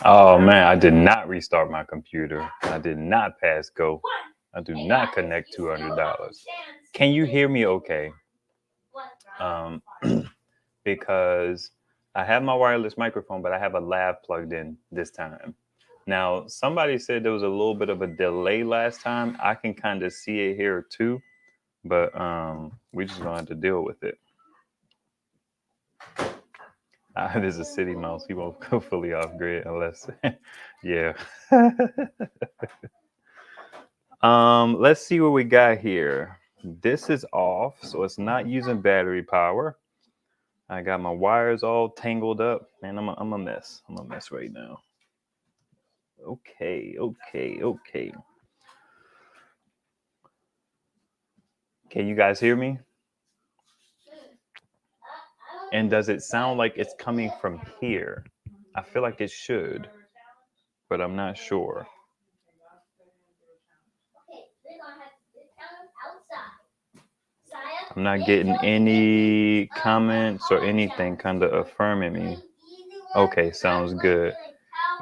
Oh man, I did not restart my computer. I did not pass go. I do not connect $200. Can you hear me okay? Um, because I have my wireless microphone, but I have a lav plugged in this time. Now, somebody said there was a little bit of a delay last time. I can kind of see it here too, but we just gonna have to deal with it. There's a city mouse. He won't go fully off grid unless, yeah. Let's see what we got here. This is off, so it's not using battery power. I got my wires all tangled up, man. I'm a mess. I'm a mess right now. Okay. Can you guys hear me? And does it sound like it's coming from here? I feel like it should, but I'm not sure. I'm not getting any comments or anything kind of affirming me. Okay, sounds good.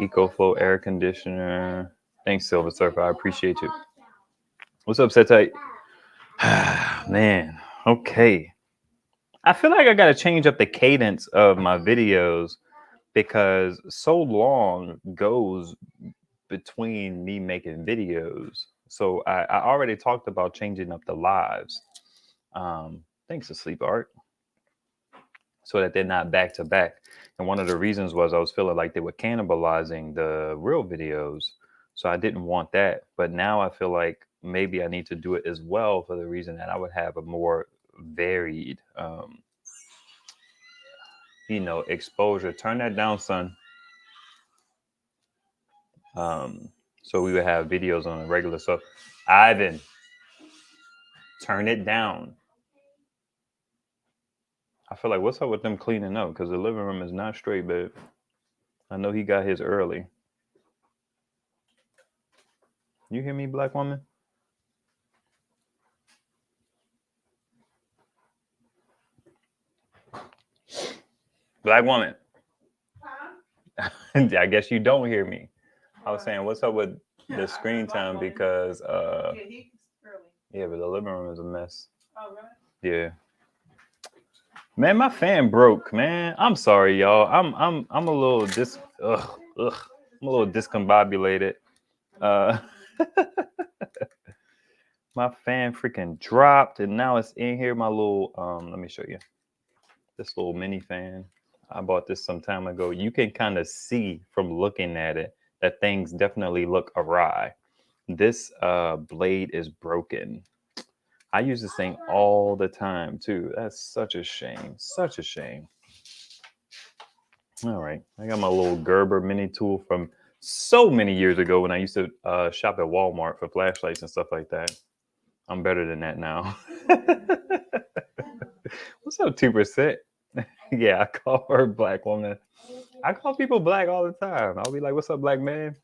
EcoFlow air conditioner. Thanks, Silver Surfer. I appreciate you. What's up, Setai? Man, okay. I feel like I got to change up the cadence of my videos because so long goes between me making videos. So I already talked about changing up the lives. Thanks to Sleep Art. So that they're not back to back. And one of the reasons was I was feeling like they were cannibalizing the real videos. So I didn't want that. But now I feel like maybe I need to do it as well for the reason that I would have a more varied, exposure. Turn that down, son. So we would have videos on the regular stuff. Ivan, turn it down. I feel like what's up with them cleaning up? Because the living room is not straight, babe. I know he got his early. You hear me, black woman? Black woman. I guess you don't hear me. I was saying, what's up with the screen time? Because yeah, but the living room is a mess. Oh, really? Yeah. Man, my fan broke, man. I'm sorry, y'all. I'm a little I'm a little discombobulated. Uh my fan freaking dropped and now it's in here. My little let me show you. This little mini fan. I bought this some time ago. You can kind of see from looking at it that things definitely look awry. This blade is broken. I use this thing all the time too. That's such a shame. Such a shame. All right. I got my little Gerber mini tool from so many years ago when I used to shop at Walmart for flashlights and stuff like that. I'm better than that now. What's up, 2%? Yeah, I call her black woman. I call people black all the time. I'll be like, "What's up, black man?"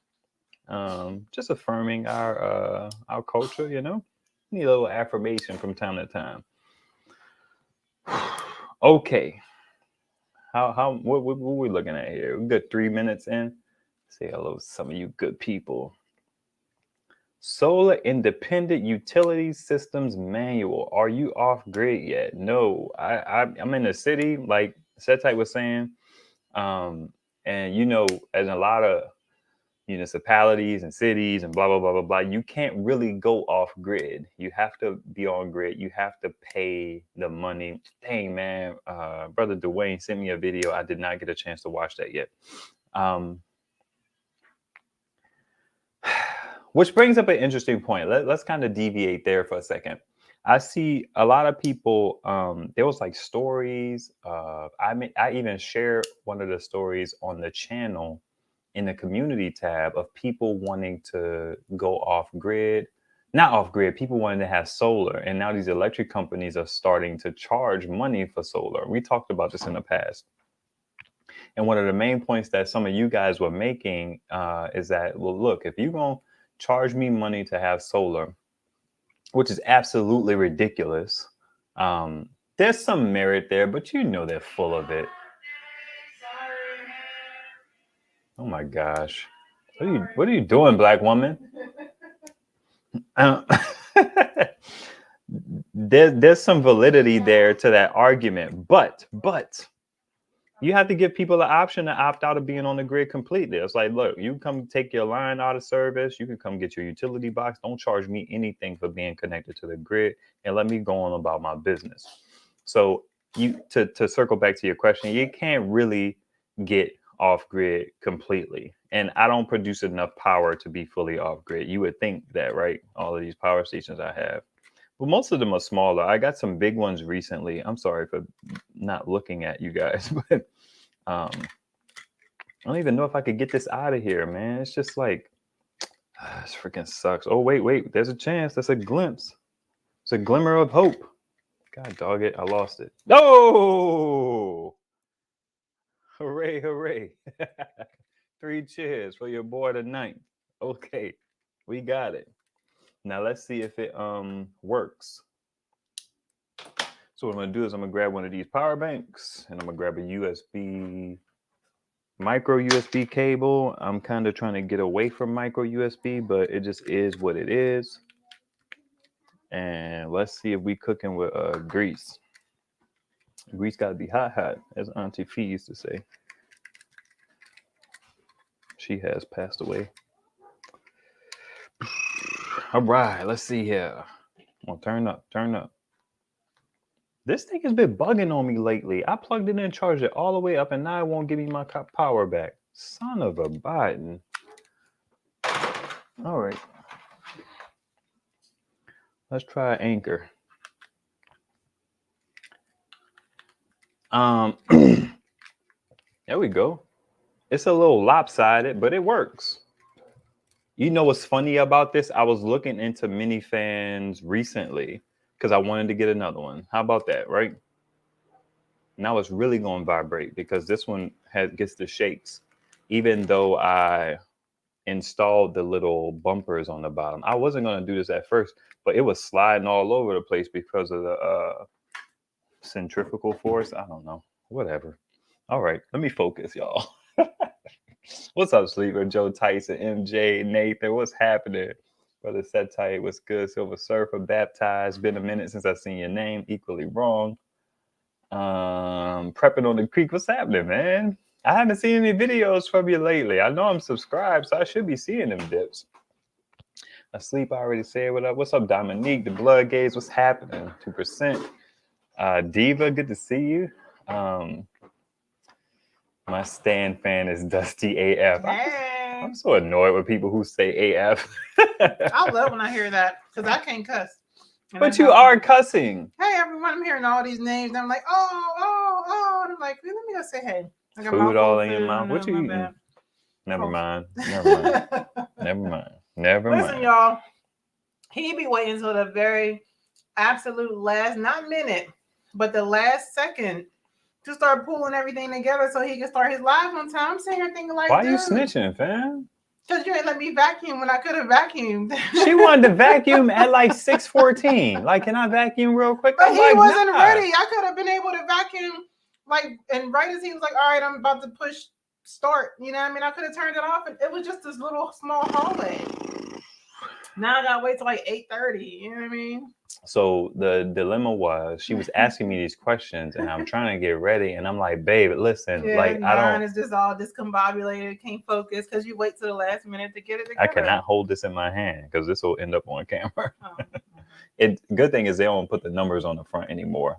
Just affirming our culture, you know. Need a little affirmation from time to time. Okay. What are we looking at here? We're good 3 minutes in. Say hello to some of you good people. Solar Independent Utility Systems Manual. Are you off grid yet? No, I'm in the city, like Setai was saying. And you know, as a lot of municipalities and cities and blah blah blah blah blah, you can't really go off grid. You have to be on grid. You have to pay the money. Dang, man, brother Dwayne sent me a video. I did not get a chance to watch that yet. Which brings up an interesting point. Let's kind of deviate there for a second. I see a lot of people. There was like stories. I even shared one of the stories on the channel in the community tab of people wanting to go off grid, not off grid. People wanting to have solar, and now these electric companies are starting to charge money for solar. We talked about this in the past. And one of the main points that some of you guys were making is that, well, look, if you're going to charge me money to have solar, which is absolutely ridiculous, there's some merit there, but you know they're full of it. Oh my gosh. What are you doing, black woman? Uh, there's some validity there to that argument, but you have to give people the option to opt out of being on the grid completely. It's like, look, you come take your line out of service, you can come get your utility box. Don't charge me anything for being connected to the grid, and let me go on about my business. So you to circle back to your question, you can't really get off grid completely. And I don't produce enough power to be fully off grid. You would think that, right? All of these power stations I have. But most of them are smaller. I got some big ones recently. I'm sorry for not looking at you guys, but I don't even know if I could get this out of here, man. It's just like, this freaking sucks. Oh, wait. There's a chance. That's a glimpse. It's a glimmer of hope. God dog it. I lost it. No! Hooray. 3 cheers for your boy tonight. Okay. We got it. Now let's see if it works. So what I'm going to do is I'm going to grab one of these power banks and I'm going to grab a USB, micro USB cable. I'm kind of trying to get away from micro USB, but it just is what it is. And let's see if we cooking with grease. Grease got to be hot, as Auntie Fee used to say. She has passed away. All right, let's see here. Well, turn up. This thing has been bugging on me lately. I plugged it in and charged it all the way up, and now it won't give me my power back. Son of a Biden. All right. Let's try Anchor. There we go. It's a little lopsided, but it works. You know what's funny about this? I was looking into minifans recently because I wanted to get another one. How about that, right? Now it's really going to vibrate because this one gets the shakes, even though I installed the little bumpers on the bottom. I wasn't going to do this at first, but it was sliding all over the place because of the centrifugal force. I don't know. Whatever. All right, let me focus, y'all. What's up, Sleeper? Joe Tyson, MJ, Nathan, what's happening? Brother Set Tight, what's good? Silver Surfer, baptized. Been a minute since I've seen your name. Equally wrong. Prepping on the creek. What's happening, man? I haven't seen any videos from you lately. I know I'm subscribed, so I should be seeing them dips. Asleep, I already said what up. What's up, Dominique? The Blood Gaze, what's happening? 2%. Diva, good to see you. My stand fan is Dusty AF. Hey. I'm so annoyed with people who say AF. I love when I hear that because I can't cuss. But you are cussing. Hey, everyone, I'm hearing all these names. And I'm like, oh. And I'm like, let me go say hey. I got Food all in your mouth. What you eating? Never mind. Listen, y'all. He be waiting until the very absolute last, not minute, but the last second to start pulling everything together so he can start his live on time. I'm sitting here thinking like, why you snitching, fam? Because you ain't let me vacuum when I could have vacuumed. She wanted to vacuum at like 6:14. Like, can I vacuum real quick? But he wasn't ready. I could have been able to vacuum, like, and right as he was like, all right, I'm about to push start. You know what I mean? I could have turned it off, and it was just this little small hallway. Now I gotta wait till like 8:30. You know what I mean? So the dilemma was she was asking me these questions, and I'm trying to get ready, and I'm like, babe, listen, like I don't. It's just all discombobulated, can't focus because you wait till the last minute to get it together. I cannot hold this in my hand because this will end up on camera. Good thing is they don't put the numbers on the front anymore.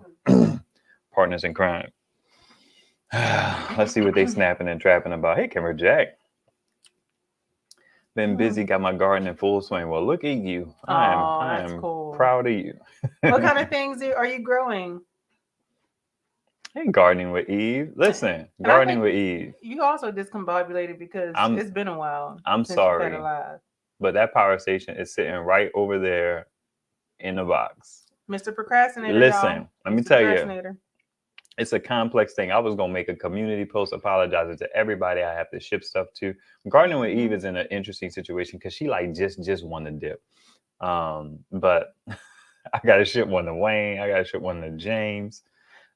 Partners in crime. Let's see what they snapping and trapping about. Hey, Camera Jack. Been busy, got my garden in full swing. Well, look at you. I am cool. Proud of you. What kind of things are you growing? Hey, gardening with Eve. Listen, gardening with Eve. You also discombobulated because it's been a while. I'm sorry, but that power station is sitting right over there in the box. Mr. Procrastinator. Listen, let me tell you. It's a complex thing. I was going to make a community post apologizing to everybody I have to ship stuff to. Gardening with Eve is in an interesting situation because she like just won the dip. But I got to ship one to Wayne. I got to ship one to James.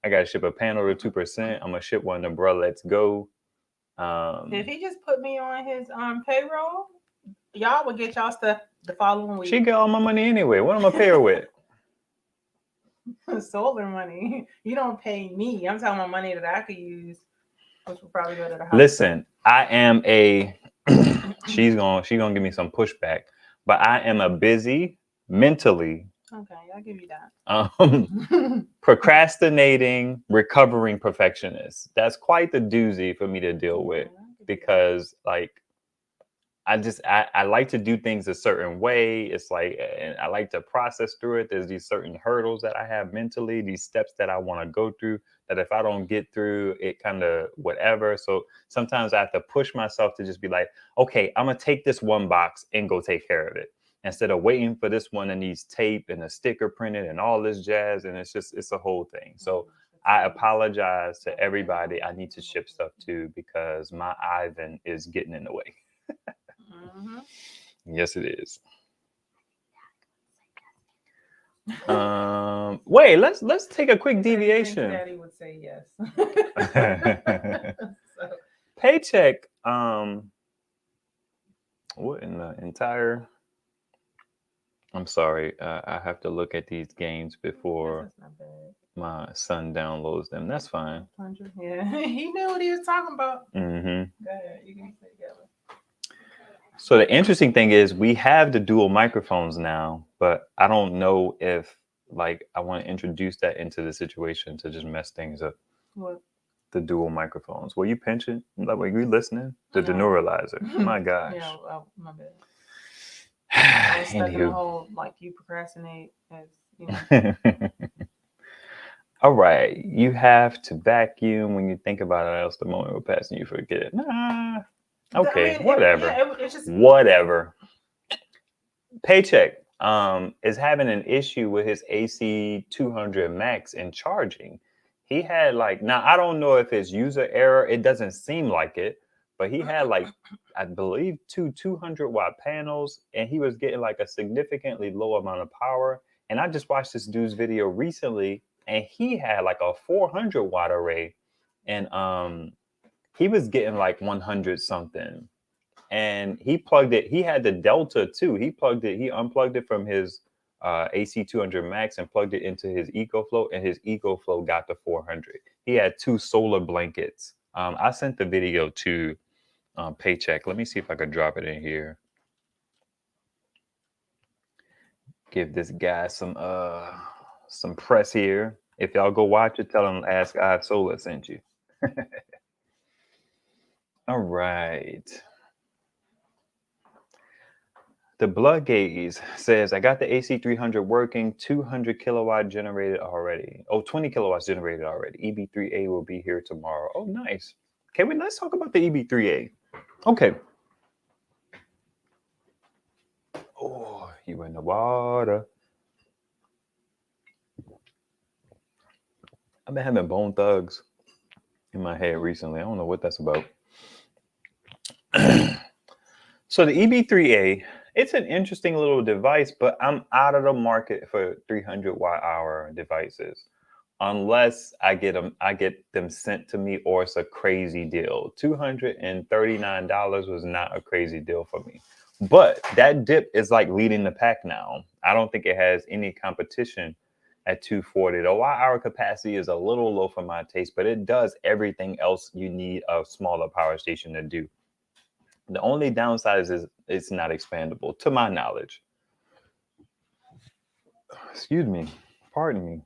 I got to ship a panel to 2%. I'm going to ship one to Bruh Let's Go. If he just put me on his payroll, y'all would get y'all stuff the following week. She get all my money anyway. What am I pay her with? Solar money. You don't pay me. I'm talking about money that I could use, which will probably go to the house. Listen, I am a. she's gonna give me some pushback, but I am a busy mentally. Okay, I'll give you that. Procrastinating, recovering perfectionist. That's quite the doozy for me to deal with because, like, I like to do things a certain way. It's like, and I like to process through it. There's these certain hurdles that I have mentally, these steps that I want to go through, that if I don't get through, it kind of whatever. So sometimes I have to push myself to just be like, okay, I'm going to take this one box and go take care of it, instead of waiting for this one that needs tape and a sticker printed and all this jazz. And it's a whole thing. So I apologize to everybody I need to ship stuff to because my Ivan is getting in the way. Yes, it is. Wait, let's take a quick deviation. Daddy would say yes. So. Paycheck. What in the entire? I'm sorry. I have to look at these games before my son downloads them. That's fine. Yeah, he knew what he was talking about. Mm-hmm. Go ahead, you can say together. So the interesting thing is we have the dual microphones now, but I don't know if, like, I want to introduce that into the situation to just mess things up. What? The dual microphones. Were you pinching? Like, were you listening? The deneuralizer. My gosh. Yeah, my bad. I was stuck in the whole, like, you procrastinate as, you know. All right. You have to vacuum when you think about it, else the moment will pass and you forget it. Nah. Okay, whatever. It's just whatever. Paycheck is having an issue with his AC 200 Max in charging. He had, like, now I don't know if it's user error. It doesn't seem like it, but he had, like, I believe 200-watt panels, and he was getting like a significantly low amount of power. And I just watched this dude's video recently, and he had like a 400-watt array, and he was getting like 100 something. And he plugged it. He had the Delta too. He unplugged it from his AC 200 Max and plugged it into his EcoFlow, and his EcoFlow got to 400. He had 2 solar blankets. I sent the video to Paycheck. Let me see if I could drop it in here. Give this guy some press here. If y'all go watch it, tell him Ask Ive Solar sent you. All right. The Blood Gaze says, I got the AC 300 working, 200 kilowatt generated already. Oh, 20 kilowatts generated already. EB3A will be here tomorrow. Oh, nice. Let's talk about the EB3A. Okay. Oh, you in the water. I've been having Bone Thugs in my head recently. I don't know what that's about. So the EB3A, it's an interesting little device, but I'm out of the market for 300 watt hour devices unless I get them sent to me, or it's a crazy deal. $239 was not a crazy deal for me. But that dip is like leading the pack now. I don't think it has any competition at 240. The watt hour capacity is a little low for my taste, but it does everything else you need a smaller power station to do. The only downside is it's not expandable, to my knowledge. Excuse me. Pardon me.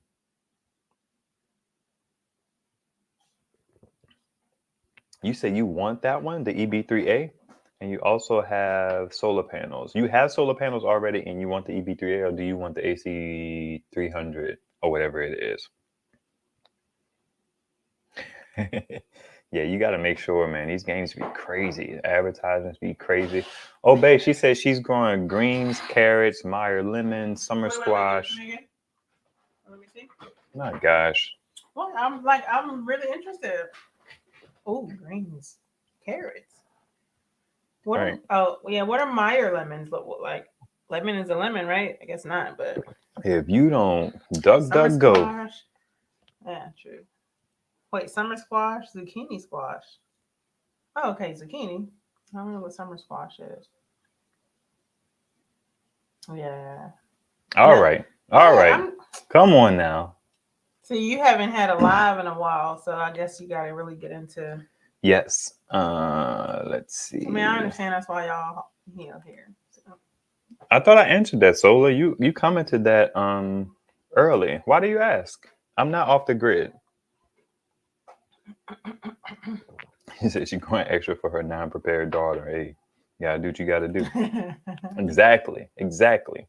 You say you want that one, the EB3A, and you also have solar panels. You have solar panels already, and you want the EB3A, or do you want the AC 300 or whatever it is? Yeah, you got to make sure, man. These games be crazy. The advertisements be crazy. Oh, babe, she says she's growing greens, carrots, Meyer lemon, summer squash. Let me see. My gosh. Well, I'm really interested. Oh, greens, carrots. What? Right. What are Meyer lemons look like? Lemon is a lemon, right? I guess not, but if you don't duck go. Yeah, true. Wait, summer squash, zucchini squash. Oh, okay, zucchini. I don't know what summer squash is. Yeah. All right. All Yeah, right. Come on now. See, you haven't had a live in a while, so I guess you got to really get into. Yes. Let's I mean, I see. understand that's why y'all, here. So. I thought I answered that, Sola. You commented that early. Why do you ask? I'm not off the grid. He said she's going extra for her non-prepared daughter. Hey, you gotta do what you gotta do. Exactly. Exactly.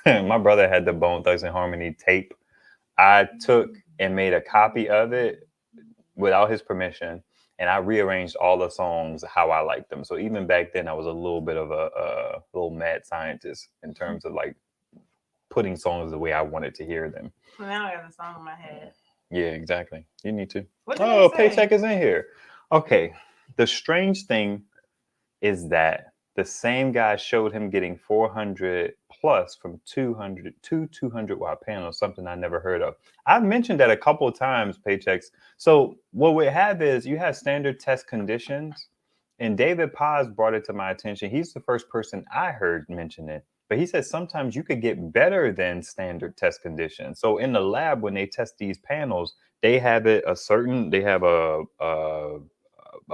My brother had the Bone Thugs and Harmony tape. I took and made a copy of it without his permission, and I rearranged all the songs how I liked them. So even back then, I was a little bit of a little mad scientist in terms of like putting songs the way I wanted to hear them. Now I got the song in my head. Yeah, exactly. You need to. What did Oh, they say? Paycheck is in here. Okay. The strange thing is that the same guy showed him getting 400 plus from 200 watt panels, something I never heard of. I've mentioned that a couple of times, Paychecks. So what we have is you have standard test conditions, and David Paz brought it to my attention. He's the first person I heard mention it. But he said sometimes you could get better than standard test conditions. So in the lab, when they test these panels, they have it a certain, they have a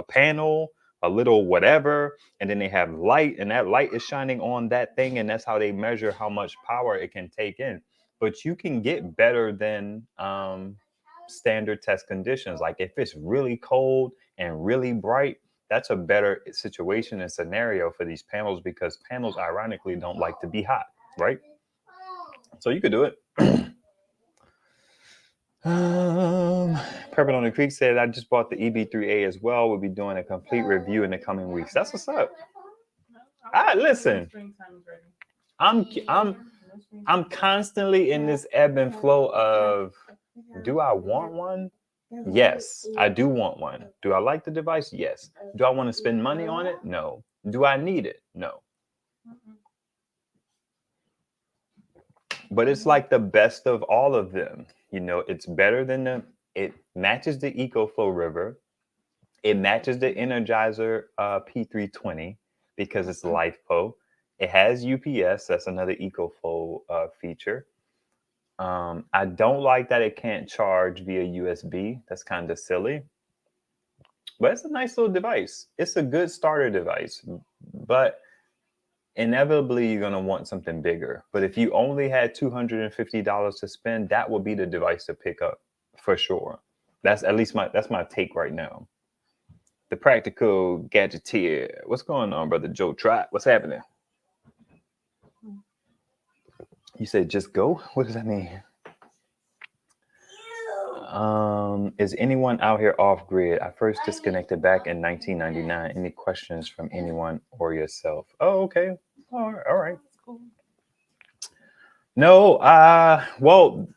panel, a little whatever, and then they have light, and that light is shining on that thing, and that's how they measure how much power it can take in. But you can get better than standard test conditions. Like if it's really cold and really bright, that's a better situation and scenario for these panels because panels ironically don't like to be hot, right? So you could do it. Purple on the Creek said, I just bought the EB3A as well. We'll be doing a complete review in the coming weeks. That's what's up. Listen, I'm constantly in this ebb and flow of, do I want one? Yes, I do want one. Do I like the device? Yes. Do I want to spend money on it? No. Do I need it? No. But it's like the best of all of them. You know, it's better than it matches the EcoFlow River. It matches the Energizer P320 because it's LiFePo. It has UPS. That's another EcoFlow feature. I don't like that it can't charge via USB. That's kind of silly. But it's a nice little device. It's a good starter device. But inevitably, you're going to want something bigger. But if you only had $250 to spend, that would be the device to pick up for sure. That's at least that's my take right now. The practical gadgeteer. What's going on, brother Joe Trot? What's happening? You said just go? What does that mean? Is anyone out here off grid? I first disconnected back in 1999. Any questions from anyone or yourself? Oh, okay. All right. All right. No, well,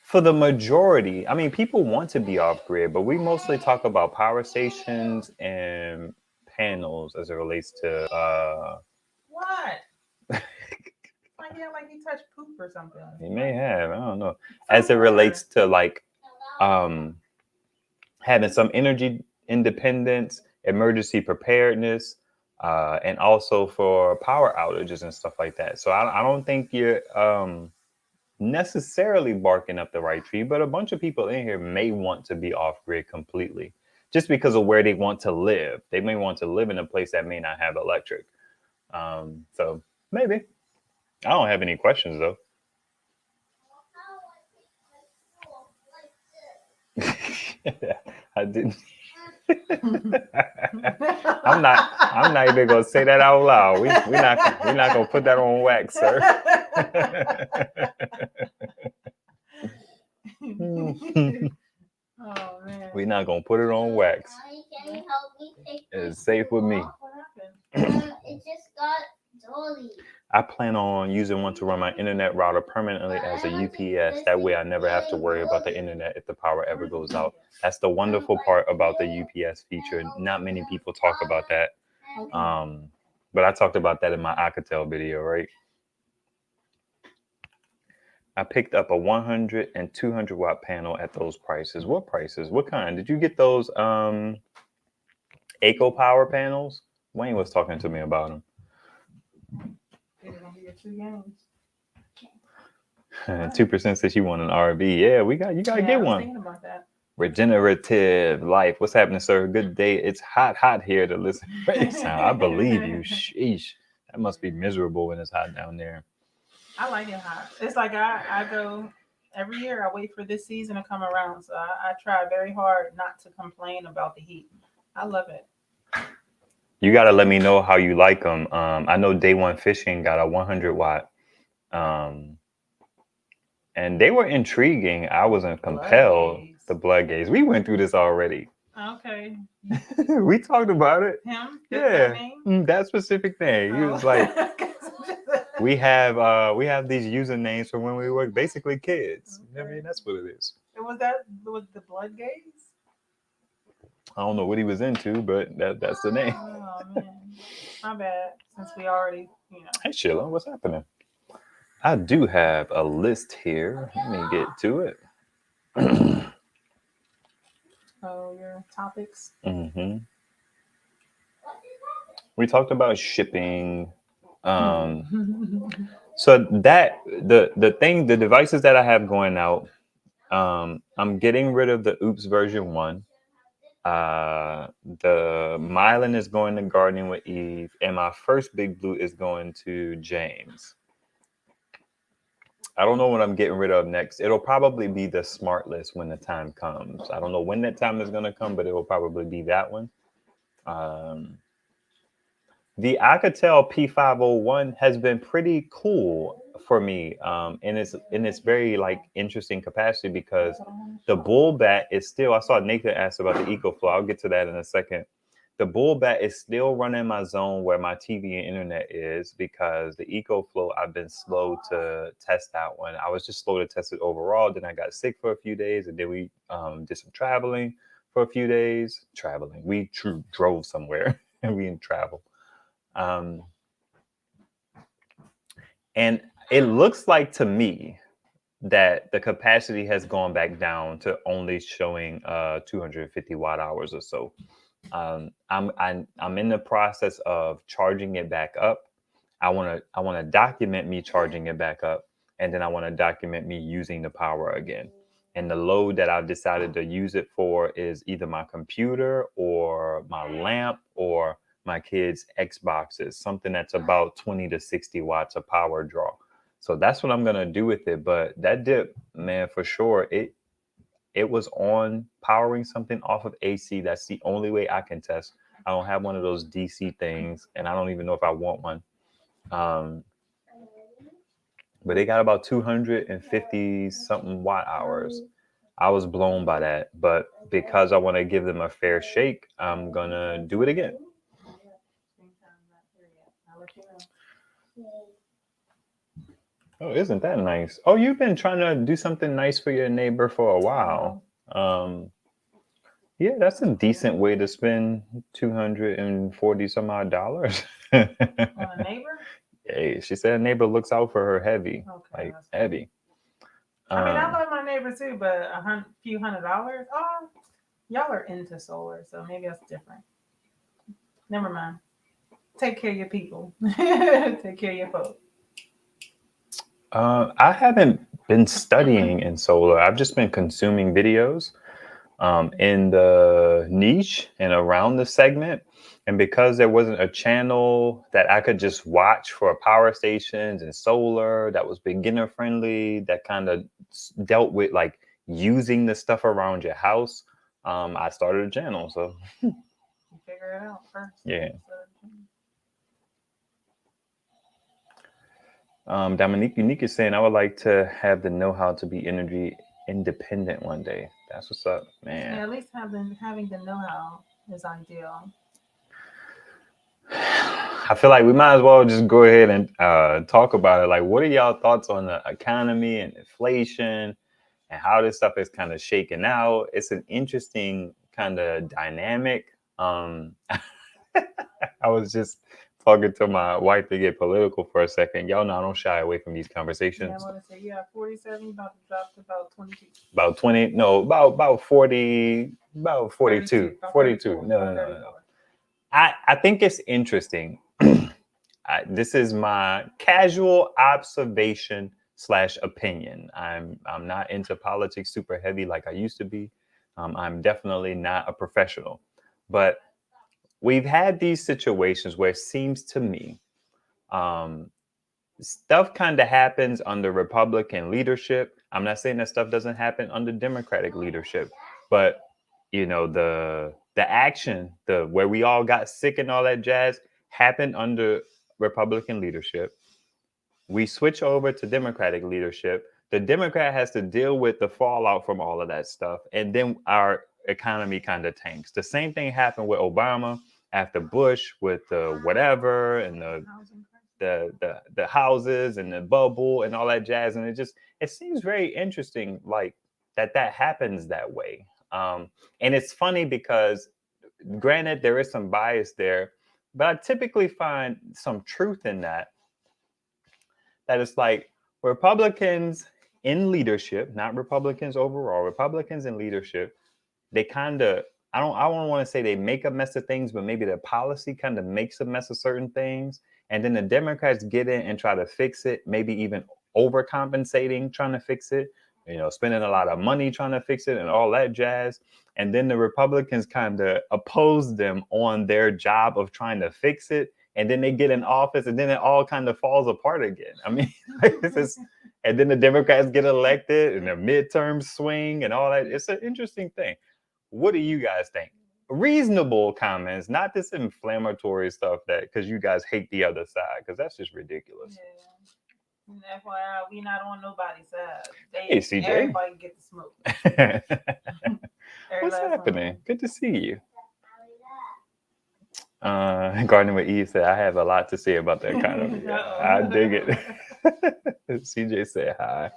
for the majority, I mean, people want to be off grid, but we mostly talk about power stations and panels as it relates to What? Like he touched poop or something. He may have, I don't know. As it relates to like having some energy independence, emergency preparedness, and also for power outages and stuff like that. So I don't think you're necessarily barking up the right tree, but a bunch of people in here may want to be off grid completely just because of where they want to live. They may want to live in a place that may not have electric. So maybe. I don't have any questions though. I didn't. I'm not even gonna say that out loud. We're not gonna put that on wax, sir. Oh man. We're not gonna put it on wax. Can you help me take It's safe with me. What happened? It just got dolly. I plan on using one to run my internet router permanently as a UPS. That way I never have to worry about the internet if the power ever goes out. That's the wonderful part about the UPS feature. Not many people talk about that. But I talked about that in my Alcatel video, right? I picked up a 100 and 200 watt panel at those prices. What prices? What kind? Did you get those Eco power panels. Wayne was talking to me about them. These are gonna be your 2 games. 2% says you want an RV. Yeah, you gotta Yeah, I get was one. thinking about that. Regenerative life. What's happening, sir? Good day. It's hot here to listen. Sound. I believe you. Sheesh. That must be miserable when it's hot down there. I like it hot. It's like I go every year. I wait for this season to come around, so I try very hard not to complain about the heat. I love it. You gotta let me know how you like them. I know Day One Fishing got a 100 watt, and they were intriguing. I wasn't compelled. gaze. The blood gaze. We went through this already. Okay. We talked about it. Him? Yeah, That name? that specific thing. He was like, we have these usernames from when we were basically kids. I mean, that's what it is. was the blood gaze? I don't know what he was into, but that's the name. Oh man, my bad. Since we already, Hey Sheila, what's happening? I do have a list here. Let me get to it. Oh, your topics. Mm-hmm. We talked about shipping. So that the devices that I have going out, I'm getting rid of the Oops version 1. The Mylan is going to Gardening with Eve, and my first Big Blue is going to James. I don't know what I'm getting rid of next. It'll probably be the Smart List when the time comes. I don't know when that time is going to come, but it will probably be that one. The Alcatel P501 has been pretty cool for me, in its very like interesting capacity, because the bull bat is still. I saw Nathan ask about the EcoFlow. I'll get to that in a second. The bull bat is still running my zone where my TV and internet is, because the EcoFlow, I've been slow to test that one. I was just slow to test it overall. Then I got sick for a few days, and then we did some traveling for a few days. Traveling, we drove somewhere and we didn't travel. And it looks like to me that the capacity has gone back down to only showing 250 watt hours or so. I'm in the process of charging it back up. I want to document me charging it back up, and then I want to document me using the power again. And the load that I've decided to use it for is either my computer or my lamp or my kids' Xboxes, something that's about 20 to 60 watts of power draw. So that's what I'm gonna do with it. But that dip, man, for sure, it was on powering something off of AC. That's the only way I can test. I don't have one of those DC things, and I don't even know if I want one. But they got about 250 something watt hours. I was blown by that, but because I want to give them a fair shake, I'm gonna do it again. Oh, isn't that nice? Oh, you've been trying to do something nice for your neighbor for a while. Yeah, that's a decent way to spend $240 some odd dollars. On a neighbor? Hey, she said a neighbor looks out for her heavy, Okay, like that's heavy. I mean, I love my neighbor too, but few $100. Oh, y'all are into solar, so maybe that's different. Never mind. Take care of your people. Take care of your folks. I haven't been studying in solar. I've just been consuming videos in the niche and around the segment. And because there wasn't a channel that I could just watch for power stations and solar that was beginner friendly, that kind of dealt with like using the stuff around your house, I started a channel. So you figure it out first. Yeah. Dominique Unique is saying, I would like to have the know-how to be energy independent one day. That's what's up, man. Yeah, at least having the know-how is ideal. I feel like we might as well just go ahead and talk about it. Like, what are y'all thoughts on the economy and inflation and how this stuff is kind of shaking out? It's an interesting kind of dynamic. I was just talking to my wife to get political for a second. Y'all know I don't shy away from these conversations. Yeah, I want to say, 47, about to drop to about 22. About 20, no, about 40, about 42. 42. No. I think it's interesting. This is my casual observation slash opinion. I'm not into politics super heavy like I used to be. I'm definitely not a professional, but we've had these situations where it seems to me um, stuff kind of happens under Republican leadership. I'm not saying that stuff doesn't happen under Democratic leadership, but the action, the where we all got sick and all that jazz happened under Republican leadership. We switch over to Democratic leadership. The Democrat has to deal with the fallout from all of that stuff, and then our economy kind of tanks. The same thing happened with Obama after Bush with the whatever and the houses and the bubble and all that jazz, and it seems very interesting, like that happens that way. And it's funny because, granted, there is some bias there, but I typically find some truth in that. That it's like Republicans in leadership, not Republicans overall, Republicans in leadership, they kind of, I don't want to say they make a mess of things, but maybe their policy kind of makes a mess of certain things. And then the Democrats get in and try to fix it, maybe even overcompensating, trying to fix it, spending a lot of money trying to fix it and all that jazz. And then the Republicans kind of oppose them on their job of trying to fix it. And then they get in office and then it all kind of falls apart again. I mean, this is, and then the Democrats get elected and the midterms swing and all that. It's an interesting thing. What do you guys think? Reasonable comments, not this inflammatory stuff that because you guys hate the other side, because that's just ridiculous. Yeah. And FYI, we not on nobody's side. Hey, CJ. Everybody get the smoke. What's happening? Good to see you. Gardening with Eve said, I have a lot to say about the economy. I dig it. CJ said hi.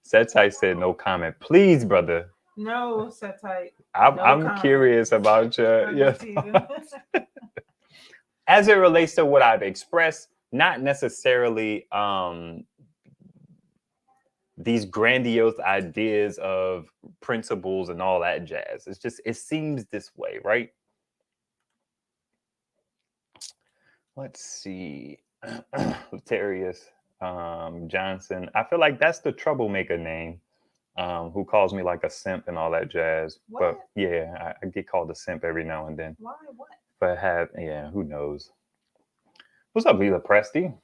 Setai said no comment. Please, brother. No, set tight. I'm curious about your thoughts. As it relates to what I've expressed, not necessarily these grandiose ideas of principles and all that jazz. It's just, it seems this way, right? Let's see. Letarius Johnson. I feel like that's the troublemaker name. Who calls me like a simp and all that jazz. What? But yeah, I get called a simp every now and then. Why? What? But who knows? What's up, Vila Presti?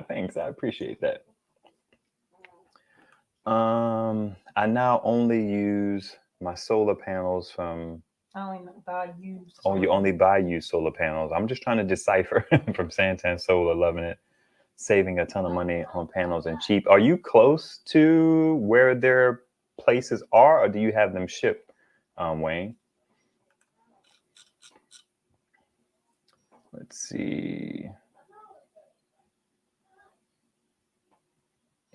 Thanks, I appreciate that. I now only use my solar panels from. I only buy used. Oh, you only buy used solar panels. I'm just trying to decipher from Santan Solar, loving it. Saving a ton of money on panels and cheap. Are you close to where their places are, or do you have them shipped, Wayne? Let's see.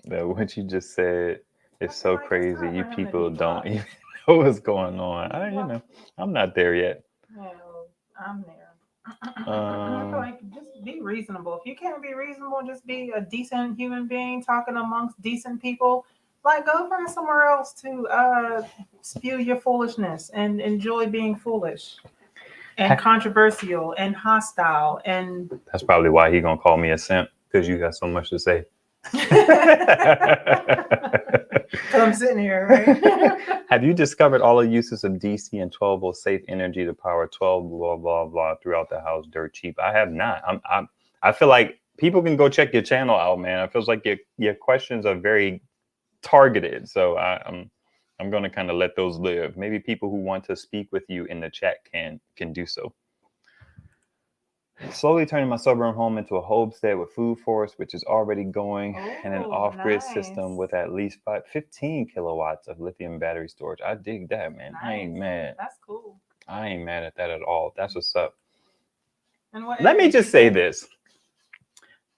What you just said is so crazy. You people don't even know what's going on. I'm not there yet. Well, I'm there. I feel like just be reasonable. If you can't be reasonable, just be a decent human being talking amongst decent people. Like, go find somewhere else to spew your foolishness and enjoy being foolish and controversial and hostile. And that's probably why he gonna call me a simp, because you got so much to say. I'm sitting here, right? Have you discovered all the uses of DC and 12-volt safe energy to power 12 blah blah blah throughout the house dirt cheap? I have not. I feel like people can go check your channel out, man. It feels like your questions are very targeted, so I'm going to kind of let those live. Maybe people who want to speak with you in the chat can do so. Slowly turning my suburban home into a homestead with food forest, which is already going, and an off-grid system with at least 15 kilowatts of lithium battery storage. I dig that, man. Nice. I ain't mad. That's cool. I ain't mad at that at all. That's what's up. And let me just say this.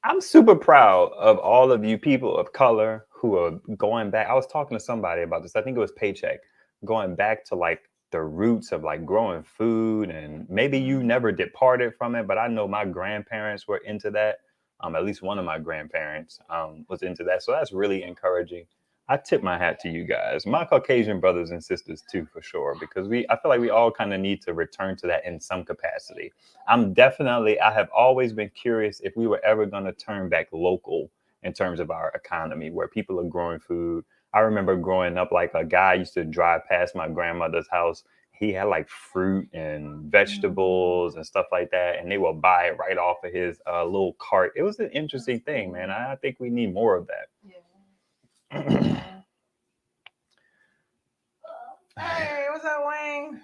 I'm super proud of all of you people of color who are going back. I was talking to somebody about this. I think it was Paycheck, going back to like the roots of like growing food, and maybe you never departed from it, but I know my grandparents were into that. At least one of my grandparents was into that. So that's really encouraging. I tip my hat to you guys, my Caucasian brothers and sisters too, for sure, because I feel like we all kind of need to return to that in some capacity. I have always been curious if we were ever going to turn back local in terms of our economy, where people are growing food. I remember growing up, like a guy used to drive past my grandmother's house. He had like fruit and vegetables and stuff like that, and they would buy it right off of his little cart. It was an interesting thing, man. I think we need more of that. Yeah. Hey, what's up, Wayne?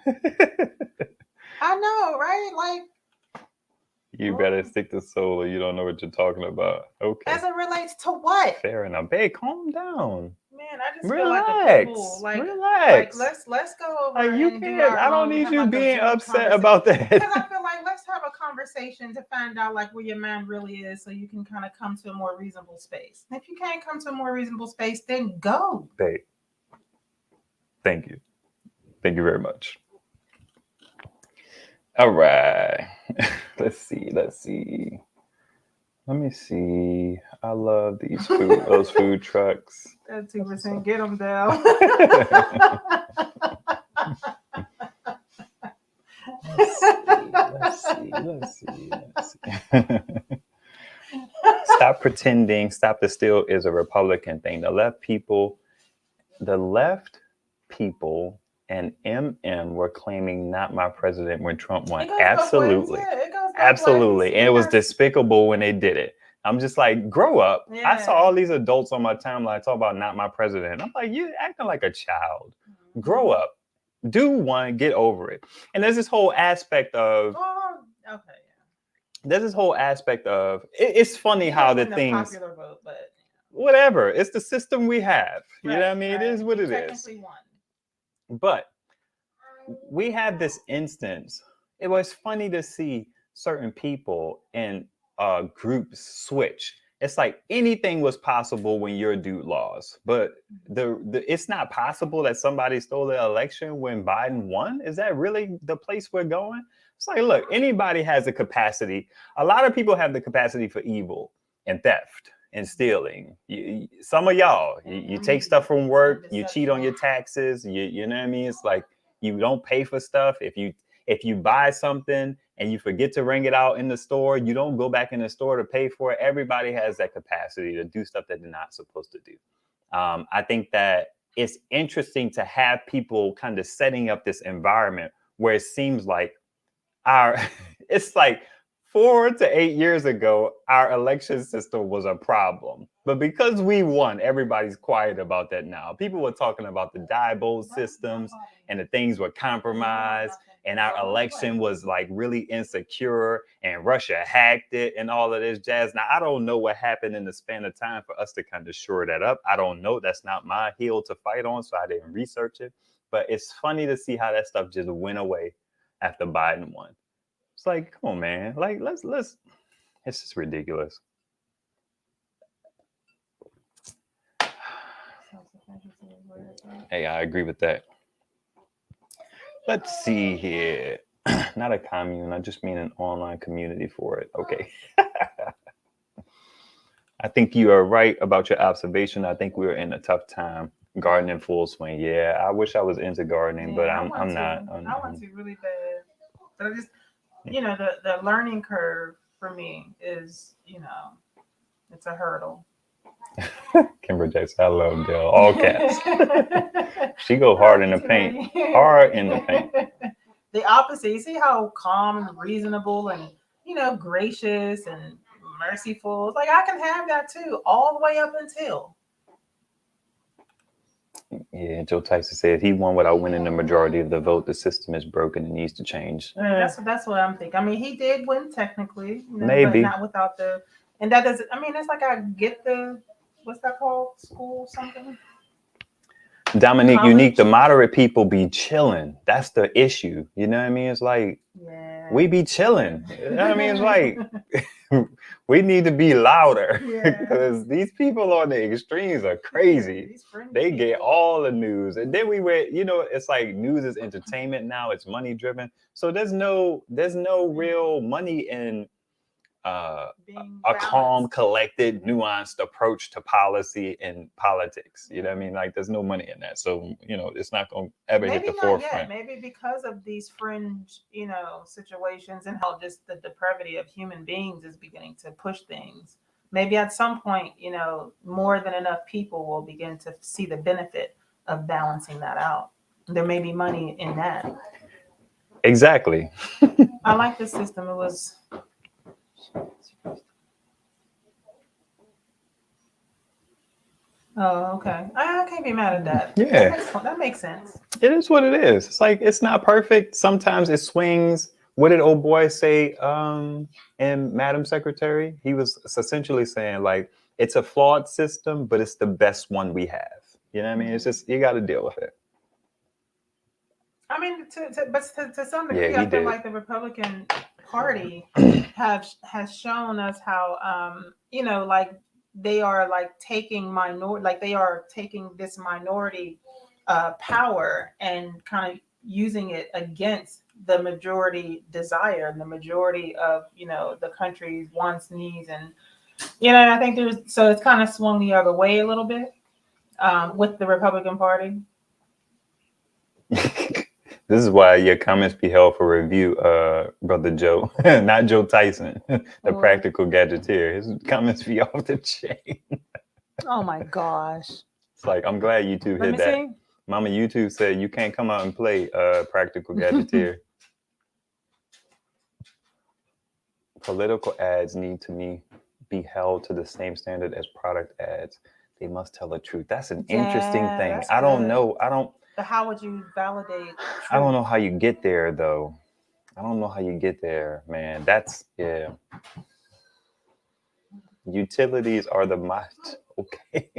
I know, right? Like, You better stick to solar. You don't know what you're talking about. Okay. As it relates to what? Fair enough. Babe, calm down. Man, I just Relax. feel like a fool. Relax. Like let's go over Like, you and can't. do our I don't own, need have you like a being Zoom upset conversation. about that. Because I feel like let's have a conversation to find out like where your mind really is, so you can kind of come to a more reasonable space. And if you can't come to a more reasonable space, then go. Babe, thank you. Thank you very much. All right. Let's see. Let me see. I love those food trucks. That 2%, get them down. Let's see. Stop pretending. Stop the steal is a Republican thing. The left people and MM were claiming not my president when Trump won. Absolutely. Absolutely. And it was despicable when they did it. I'm just like, grow up. Yeah. I saw all these adults on my timeline talk about not my president. I'm like, you're acting like a child. Mm-hmm. Grow up. Do one, get over it. And there's this whole aspect of there's this whole aspect of it's funny how the things popular vote, but whatever. It's the system we have. You know what I mean? It is what it is. But we have this instance. It was funny to see certain people in groups switch. It's like anything was possible when you're dude laws, but it's not possible that somebody stole the election when Biden won. Is that really the place we're going? It's like, look, anybody has the capacity. A lot of people have the capacity for evil and theft and stealing. Some of y'all, you take stuff from work, you cheat on your taxes. You know what I mean? It's like you don't pay for stuff. If you buy something and you forget to ring it out in the store, you don't go back in the store to pay for it. Everybody has that capacity to do stuff that they're not supposed to do. I think that it's interesting to have people kind of setting up this environment where it seems like it's like 4 to 8 years ago, our election system was a problem. But because we won, everybody's quiet about that now. People were talking about the Diebold systems and the things were compromised and our election was like really insecure and Russia hacked it and all of this jazz. Now, I don't know what happened in the span of time for us to kind of shore that up. I don't know. That's not my hill to fight on, so I didn't research it. But it's funny to see how that stuff just went away after Biden won. It's like, come on, man. Like, let's. It's just ridiculous. Hey, I agree with that. Let's see here. Not a commune. I just mean an online community for it. Okay. I think you are right about your observation. I think we're in a tough time. Gardening full swing. Yeah, I wish I was into gardening, but I'm not. I want to really bad. But I just, the learning curve for me is, it's a hurdle. Kimber Jackson, I love Dell. All caps. She go hard in the paint. Hard in the paint. The opposite. You see how calm and reasonable and, gracious and merciful. It's like I can have that too, all the way up until. Yeah, Joe Tyson said he won without winning the majority of the vote. The system is broken and needs to change. That's what I'm thinking. I mean, he did win technically, maybe, but not without the. And that doesn't. I mean, it's like I get the. What's that called? School something? Dominique, college? Unique, the moderate people be chilling. That's the issue. You know what I mean? It's like, we be chilling. You know what I mean? It's like, we need to be louder because these people on the extremes are crazy. They get all the news. And then it's like news is entertainment now. It's money driven. So there's no real money in Being a calm, balanced. collected, nuanced approach to policy and politics. You know what I mean? Like there's no money in that. So, it's not going to ever hit Maybe the not yet. forefront. Maybe because of these fringe, situations and how just the depravity of human beings is beginning to push things. Maybe at some point, more than enough people will begin to see the benefit of balancing that out. There may be money in that. Exactly. I like the system. It was. Oh, okay. I can't be mad at that. Yeah. That makes sense. It is what it is. It's like it's not perfect. Sometimes it swings. What did old boy say in Madam Secretary? He was essentially saying like it's a flawed system, but it's the best one we have. You know what I mean? It's just you got to deal with it. I mean, to some Yeah, degree, he I feel did. like the Republican Party has shown us how, like they are like taking they are taking this minority power and kind of using it against the majority desire and the majority of the country's wants, needs, and I think so it's kind of swung the other way a little bit with the Republican Party. This is why your comments be held for review, brother Joe, not Joe Tyson, the What? practical gadgeteer. His comments be off the chain. Oh my gosh! It's like I'm glad YouTube Let hit me that. see. Mama YouTube said you can't come out and play practical gadgeteer. Political ads need to be held to the same standard as product ads. They must tell the truth. That's an interesting Yeah, thing. that's I don't good. know. But how would you validate? I don't truth? know how you get there though. I don't know how you get there, man. That's yeah. Utilities are the okay.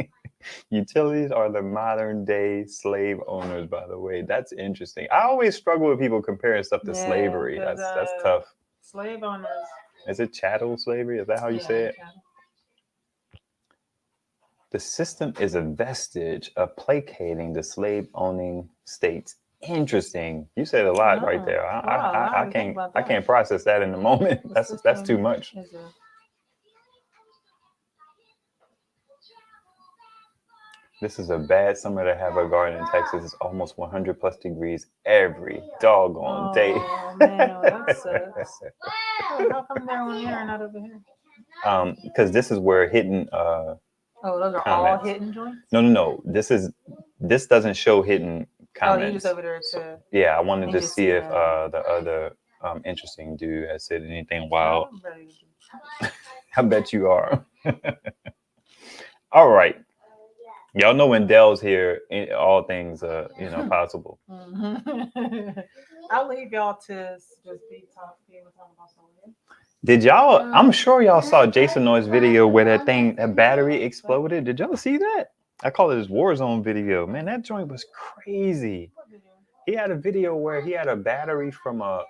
Utilities are the modern day slave owners, by the way. That's interesting. I always struggle with people comparing stuff to Yeah, slavery. 'cause, That's tough. Slave owners. Is it chattel slavery? Is that how you say it? chattel. The system is a vestige of placating the slave owning states. Interesting. You said a lot right Oh, there. wow, I had to think about I that. can't process that in the moment. The That's system too much. is a- This is a bad summer to have a garden in Texas. It's almost 100 plus degrees every doggone day. Oh man, well, that sucks. Wait, how come they're on here and not over here? Because this is where hidden Oh, those are comments. all hidden joints. No. This doesn't show hidden Oh, you comments. just over there to. Yeah, I wanted and to just see see if that. the other interesting dude has said anything wild. I'm ready to do- I bet you are. All right. Y'all know when Dell's here, all things possible. I'll leave y'all to just be talking about something. Did y'all? I'm sure y'all saw Jason Noy's video where that battery exploded. Did y'all see that? I call it his Warzone video. Man, that joint was crazy. He had a video where he had a battery from a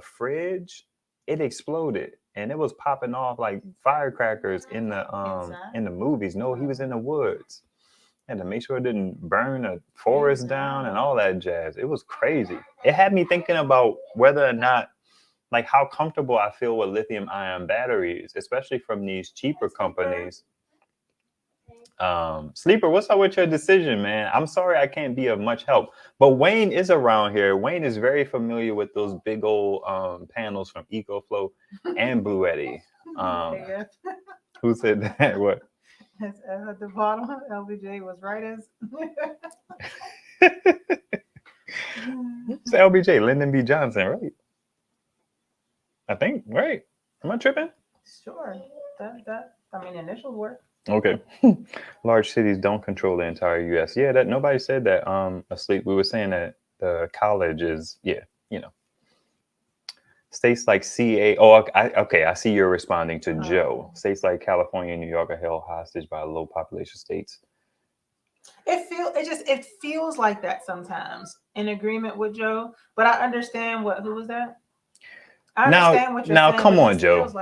fridge. It exploded and it was popping off like firecrackers in the movies. No, he was in the woods. Had to make sure it didn't burn a forest down and all that jazz. It was crazy. It had me thinking about whether or not, like, how comfortable I feel with lithium ion batteries, especially from these cheaper companies. Sleeper, what's up with your decision, man? I'm sorry I can't be of much help, but Wayne is around here. Wayne is very familiar with those big old panels from EcoFlow and Blue Eddy. Who said that? What? At the bottom, LBJ was right as. It's LBJ, Lyndon B. Johnson, right? I think, right? Am I tripping? Sure. Initials work. Okay. Large cities don't control the entire U.S. Yeah, that nobody said that. Asleep. We were saying that the college is, states like CA. Oh, okay. I see you're responding to Joe. States like California and New York are held hostage by low population states. It feels like that sometimes. In agreement with Joe, but I understand who was that? I understand what you're saying. Now, come on, Joe.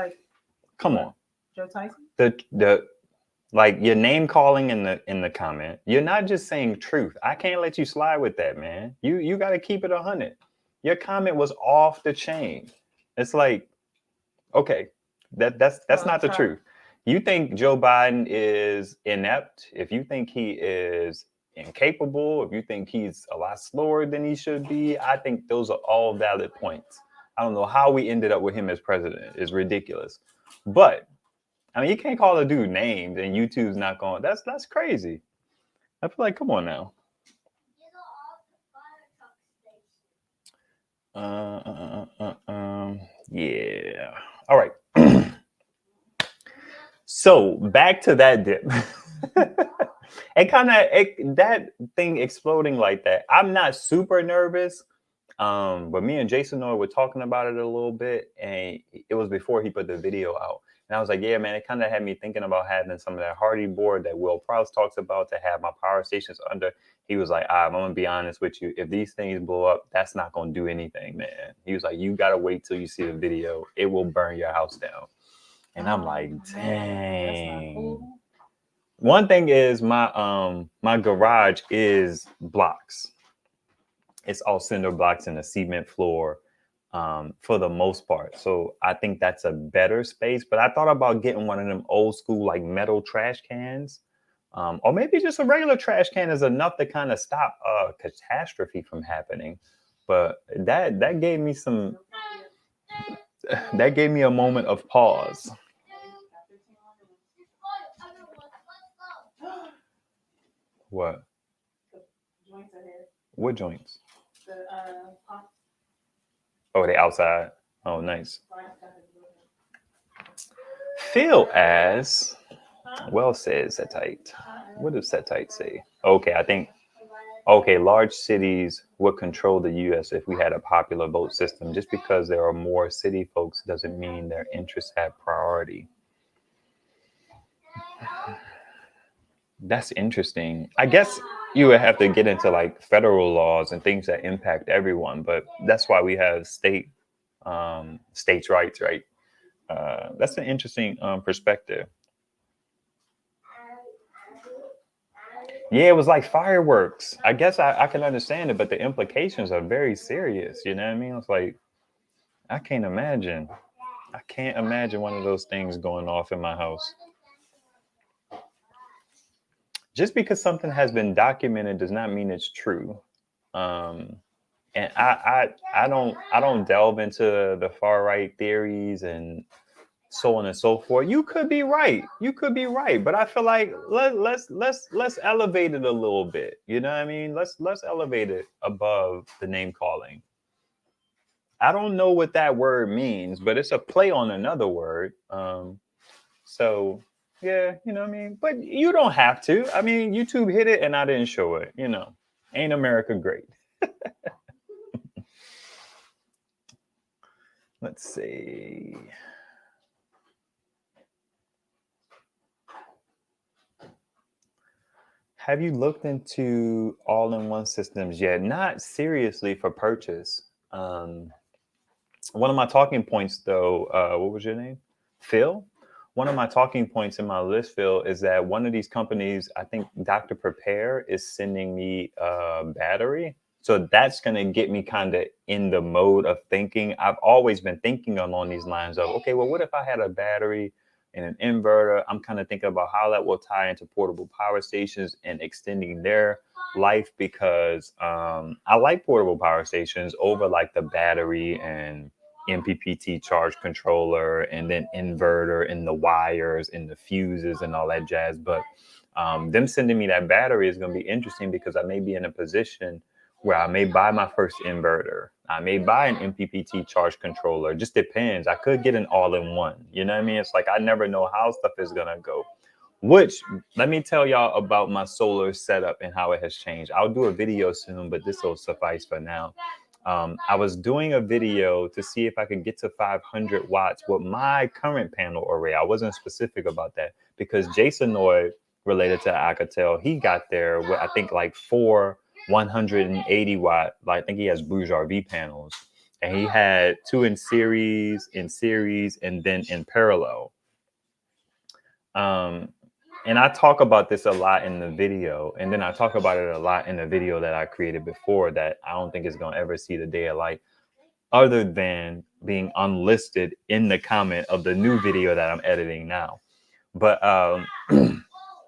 Come on, Joe Tyson. The like your name calling in the comment. You're not just saying truth. I can't let you slide with that, man. You got to keep it 100. Your comment was off the chain. It's like, okay, That's not the Trump. truth. You think Joe Biden is inept, if you think he is incapable, if you think he's a lot slower than he should be, I think those are all valid points. I don't know how we ended up with him as president. It's ridiculous. But I mean, you can't call a dude names and YouTube's not going. That's crazy. I feel like, come on now. Yeah. All right. So back to that dip. That thing exploding like that. I'm not super nervous. But me and Jason were talking about it a little bit, and it was before he put the video out. And I was like, yeah, man, it kind of had me thinking about having some of that hardy board that Will Prowse talks about to have my power stations under. He was like, I'm gonna be honest with you. If these things blow up, that's not gonna do anything, man. He was like, you gotta wait till you see the video. It will burn your house down. And I'm like, dang. One thing is my garage is blocks. It's all cinder blocks and a cement floor for the most part. So I think that's a better space. But I thought about getting one of them old school like metal trash cans. Or maybe just a regular trash can is enough to kind of stop a catastrophe from happening. But that gave me a moment of pause. What? What joints? Oh, they outside. Oh, nice. Phil asks, well said, Setite. What does Setite say? Okay, large cities would control the U.S. if we had a popular vote system. Just because there are more city folks doesn't mean their interests have priority. That's interesting. I guess you would have to get into like federal laws and things that impact everyone, but that's why we have states' rights, right? That's an interesting perspective. Yeah, it was like fireworks. I guess I can understand it, but the implications are very serious. You know what I mean? It's like, I can't imagine. I can't imagine one of those things going off in my house. Just because something has been documented does not mean it's true. And I don't delve into the far right theories and so on and so forth. You could be right. But I feel like let's elevate it a little bit. You know what I mean? Let's elevate it above the name calling. I don't know what that word means, but it's a play on another word. So yeah, you know what I mean? But you don't have to. I mean, YouTube hit it and I didn't show it, you know. Ain't America great? Let's see. Have you looked into all-in-one systems yet? Not seriously for purchase. One of my talking points, though, what was your name? Phil? One of my talking points in my list, Phil, is that one of these companies, I think Dr. Prepare, is sending me a battery. So that's going to get me kind of in the mode of thinking. I've always been thinking along these lines of, okay, well, what if I had a battery and an inverter? I'm kind of thinking about how that will tie into portable power stations and extending their life, because I like portable power stations over like the battery and MPPT charge controller and then inverter and the wires and the fuses and all that jazz. But them sending me that battery is going to be interesting, because I may be in a position where I may buy my first inverter. I may buy an MPPT charge controller. It just depends. I could get an all-in-one. You know what I mean? It's like I never know how stuff is going to go. Which, let me tell y'all about my solar setup and how it has changed. I'll do a video soon, but this will suffice for now. I was doing a video to see if I could get to 500 watts with my current panel array. I wasn't specific about that because Jason Noy, related to Alcatel, he got there with, I think, like 4 180 watt, like I think he has Bruger V panels, and he had 2 in series, and then in parallel. And I talk about this a lot in the video, and then I talk about it a lot in the video that I created before that I don't think is going to ever see the day of light. other than being unlisted in the comment of the new video that I'm editing now. But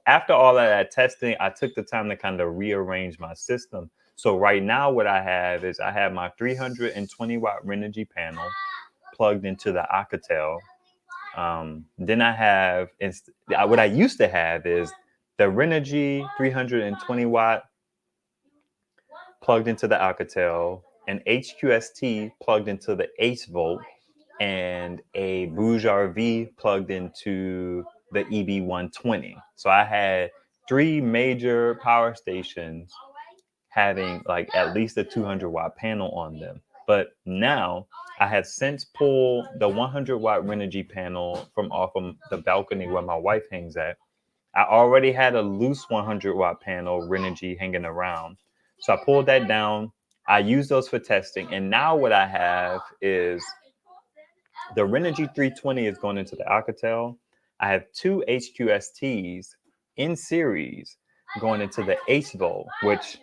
after all of that testing, I took the time to kind of rearrange my system. So right now what I have is I have my 320 watt Renogy panel plugged into the Alcatel. Then I have, what I used to have is the Renogy 320 watt plugged into the Alcatel, an HQST plugged into the Ace Volt, and a Bouge RV plugged into the EB120. So I had 3 major power stations having like at least a 200 watt panel on them. But now I have since pulled the 100 watt Renogy panel from off of the balcony where my wife hangs at. I already had a loose 100 watt panel Renogy hanging around. So I pulled that down. I used those for testing. And now what I have is the Renogy 320 is going into the Alcatel. I have 2 HQSTs in series going into the Ace Volt, which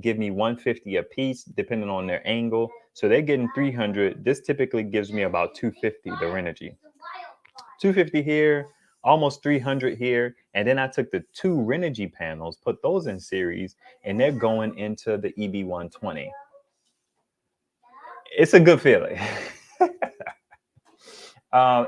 give me 150 a piece depending on their angle. So they're getting 300. This typically gives me about 250, the Renogy. 250 here, almost 300 here. And then I took the 2 Renogy panels, put those in series, and they're going into the EB120. It's a good feeling.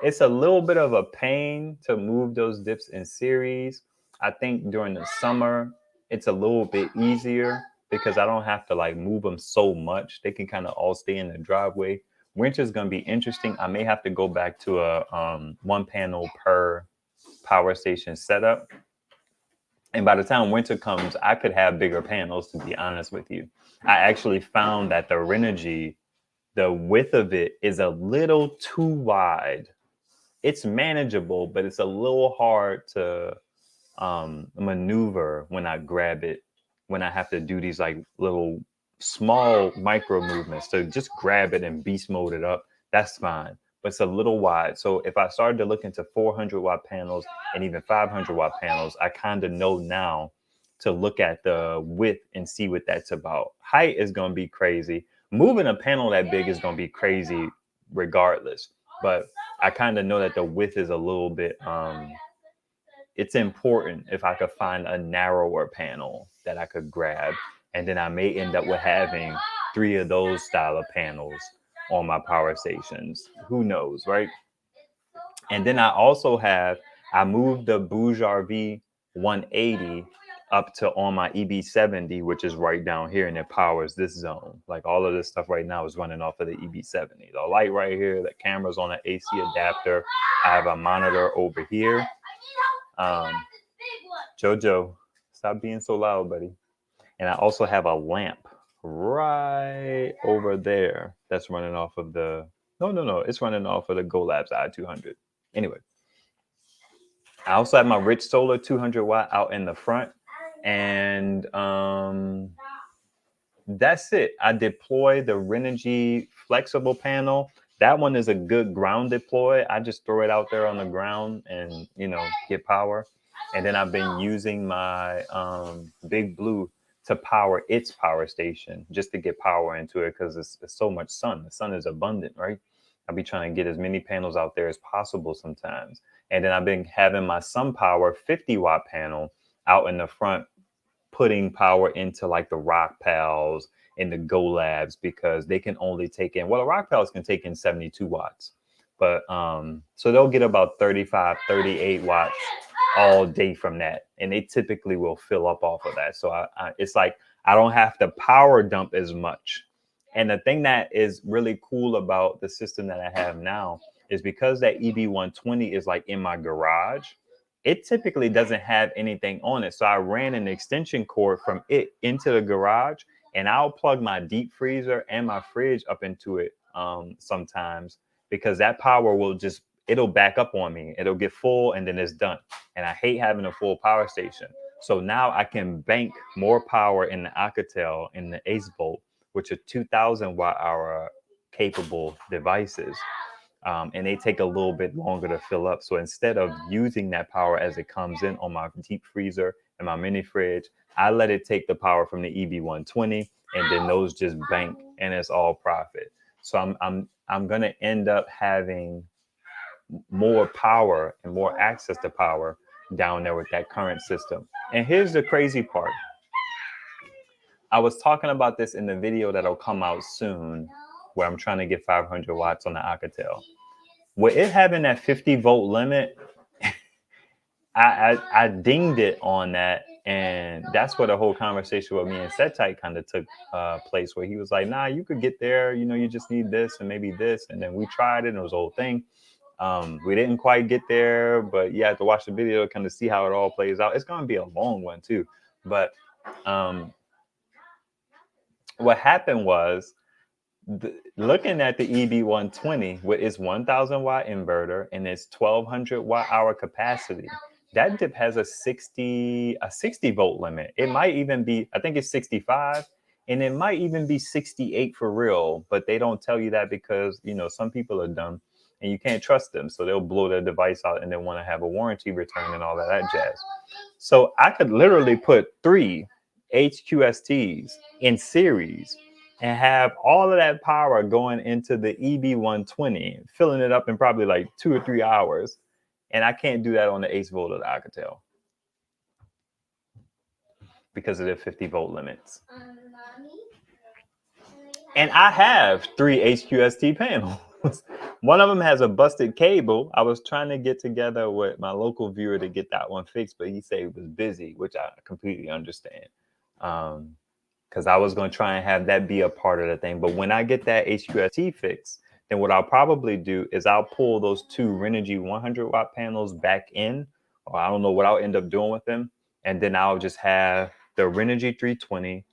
It's a little bit of a pain to move those dips in series. I think during the summer, it's a little bit easier because I don't have to like move them so much. They can kind of all stay in the driveway. Winter's going to be interesting. I may have to go back to a 1 panel per power station setup. And by the time winter comes, I could have bigger panels, to be honest with you. I actually found that the Renogy, the width of it is a little too wide. It's manageable, but it's a little hard to maneuver when I grab it, when I have to do these like little small micro movements to just grab it and beast mode it up. That's fine, but it's a little wide. So if I started to look into 400 watt panels and even 500 watt panels, I kind of know now to look at the width and see what that's about. Height is going to be crazy. Moving a panel that big is going to be crazy regardless. But I kind of know that the width is a little bit, it's important if I could find a narrower panel that I could grab. And then I may end up with having 3 of those style of panels on my power stations. Who knows, right? And then I also have, I moved the Bouge RV 180 up to on my EB70, which is right down here, and it powers this zone. Like all of this stuff right now is running off of the EB70. The light right here, the camera's on an AC adapter. I have a monitor over here. Jojo, stop being so loud, buddy. And I also have a lamp right over there that's running off of the, no, it's running off of the GoLabs i200. Anyway, I also have my Rich Solar 200 watt out in the front. And that's it. I deploy the Renogy flexible panel. That one is a good ground deploy. I just throw it out there on the ground and, get power. And then I've been using my Big Blue to power its power station just to get power into it because it's so much sun. The sun is abundant, right? I'll be trying to get as many panels out there as possible sometimes. And then I've been having my SunPower 50 watt panel out in the front, putting power into like the Rock Pals and the GoLabs because they can only take in, well, the Rock Pals can take in 72 watts. But so they'll get about 35, 38 watts all day from that. And they typically will fill up off of that. So it's like I don't have to power dump as much. And the thing that is really cool about the system that I have now is because that EB120 is like in my garage, it typically doesn't have anything on it. So I ran an extension cord from it into the garage, and I'll plug my deep freezer and my fridge up into it sometimes because that power will just, it'll back up on me. It'll get full and then it's done. And I hate having a full power station. So now I can bank more power in the Alcatel in the Ace Volt, which are 2000 watt hour capable devices. And they take a little bit longer to fill up. So instead of using that power as it comes in on my deep freezer and my mini fridge, I let it take the power from the EB120 and then those just bank and it's all profit. So I'm gonna end up having more power and more access to power down there with that current system. And here's the crazy part. I was talking about this in the video that'll come out soon, where I'm trying to get 500 watts on the Alcatel. With it having that 50-volt limit, I dinged it on that, and that's where the whole conversation with me and Setite kind of took place, where he was like, nah, you could get there, you just need this and maybe this. And then we tried it, and it was the whole thing. We didn't quite get there, but you have to watch the video to kind of see how it all plays out. It's going to be a long one too. But what happened was, looking at the EB120 with its 1,000 watt inverter and its 1,200 watt hour capacity, that dip has a 60 volt limit. It might even be, I think it's 65, and it might even be 68 for real, but they don't tell you that because, some people are dumb and you can't trust them. So they'll blow their device out and they want to have a warranty return and all of that jazz. So I could literally put 3 HQSTs in series and have all of that power going into the EB120, filling it up in probably like 2 or 3 hours. And I can't do that on the 8 volt of the Alcatel because of the 50-volt limits. And I have 3 HQST panels. One of them has a busted cable. I was trying to get together with my local viewer to get that one fixed, but he said he was busy, which I completely understand. Because I was going to try and have that be a part of the thing. But when I get that HQST fixed, then what I'll probably do is I'll pull those 2 Renogy 100 watt panels back in, or I don't know what I'll end up doing with them. And then I'll just have the Renogy 320,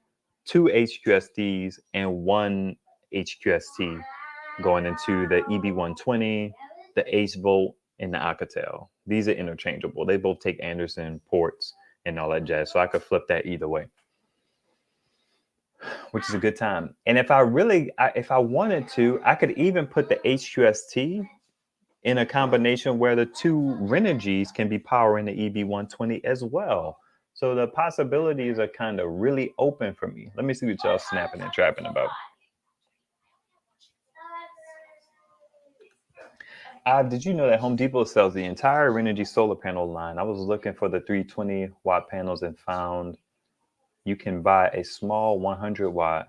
2 HQSTs, and 1 HQST going into the EB120, the 8 volt, and the Alcatel. These are interchangeable. They both take Anderson ports and all that jazz. So I could flip that either way, which is a good time. And if I wanted to, I could even put the HQST in a combination where the 2 Renegys can be powering the EB120 as well. So the possibilities are kind of really open for me. Let me see what y'all snapping and trapping about. Did you know that Home Depot sells the entire Renogy solar panel line? I was looking for the 320 watt panels and found you can buy a small 100 watt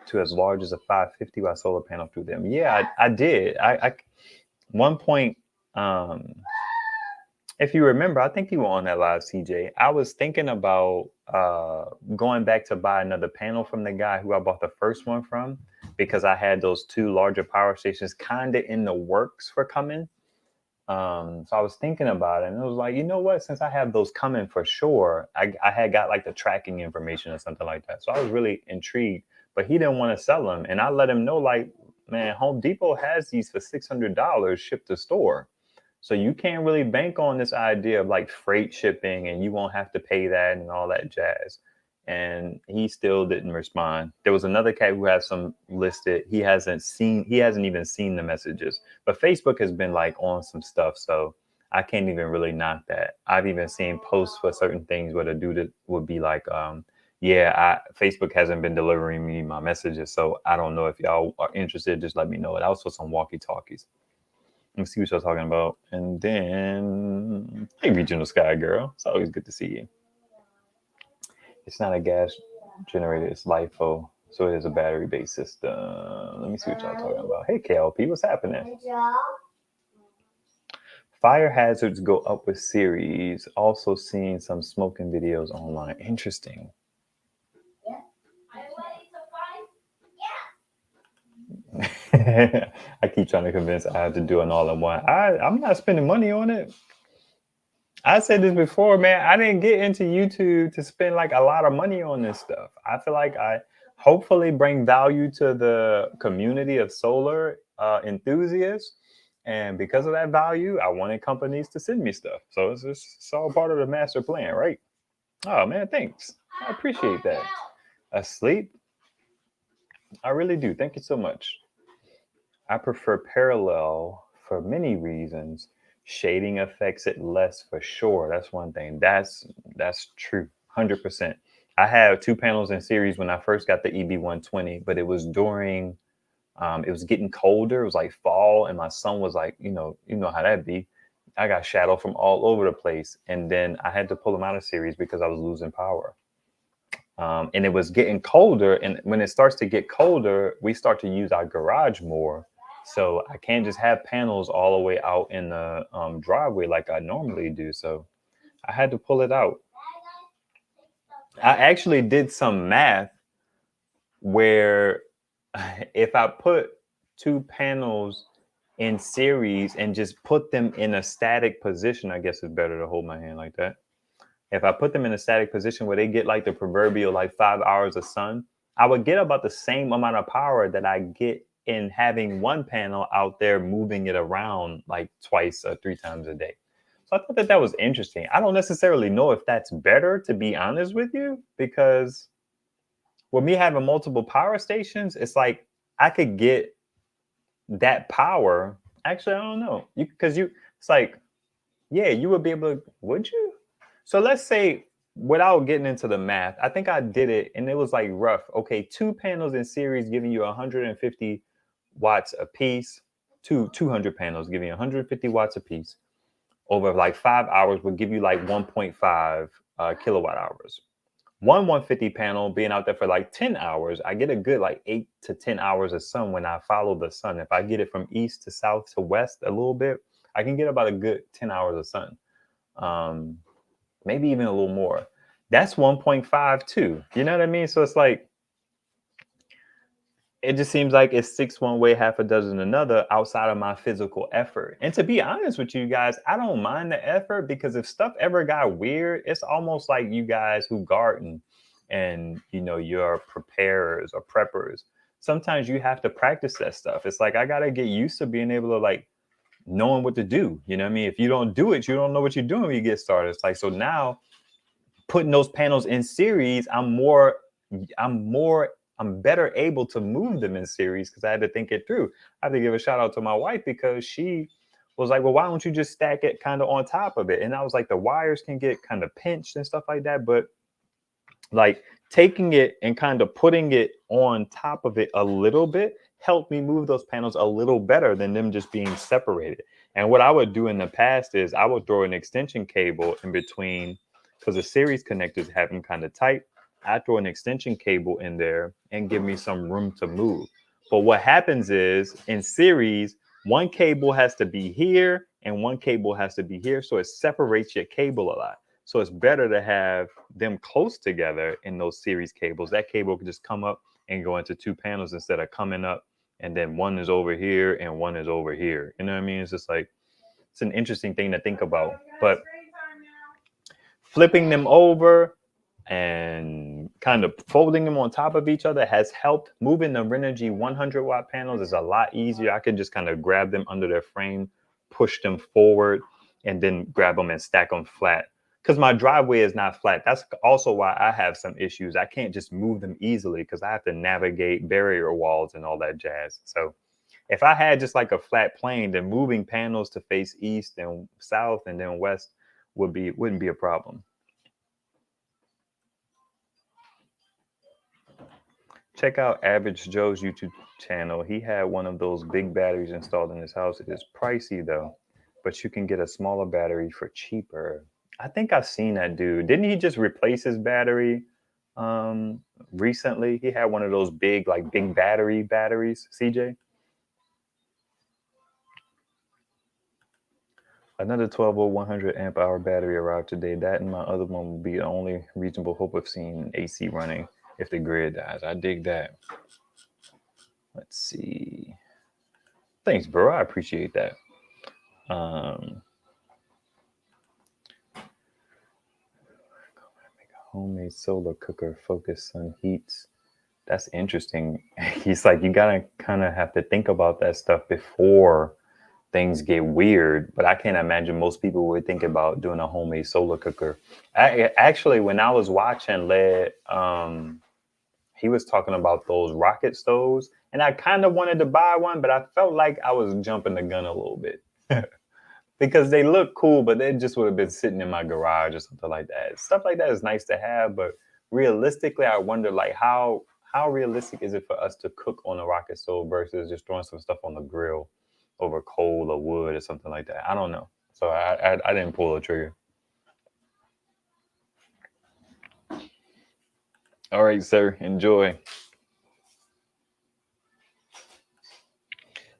to as large as a 550 watt solar panel through them. Yeah, I did. I one point, if you remember, I think you were on that live, CJ. I was thinking about going back to buy another panel from the guy who I bought the first one from, because I had those 2 larger power stations kind of in the works for coming. So I was thinking about it, and it was like, you know what? Since I have those coming for sure, I had got like the tracking information or something like that. So I was really intrigued, but he didn't want to sell them. And I let him know, like, man, Home Depot has these for $600 shipped to store. So you can't really bank on this idea of like freight shipping and you won't have to pay that and all that jazz. And he still didn't respond. There was another cat who has some listed. He hasn't even seen the messages. But Facebook has been like on some stuff, so I can't even really knock that. I've even seen posts for certain things where the dude would be like, Facebook hasn't been delivering me my messages, so I don't know if y'all are interested. Just let me know. That was for some walkie-talkies. Let me see what y'all talking about. And then, hey, Regional Sky Girl. It's always good to see you. It's not a gas generator, it's LIFO. So it is a battery-based system. Let me see what y'all talking about. Hey, KLP, what's happening? Fire hazards go up with series. Also seeing some smoking videos online. Interesting. I keep trying to convince I have to do an all-in-one. I'm not spending money on it. I said this before, man. I didn't get into YouTube to spend like a lot of money on this stuff. I feel like I hopefully bring value to the community of solar enthusiasts. And because of that value, I wanted companies to send me stuff. So it's all part of the master plan, right? Oh, man, thanks. I appreciate that. Asleep? I really do. Thank you so much. I prefer parallel for many reasons. Shading affects it less for sure. That's one thing. That's true. 100%. I had 2 panels in series when I first got the EB120, but it was during It was getting colder. It was like fall, and my son was like, you know how that be. I got shadow from all over the place, and then I had to pull him out of series because I was losing power. And it was getting colder, and when it starts to get colder, we start to use our garage more. So I can't just have panels all the way out in the driveway like I normally do. So I had to pull it out. I actually did some math where if I put two panels in series and just put them in a static position, I guess it's better to hold my hand like that. If I put them in a static position where they get like the proverbial like 5 hours of sun, I would get about the same amount of power that I get in having one panel out there moving it around like twice or three times a day. So I thought that was interesting. I don't necessarily know if that's better, to be honest with you, because with me having multiple power stations, it's like I could get that power. Actually, I don't know. It's like, yeah, you would be able to, would you? So let's say, without getting into the math, I think I did it and it was like rough. Okay, two panels in series giving you 150 watts a piece, 200 panels giving you 150 watts a piece over like 5 hours would give you like 1.5 kilowatt hours. One 150 panel being out there for like 10 hours, I get a good like 8 to 10 hours of sun when I follow the sun. If I get it from east to south to west a little bit, I can get about a good 10 hours of sun. Maybe even a little more. That's 1.5 too. You know what I mean? So it's like, it just seems like it's six one way, half a dozen another outside of my physical effort. And to be honest with you guys, I don't mind the effort because if stuff ever got weird, it's almost like you guys who garden and you're preparers or preppers. Sometimes you have to practice that stuff. It's like I gotta get used to being able to like knowing what to do. You know what I mean? If you don't do it, you don't know what you're doing when you get started. It's like so now putting those panels in series, I'm better able to move them in series because I had to think it through. I have to give a shout out to my wife because she was like, well, why don't you just stack it kind of on top of it? And I was like, the wires can get kind of pinched and stuff like that. But like taking it and kind of putting it on top of it a little bit helped me move those panels a little better than them just being separated. And what I would do in the past is I would throw an extension cable in between because the series connectors have them kind of tight. I throw an extension cable in there and give me some room to move. But what happens is in series, one cable has to be here and one cable has to be here. So it separates your cable a lot. So it's better to have them close together in those series cables. That cable can just come up and go into two panels instead of coming up and then one is over here and one is over here. You know what I mean? It's just like, it's an interesting thing to think about. But flipping them over and kind of folding them on top of each other has helped. Moving the Renogy 100 watt panels is a lot easier. I can just kind of grab them under their frame, push them forward, and then grab them and stack them flat. Because my driveway is not flat. That's also why I have some issues. I can't just move them easily because I have to navigate barrier walls and all that jazz. So if I had just like a flat plane, then moving panels to face east and south and then west wouldn't be a problem. Check out Average Joe's YouTube channel. He had one of those big batteries installed in his house. It is pricey though, but you can get a smaller battery for cheaper. I think I've seen that dude. Didn't he just replace his battery recently? He had one of those big batteries, CJ. Another 12 volt 100 amp hour battery arrived today. That and my other one will be the only reasonable hope of seeing AC running if the grid dies. I dig that. Let's see. Thanks, bro. I appreciate that. Homemade solar cooker focus on heats. That's interesting. He's like, you gotta kind of have to think about that stuff before things get weird. But I can't imagine most people would think about doing a homemade solar cooker. Actually, when I was watching Led, he was talking about those rocket stoves, and I kind of wanted to buy one, but I felt like I was jumping the gun a little bit. Because they look cool, but they just would have been sitting in my garage or something like that. Stuff like that is nice to have, but realistically, I wonder like how how realistic is it for us to cook on a rocket stove versus just throwing some stuff on the grill over coal or wood or something like that? I don't know. So I didn't pull the trigger. All right, sir. Enjoy.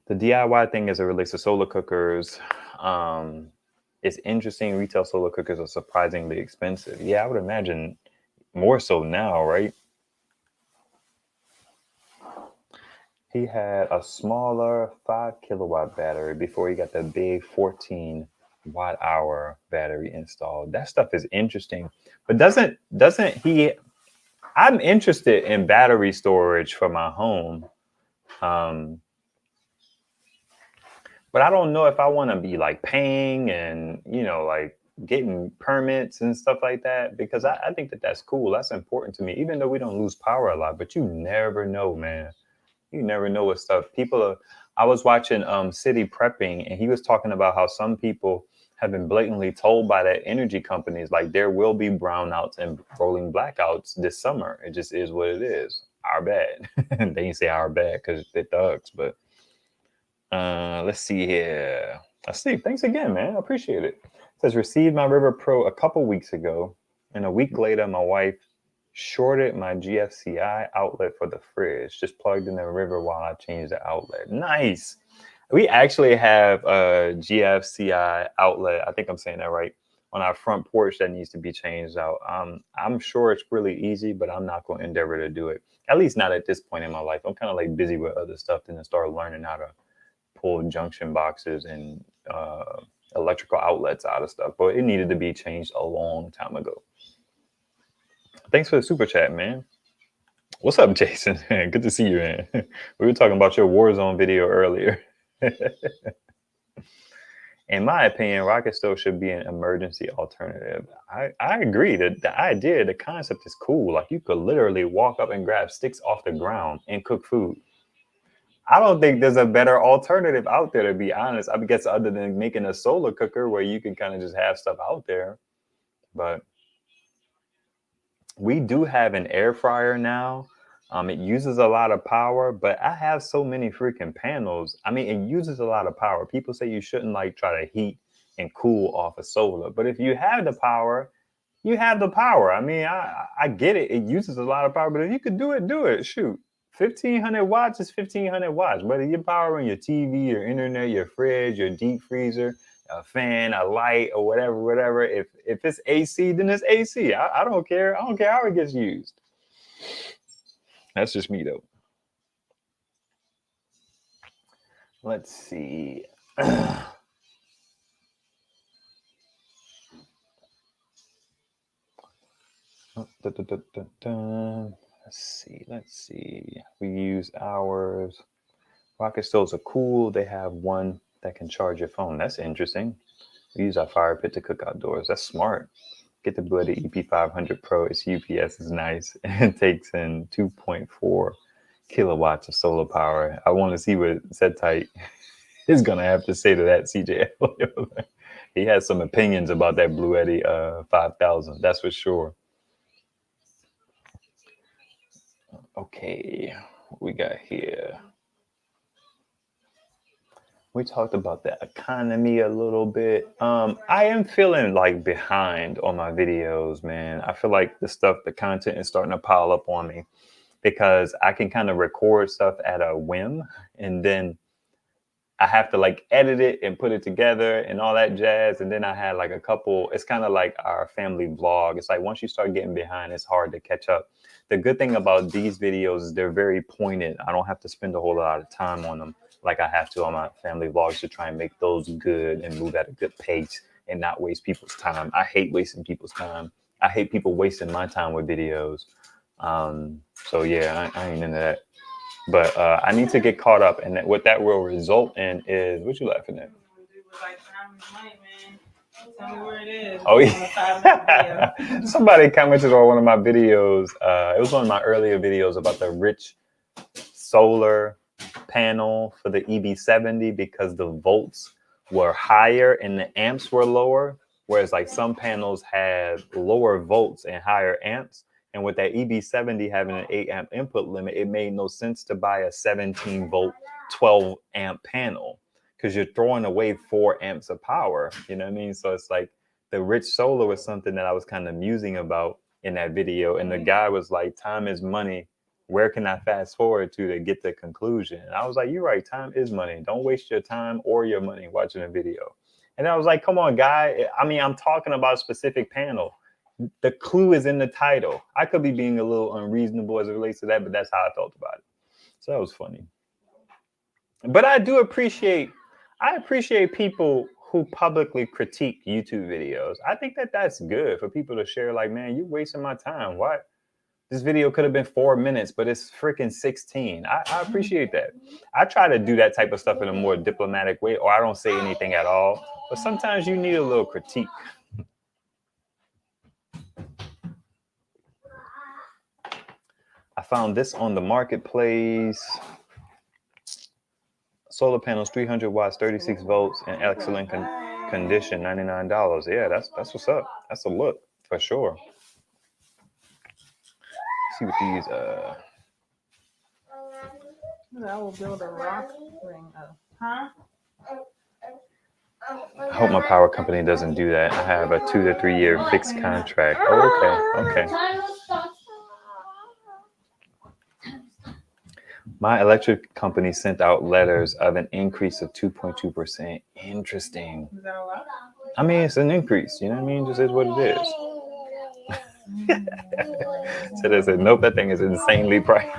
The DIY thing as it relates to solar cookers, it's interesting. Retail solar cookers are surprisingly expensive. Yeah, I would imagine more so now, right? He had a smaller 5 kilowatt battery before he got the big 14 watt hour battery installed. That stuff is interesting. But doesn't he I'm interested in battery storage for my home. Um, but I don't know if I want to be like paying and, like getting permits and stuff like that, because I think that that's cool. That's important to me, even though we don't lose power a lot. But you never know, man. You never know what stuff people are. I was watching City Prepping, and he was talking about how some people have been blatantly told by the energy companies, like, there will be brownouts and rolling blackouts this summer. It just is what it is. Our bad. They ain't say our bad because they're thugs, but let's see here. Steve, thanks again, man. I appreciate it. It says, received my River Pro a couple weeks ago, and a week later, my wife shorted my GFCI outlet for the fridge. Just plugged in the river while I changed the outlet. Nice. We actually have a GFCI outlet, I think I'm saying that right, on our front porch that needs to be changed out. I'm sure it's really easy, but I'm not going to endeavor to do it. At least not at this point in my life. I'm kind of like busy with other stuff and then start learning how to pull junction boxes and electrical outlets out of stuff. But it needed to be changed a long time ago. Thanks for the super chat, man. What's up, Jason? Good to see you, man. We were talking about your Warzone video earlier. In my opinion, rocket stove should be an emergency alternative. I agree that the idea, the concept is cool. Like, you could literally walk up and grab sticks off the ground and cook food. I don't think there's a better alternative out there, to be honest. I guess other than making a solar cooker where you can kind of just have stuff out there. But we do have an air fryer now. It uses a lot of power, but I have so many freaking panels. I mean, it uses a lot of power. People say you shouldn't like try to heat and cool off of solar, but if you have the power, you have the power. I mean, I get it. It uses a lot of power, but if you could do it, do it. Shoot, 1,500 watts is 1,500 watts. Whether you're powering your TV, your internet, your fridge, your deep freezer, a fan, a light, or whatever. If it's AC, then it's AC. I don't care. I don't care how it gets used. That's just me, though. Let's see. Let's see. We use ours. Rocket stoves are cool. They have one that can charge your phone. That's interesting. We use our fire pit to cook outdoors. That's smart. Get the Bloody EP500 Pro. Its UPS is nice. It takes in 2.4 kilowatts of solar power. I want to see what Set Tight is going to have to say to that, CJ. He has some opinions about that Blue Eddy 5000. That's for sure. Okay, what we got here. We talked about the economy a little bit. I am feeling like behind on my videos, man. I feel like the content is starting to pile up on me because I can kind of record stuff at a whim, and then I have to like edit it and put it together and all that jazz. And then I had like a couple, it's kind of like our family vlog. It's like once you start getting behind, it's hard to catch up. The good thing about these videos is they're very pointed. I don't have to spend a whole lot of time on them like I have to on my family vlogs to try and make those good and move at a good pace and not waste people's time. I hate wasting people's time. I hate people wasting my time with videos. So yeah, I ain't into that. But I need to get caught up, and what that will result in is, what you laughing at? Tell me where it is. Oh yeah. Somebody commented on one of my videos. It was one of my earlier videos about the rich solar panel for the EB70 because the volts were higher and the amps were lower, whereas like some panels had lower volts and higher amps. And with that EB70 having an 8 amp input limit, it made no sense to buy a 17 volt, 12 amp panel because you're throwing away 4 amps of power. You know what I mean? So it's like the rich solar was something that I was kind of musing about in that video. And the guy was like, time is money. Where can I fast forward to get the conclusion? And I was like, you're right. Time is money. Don't waste your time or your money watching a video. And I was like, come on, guy. I mean, I'm talking about a specific panel. The clue is in the title. I could be being a little unreasonable as it relates to that, but that's how I felt about it. So that was funny. But I appreciate people who publicly critique YouTube videos. I think that's good for people to share, like, man, you're wasting my time. Why? This video could have been 4 minutes, but it's freaking 16. I appreciate that. I try to do that type of stuff in a more diplomatic way, or I don't say anything at all. But sometimes you need a little critique. I found this on the marketplace. Solar panels, 300 watts, 36 volts, and excellent condition, $99. Yeah, that's what's up. That's a look for sure. See what these I will build a rock ring. Huh? I hope my power company doesn't do that. I have a 2 to 3 year fixed contract. Oh, okay. My electric company sent out letters of an increase of 2.2%. Interesting. Is that a lot? I mean, it's an increase. You know what I mean? Just is what it is. So they said, nope, that thing is insanely priced.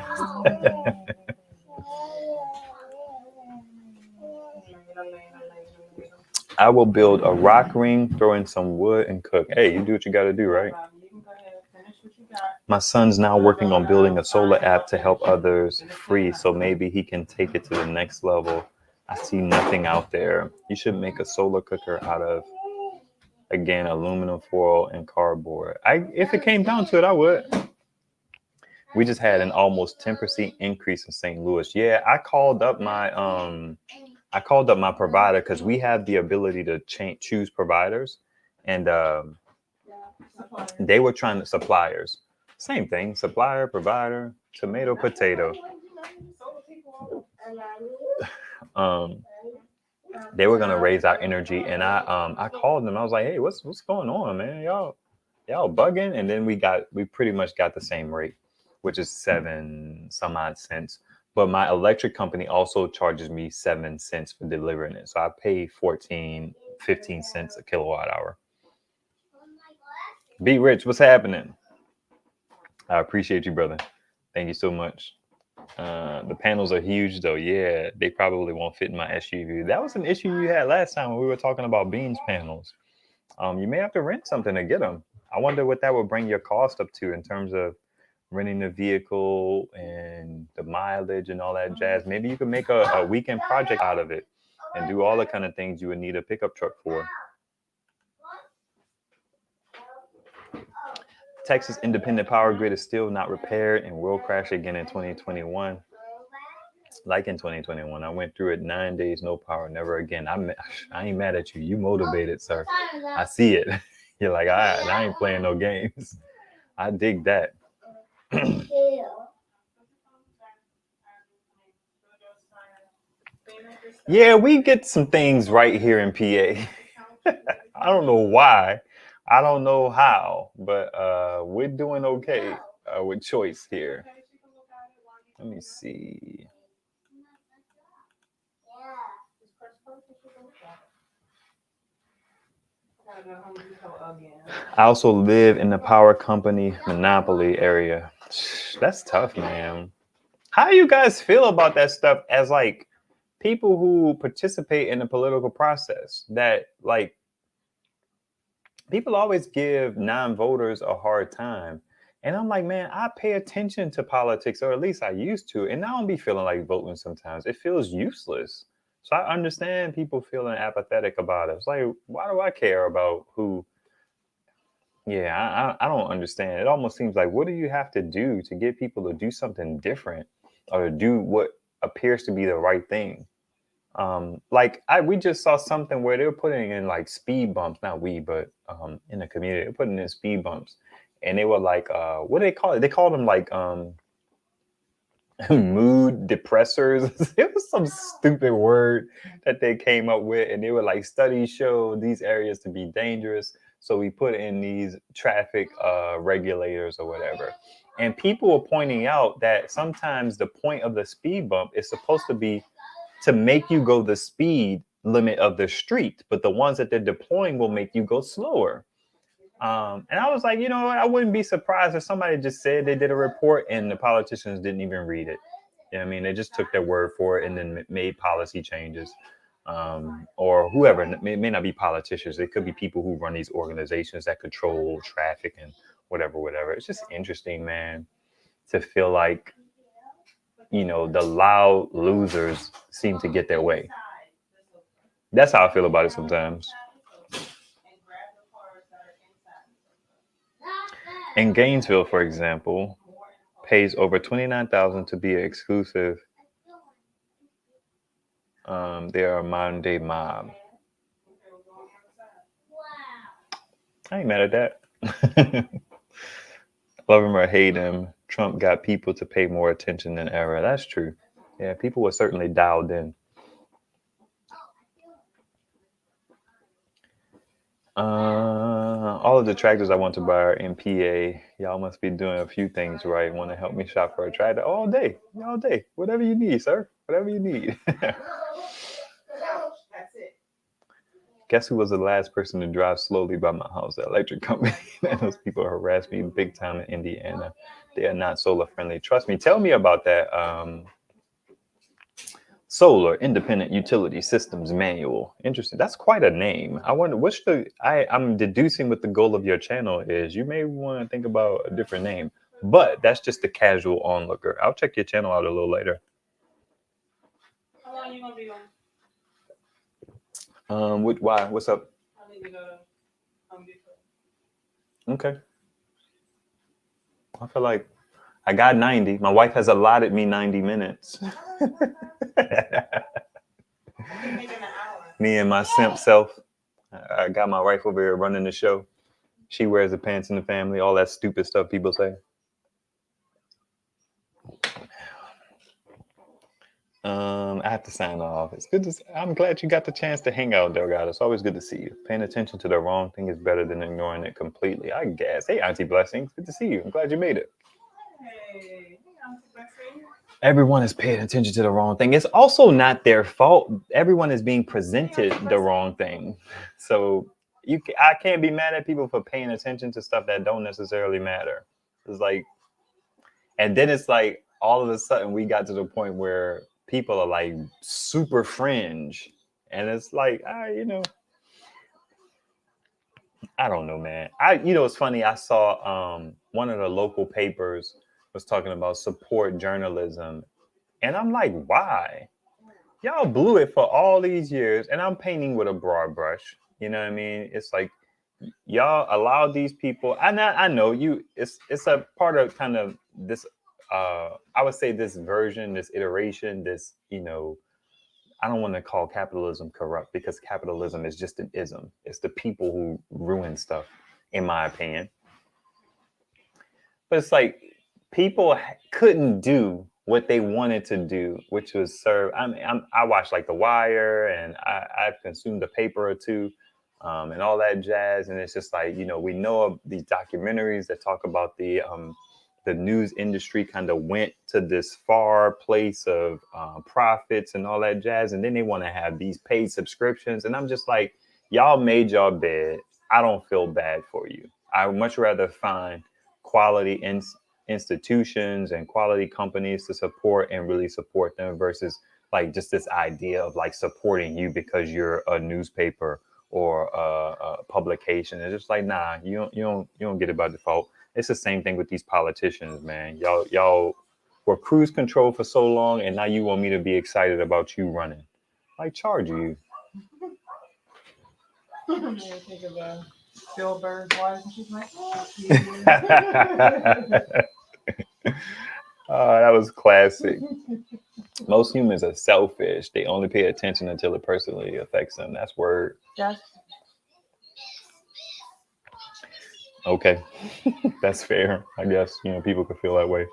I will build a rock ring, throw in some wood, and cook. Hey, you do what you got to do, right? My son's now working on building a solar app to help others free, so maybe he can take it to the next level. I see nothing out there. You should make a solar cooker out of, again, aluminum foil and cardboard. If it came down to it, I would. We just had an almost 10% increase in St. Louis. Yeah, I called up my provider because we have the ability to choose providers, and they were trying to suppliers. Same thing, supplier, provider, tomato, potato. They were gonna raise our energy, and I called them. I was like, hey, what's going on, man? Y'all bugging? And then we pretty much got the same rate, which is 7 some odd cents. But my electric company also charges me 7 cents for delivering it. So I pay 15 cents a kilowatt hour. Be Rich, what's happening? I appreciate you, brother. Thank you so much. The panels are huge, though. Yeah, they probably won't fit in my SUV. That was an issue you had last time when we were talking about beans panels. You may have to rent something to get them. I wonder what that would bring your cost up to in terms of renting the vehicle and the mileage and all that jazz. Maybe you could make a weekend project out of it and do all the kind of things you would need a pickup truck for. Texas independent power grid is still not repaired and will crash again in 2021. Like in 2021, I went through it 9 days, no power, never again. I ain't mad at you. You motivated, sir. I see it. You're like, I ain't playing no games. I dig that. Yeah, we get some things right here in PA. I don't know why. I don't know how, but we're doing okay with choice here. Let me see. I also live in the power company monopoly area. That's tough, man. How do you guys feel about that stuff as like people who participate in the political process? That like people always give non-voters a hard time. And I'm like, man, I pay attention to politics, or at least I used to. And I don't be feeling like voting sometimes. It feels useless. So I understand people feeling apathetic about it. It's like, why do I care about who? Yeah, I don't understand. It almost seems like, what do you have to do to get people to do something different or to do what appears to be the right thing? We just saw something where they were putting in like speed bumps, not we, but in the community, they're putting in speed bumps. and they were like, what do they call it? They called them like mood depressors. It was some stupid word that they came up with, and they were like, studies show these areas to be dangerous, so we put in these traffic regulators or whatever. And people were pointing out that sometimes the point of the speed bump is supposed to be to make you go the speed limit of the street, but the ones that they're deploying will make you go slower. And I was like, you know what? I wouldn't be surprised if somebody just said they did a report and the politicians didn't even read it. You know what I mean? They just took their word for it and then made policy changes. Or whoever, it may not be politicians. It could be people who run these organizations that control traffic and whatever, whatever. It's just interesting, man, to feel like, you know, the loud losers seem to get their way. That's how I feel about it sometimes. In Gainesville, for example, pays over $29,000 to be an exclusive. They are a modern day mob. I ain't mad at that. Love him or hate him, Trump got people to pay more attention than ever. That's true. Yeah, people were certainly dialed in. All of the tractors I want to buy are in PA. Y'all must be doing a few things right. Want to help me shop for a tractor all day, all day. Whatever you need, sir. Whatever you need. That's it. Guess who was the last person to drive slowly by my house? The electric company. Man, those people harass me big time in Indiana. They are not solar friendly. Trust me. Tell me about that. Solar Independent Utility Systems Manual. Interesting. That's quite a name. I wonder what's I'm deducing what the goal of your channel is. You may want to think about a different name, but that's just the casual onlooker. I'll check your channel out a little later. How long are you gonna be on? Why? What's up? I need to go to Home Depot. Okay. I feel like I got 90. My wife has allotted me 90 minutes. Me and my simp self. I got my wife over here running the show. She wears the pants in the family, all that stupid stuff people say. I have to sign off. It's good to. I'm glad you got the chance to hang out, Delgado. It's always good to see you. Paying attention to the wrong thing is better than ignoring it completely, I guess. Hey, Auntie Blessings. Good to see you. I'm glad you made it. Hey, Auntie Blessings. Everyone is paying attention to the wrong thing. It's also not their fault. Everyone is being presented the wrong thing. So I can't be mad at people for paying attention to stuff that don't necessarily matter. It's like, and then it's like all of a sudden we got to the point where people are like super fringe. And it's like, you know, I don't know, man. It's funny. I saw one of the local papers was talking about support journalism. And I'm like, why? Y'all blew it for all these years. And I'm painting with a broad brush. You know what I mean? It's like y'all allow these people. I know you. It's a part of kind of this. I would say this version, this iteration, this. I don't want to call capitalism corrupt because capitalism is just an ism. It's the people who ruin stuff, in my opinion. But it's like people couldn't do what they wanted to do, which was serve. I watched like The Wire, and I've consumed a paper or two, and all that jazz. And it's just like, we know of these documentaries that talk about the news industry kind of went to this far place of profits and all that jazz. And then they want to have these paid subscriptions. And I'm just like, y'all made your bed. I don't feel bad for you. I would much rather find quality institutions and quality companies to support and really support them versus like just this idea of like supporting you because you're a newspaper or a publication. It's just like, nah, you don't get it by default. It's the same thing with these politicians, man. Y'all were cruise control for so long, and now you want me to be excited about you running. Like, charge you. Think of Spielberg's wife, and she's like, oh, that was classic. Most humans are selfish. They only pay attention until it personally affects them. That's word. Yes. Okay, that's fair. I guess people could feel that way.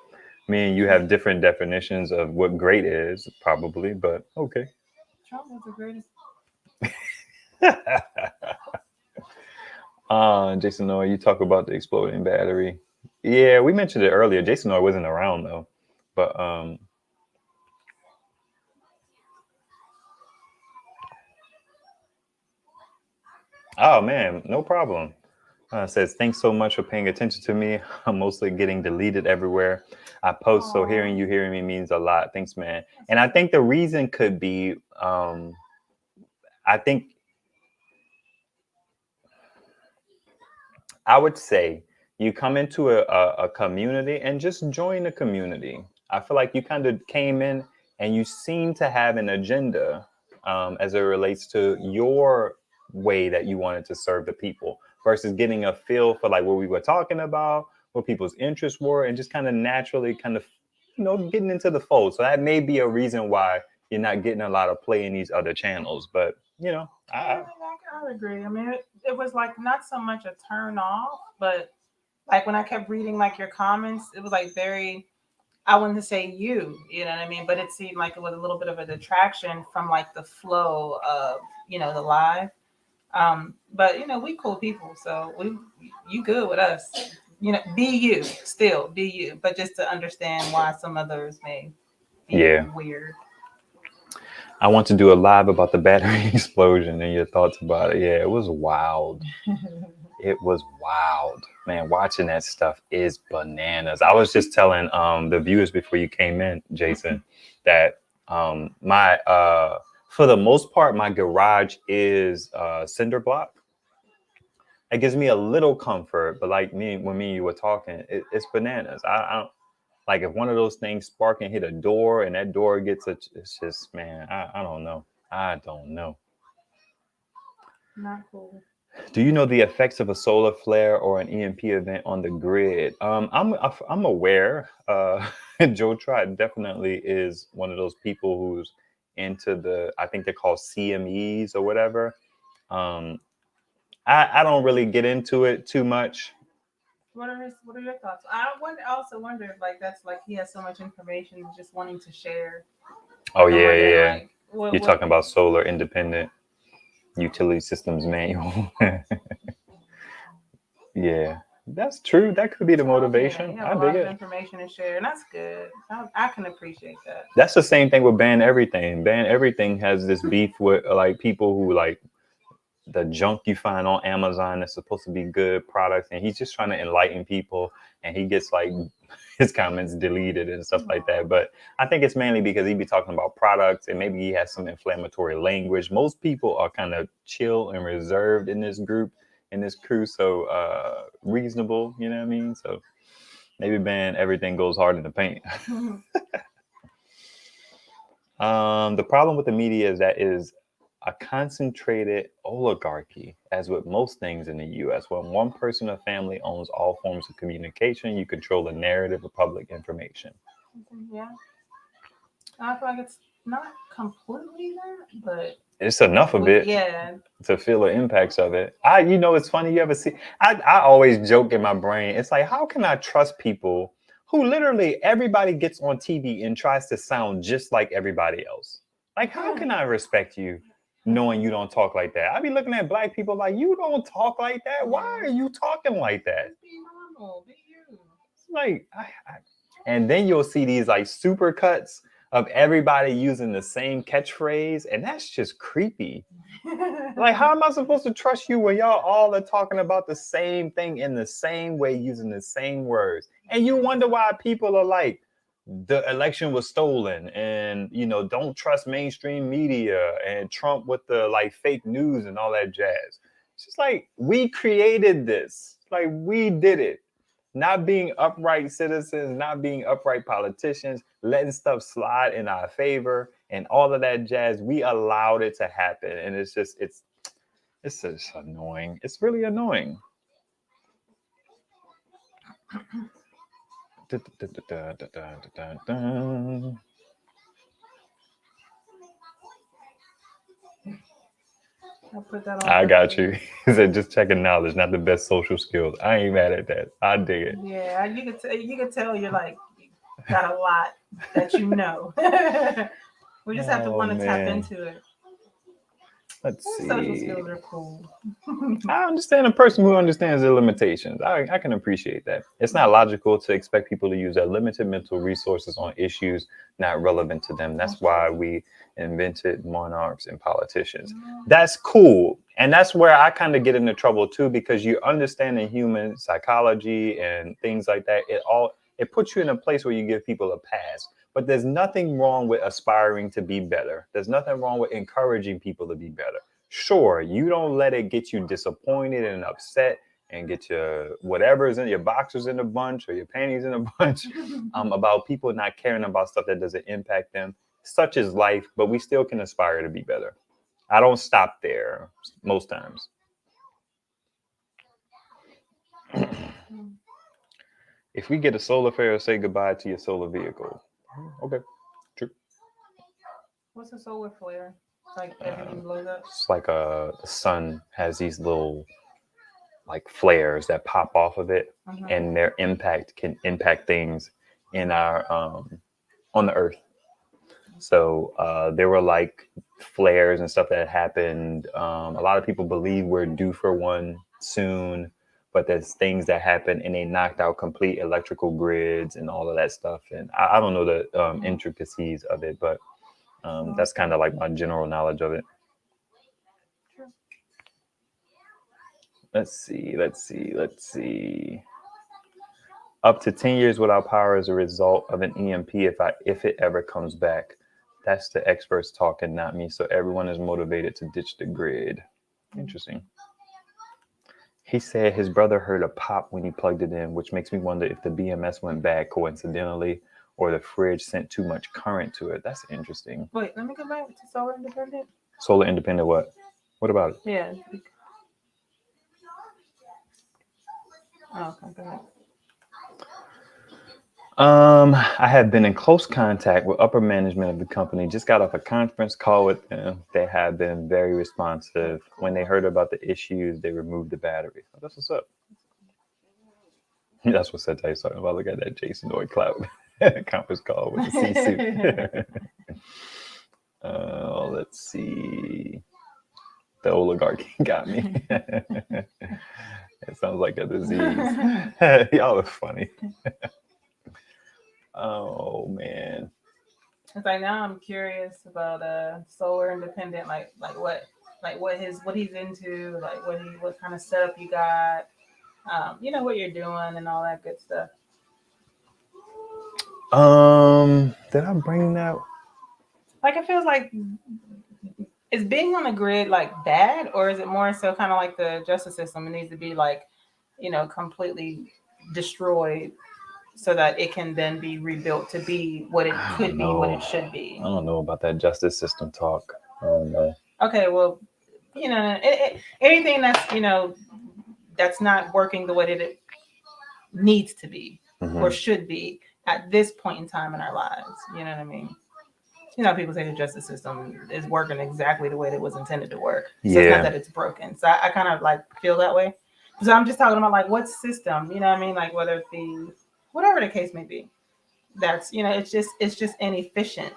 Me and you have different definitions of what great is, probably, but okay. Trump was the greatest. Jason Noah, you talk about the exploding battery. Yeah, we mentioned it earlier. Jason Noah wasn't around though, but oh man, no problem. Says thanks so much for paying attention to me. I'm mostly getting deleted everywhere I post, so hearing me means a lot. Thanks, man. And I think the reason could be, I think I would say you come into a community and just join the community. I feel like you kind of came in and you seem to have an agenda as it relates to your way that you wanted to serve the people versus getting a feel for like what we were talking about, what people's interests were, and just kind of naturally kind of, getting into the fold. So that may be a reason why you're not getting a lot of play in these other channels. But, I would agree. I mean, it was like not so much a turn off, but like when I kept reading like your comments, it was like very, I wouldn't say you know what I mean? But it seemed like it was a little bit of a detraction from like the flow of, the live. But we cool people, so you good with us. Be you, still be you, but just to understand why some others may be yeah. weird. I want to do a live about the battery explosion and your thoughts about it. Yeah, it was wild. It was wild. Man, watching that stuff is bananas. I was just telling the viewers before you came in, Jason, that my for the most part, my garage is cinder block. It gives me a little comfort, but like when me and you were talking, it's bananas. I don't like if one of those things spark and hit a door and that door gets it's just, man, I don't know. I don't know. Not cool. Do you know the effects of a solar flare or an EMP event on the grid? I'm aware. Joe Trot definitely is one of those people who's into I think they're called CMEs or whatever. I don't really get into it too much. What are your thoughts? I also wonder if like that's like he has so much information just wanting to share. Oh I'm yeah, wondering, yeah. like, what You're talking about solar independent utility systems manual. Yeah, that's true. That could be the motivation. You have I a dig lot of it. information to share, and that's good. I can appreciate that. That's the same thing with Ban Everything. Ban Everything has this beef with like people who like the junk you find on Amazon that's supposed to be good products, and he's just trying to enlighten people, and he gets like his comments deleted and stuff like that. But I think it's mainly because he be talking about products and maybe he has some inflammatory language. Most people are kind of chill and reserved in this group, in this crew, so reasonable, you know what I mean? So maybe Ban Everything goes hard in the paint. The problem with the media is that it is a concentrated oligarchy, as with most things in the US. When one person or family owns all forms of communication, you control the narrative of public information. Yeah, I feel like it's not completely that, but It's enough of it yeah. to feel the impacts of it. It's funny. You ever see? I always joke in my brain. It's like, how can I trust people who literally everybody gets on TV and tries to sound just like everybody else? Like, how can I respect you knowing you don't talk like that? I be looking at black people like, you don't talk like that. Why are you talking like that? Just be normal. Be you. Like, and then you'll see these like super cuts of everybody using the same catchphrase, and that's just creepy. Like, how am I supposed to trust you when y'all all are talking about the same thing in the same way, using the same words? And you wonder why people are like, the election was stolen, and don't trust mainstream media, and Trump with the like fake news and all that jazz. It's just like, we created this. Like, we did it. Not being upright citizens, not being upright politicians, letting stuff slide in our favor and all of that jazz. We allowed it to happen. And it's just annoying. It's really annoying. I'll put that on. I got you. He said just checking knowledge, not the best social skills. I ain't mad at that. I dig it. Yeah, you could tell you're like got a lot that you know. We just have to Oh want to tap man. into it. Let's Social see. skills are cool. I understand a person who understands their limitations. I can appreciate that. It's not logical to expect people to use their limited mental resources on issues not relevant to them. That's why we invented monarchs and politicians. That's cool. And that's where I kind of get into trouble too, because you understanding human psychology and things like that. It puts you in a place where you give people a pass. But there's nothing wrong with aspiring to be better. There's nothing wrong with encouraging people to be better. Sure, you don't let it get you disappointed and upset and get your whatever's in your boxers in a bunch or your panties in a bunch about people not caring about stuff that doesn't impact them. Such is life, but we still can aspire to be better. I don't stop there most times. If we get a solar flare, say goodbye to your solar vehicle. Okay, true. What's a solar flare? Like everything blows up. It's like the sun has these little like flares that pop off of it, and their impact can impact things in our on the earth. So there were like flares and stuff that happened. A lot of people believe we're due for one soon, but there's things that happen and they knocked out complete electrical grids and all of that stuff. And I don't know the intricacies of it, but that's kind of like my general knowledge of it. Let's see. Up to 10 years without power as a result of an EMP if it ever comes back. That's the experts talking, not me. So everyone is motivated to ditch the grid. Interesting. He said his brother heard a pop when he plugged it in, which makes me wonder if the BMS went bad coincidentally or the fridge sent too much current to it. That's interesting. Wait, let me go back to solar independent. Solar independent what? What about it? Yeah. Oh, okay, go ahead. I have been in close contact with upper management of the company. Just got off a conference call with them. They have been very responsive. When they heard about the issues, they removed the battery. Oh, that's what's up. That's what Setai's talking about. Look at that Jason Noy cloud conference call with the C-suit. Let's see. The oligarchy got me. It sounds like a disease. Y'all are funny. Oh man. It's like now I'm curious about solar independent, like what he's into, like what kind of setup you got, what you're doing and all that good stuff. Did I bring that? Like it feels like is being on the grid like bad, or is it more so kind of like the justice system? It needs to be like, completely destroyed so that it can then be rebuilt to be what it could be, what it should be. I don't know about that justice system talk. I don't know. Okay, well, anything that's that's not working the way that it needs to be or should be at this point in time in our lives. You know what I mean? People say the justice system is working exactly the way that it was intended to work. So it's not that it's broken. So I kind of like feel that way. So I'm just talking about like what system, you know what I mean? Like whether it be whatever the case may be. That's it's just inefficient.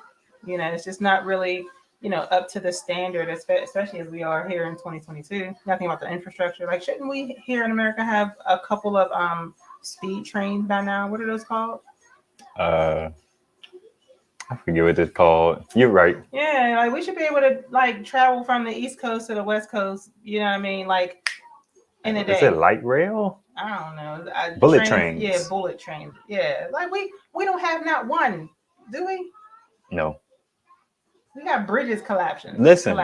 It's just not really up to the standard, especially as we are here in 2022. Nothing about the infrastructure. Like, shouldn't we here in America have a couple of speed trains by now? What are those called? I forget what it's called. You're right. Yeah, like we should be able to like travel from the East Coast to the West Coast. You know what I mean? Like in a day. Is it light rail? I don't know. Bullet trains. Yeah, bullet trains. Yeah, like we don't have not one, do we? No. We got bridges collapsing. Listen,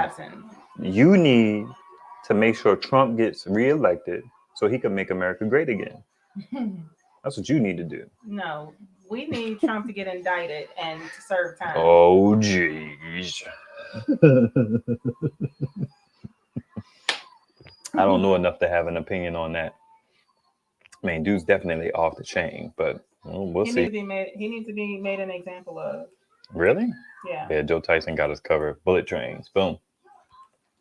you need to make sure Trump gets reelected so he can make America great again. That's what you need to do. No, we need Trump to get indicted and to serve time. Oh, jeez. I don't know enough to have an opinion on that. I mean, dude's definitely off the chain, but we'll see. He needs to be made an example of. Really? Yeah. Yeah, Joe Tyson got us covered. Bullet trains. Boom.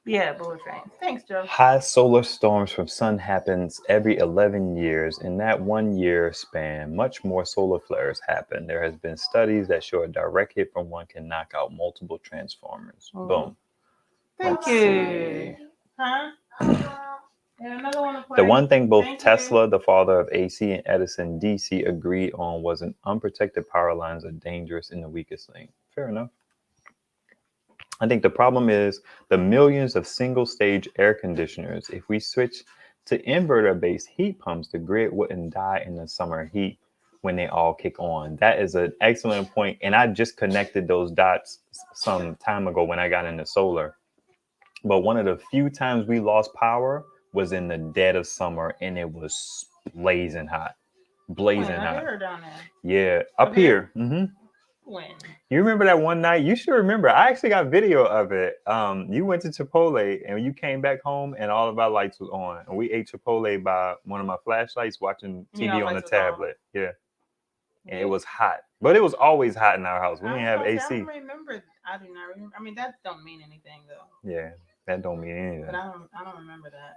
Yeah, bullet trains. Thanks, Joe. High solar storms from sun happens every 11 years. In that 1 year span, much more solar flares happen. There has been studies that show a direct hit from one can knock out multiple transformers. Oh. Boom. Thank Let's you. see. Huh? Yeah, another one to play. The one thing both Thank Tesla, you. the father of AC, and Edison, DC, agreed on was an unprotected power lines are dangerous in the weakest link. Fair enough. I think the problem is the millions of single stage air conditioners. If we switch to inverter based heat pumps, the grid wouldn't die in the summer heat when they all kick on. That is an excellent point. And I just connected those dots some time ago when I got into solar. But one of the few times we lost power was in the dead of summer and it was blazing hot. Blazing When? hot. Up here or down there? Yeah, up here. When? You remember that one night? You should remember. I actually got video of it. You went to Chipotle and you came back home and all of our lights was on. And we ate Chipotle by one of my flashlights watching TV on the tablet. Yeah. And it was hot. But it was always hot in our house. We didn't have AC. I don't remember. I do not remember. I mean, that don't mean anything though. Yeah, that don't mean anything. But I don't remember that.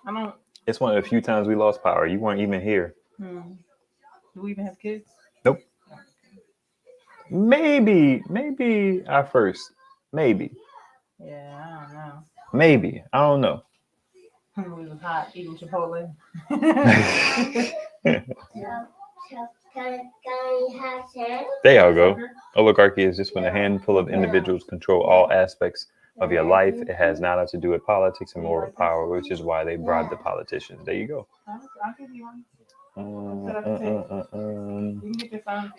I don't. It's one of the few times we lost power. You weren't even here. Do we even have kids? Nope. Maybe our first. Maybe. Yeah, I don't know. Maybe. I don't know. We was hot eating Chipotle. Can I have share? There y'all go. Oligarchy is just when a handful of individuals control all aspects of your life. It has nada to do with politics and moral power, which is why they bribe the politicians. There you go. I'll give you one. You can get your phone.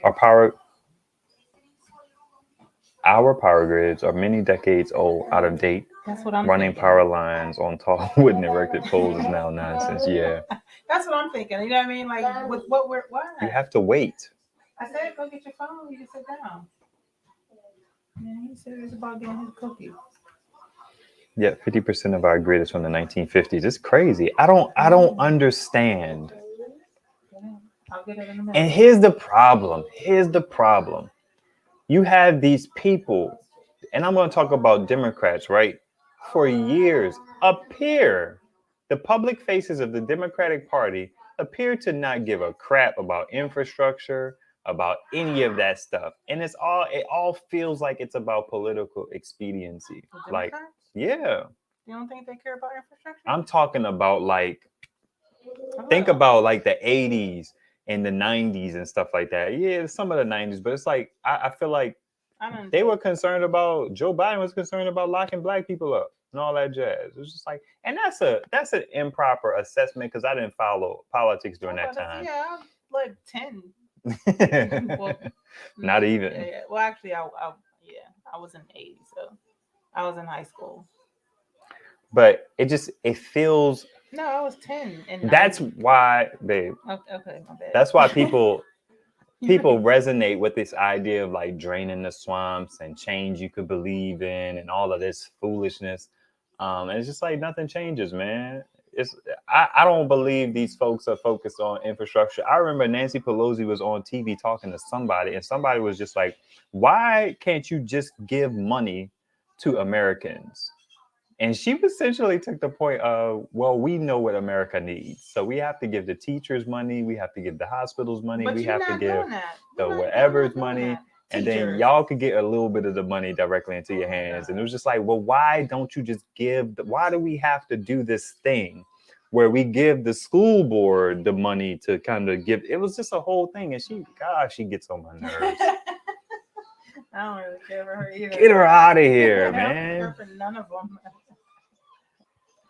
Our power grids are many decades old, out of date. That's what I'm running thinking. power lines on tall wooden erected poles is now nonsense. Yeah. That's what I'm thinking. You know what I mean? Like with what we're You have to wait. I said go get your phone, you can sit down. Yeah, he said it's about getting his cookie. Yeah, 50% of our grid is from the 1950s. It's crazy. I don't understand. I'll get it in a minute. And here's the problem. You have these people, and I'm going to talk about Democrats, right? For years, appear, the public faces of the Democratic Party appear to not give a crap about infrastructure, about any of that stuff. And it all feels like it's about political expediency. Like, yeah. You don't think they care about infrastructure? I'm talking about think about like the 80s and the 90s and stuff like that. Yeah, some of the 90s, but it's like I feel like they were concerned about, Joe Biden was concerned about locking black people up and all that jazz. It was just like, and that's an improper assessment because I didn't follow politics during that time. Yeah, I was like 10. Well, Not even. Yeah. Well, actually, I was in 80, so I was in high school. But it feels. No, I was 10. And that's why, babe. Okay, my bad. That's why people resonate with this idea of like draining the swamps and change you could believe in and all of this foolishness. And it's just like nothing changes, man. I don't believe these folks are focused on infrastructure. I remember Nancy Pelosi was on TV talking to somebody, and somebody was just like, why can't you just give money to Americans? And she essentially took the point of, well, we know what America needs. So we have to give the teachers money. We have to give the hospitals money. But we have to give the whatever's whatever's money. And then y'all could get a little bit of the money directly into your hands. And it was just like, well, why don't you just why do we have to do this thing where we give the school board the money to kind of give? It was just a whole thing. And she gets on my nerves. I don't really care for her either. Get her out of here, I man. don't care for none of them.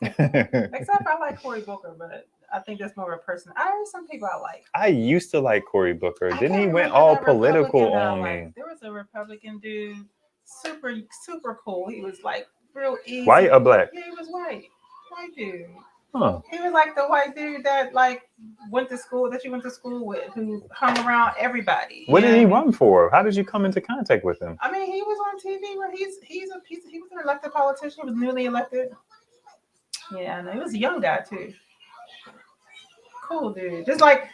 Except I like Cory Booker, but I think that's more of a person. Some people I like. I used to like Cory Booker. Then he went all political on me. There was a Republican dude, super, super cool. He was like real easy. White or black? Yeah, he was white. White dude. Huh. He was like the white dude that like went to school with, who hung around everybody. What did he run for? How did you come into contact with him? I mean, he was on TV where he was an elected politician. He was newly elected. Yeah, I know. He was a young guy too. Cool dude. It's like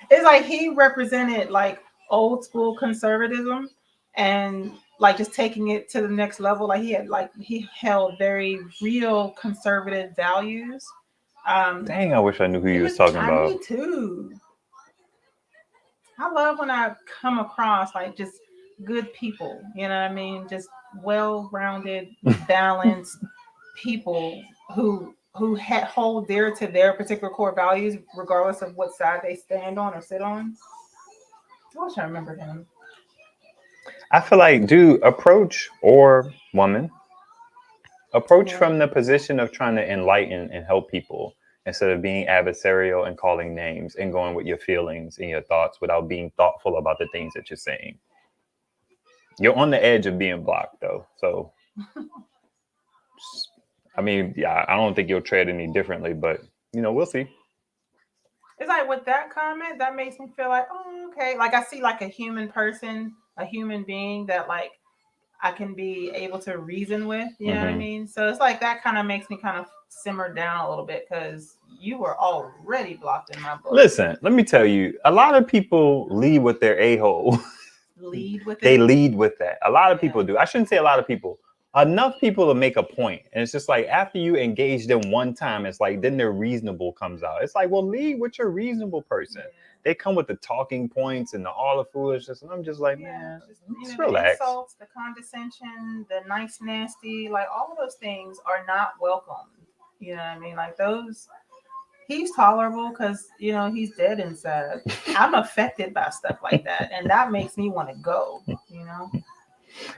he represented like old school conservatism, and like just taking it to the next level. Like he held very real conservative values. Dang, I wish I knew who you was His talking time, about. me too. I love when I come across like just good people, you know what I mean? Just well-rounded, balanced people who hold dear to their particular core values, regardless of what side they stand on or sit on. I wish I remembered him. I feel like, dude, approach or woman, approach Yeah. from the position of trying to enlighten and help people instead of being adversarial and calling names and going with your feelings and your thoughts without being thoughtful about the things that you're saying. You're on the edge of being blocked, though. So, I mean, yeah, I don't think you'll tread any differently, but we'll see. It's like with that comment, that makes me feel like, oh, okay. Like I see like a human person, a human being that like I can be able to reason with, you know what I Mhm. mean? So it's like that kind of makes me kind of simmer down a little bit because you were already blocked in my book. Listen, let me tell you, a lot of people lead with their a-hole. Lead with They it. lead with that. A lot of people Yeah. do. I shouldn't say a lot of people. Enough people to make a point. And it's just like after you engage them one time, it's like then their reasonable comes out. It's like, well, lead with your reasonable person. Yeah. They come with the talking points and all the foolishness. And I'm just like, man, Just, just the relax. insults, the condescension, the nice, nasty, like all of those things are not welcome. You know what I mean? Like those, he's tolerable because, he's dead inside. I'm affected by stuff like that. And that makes me want to go,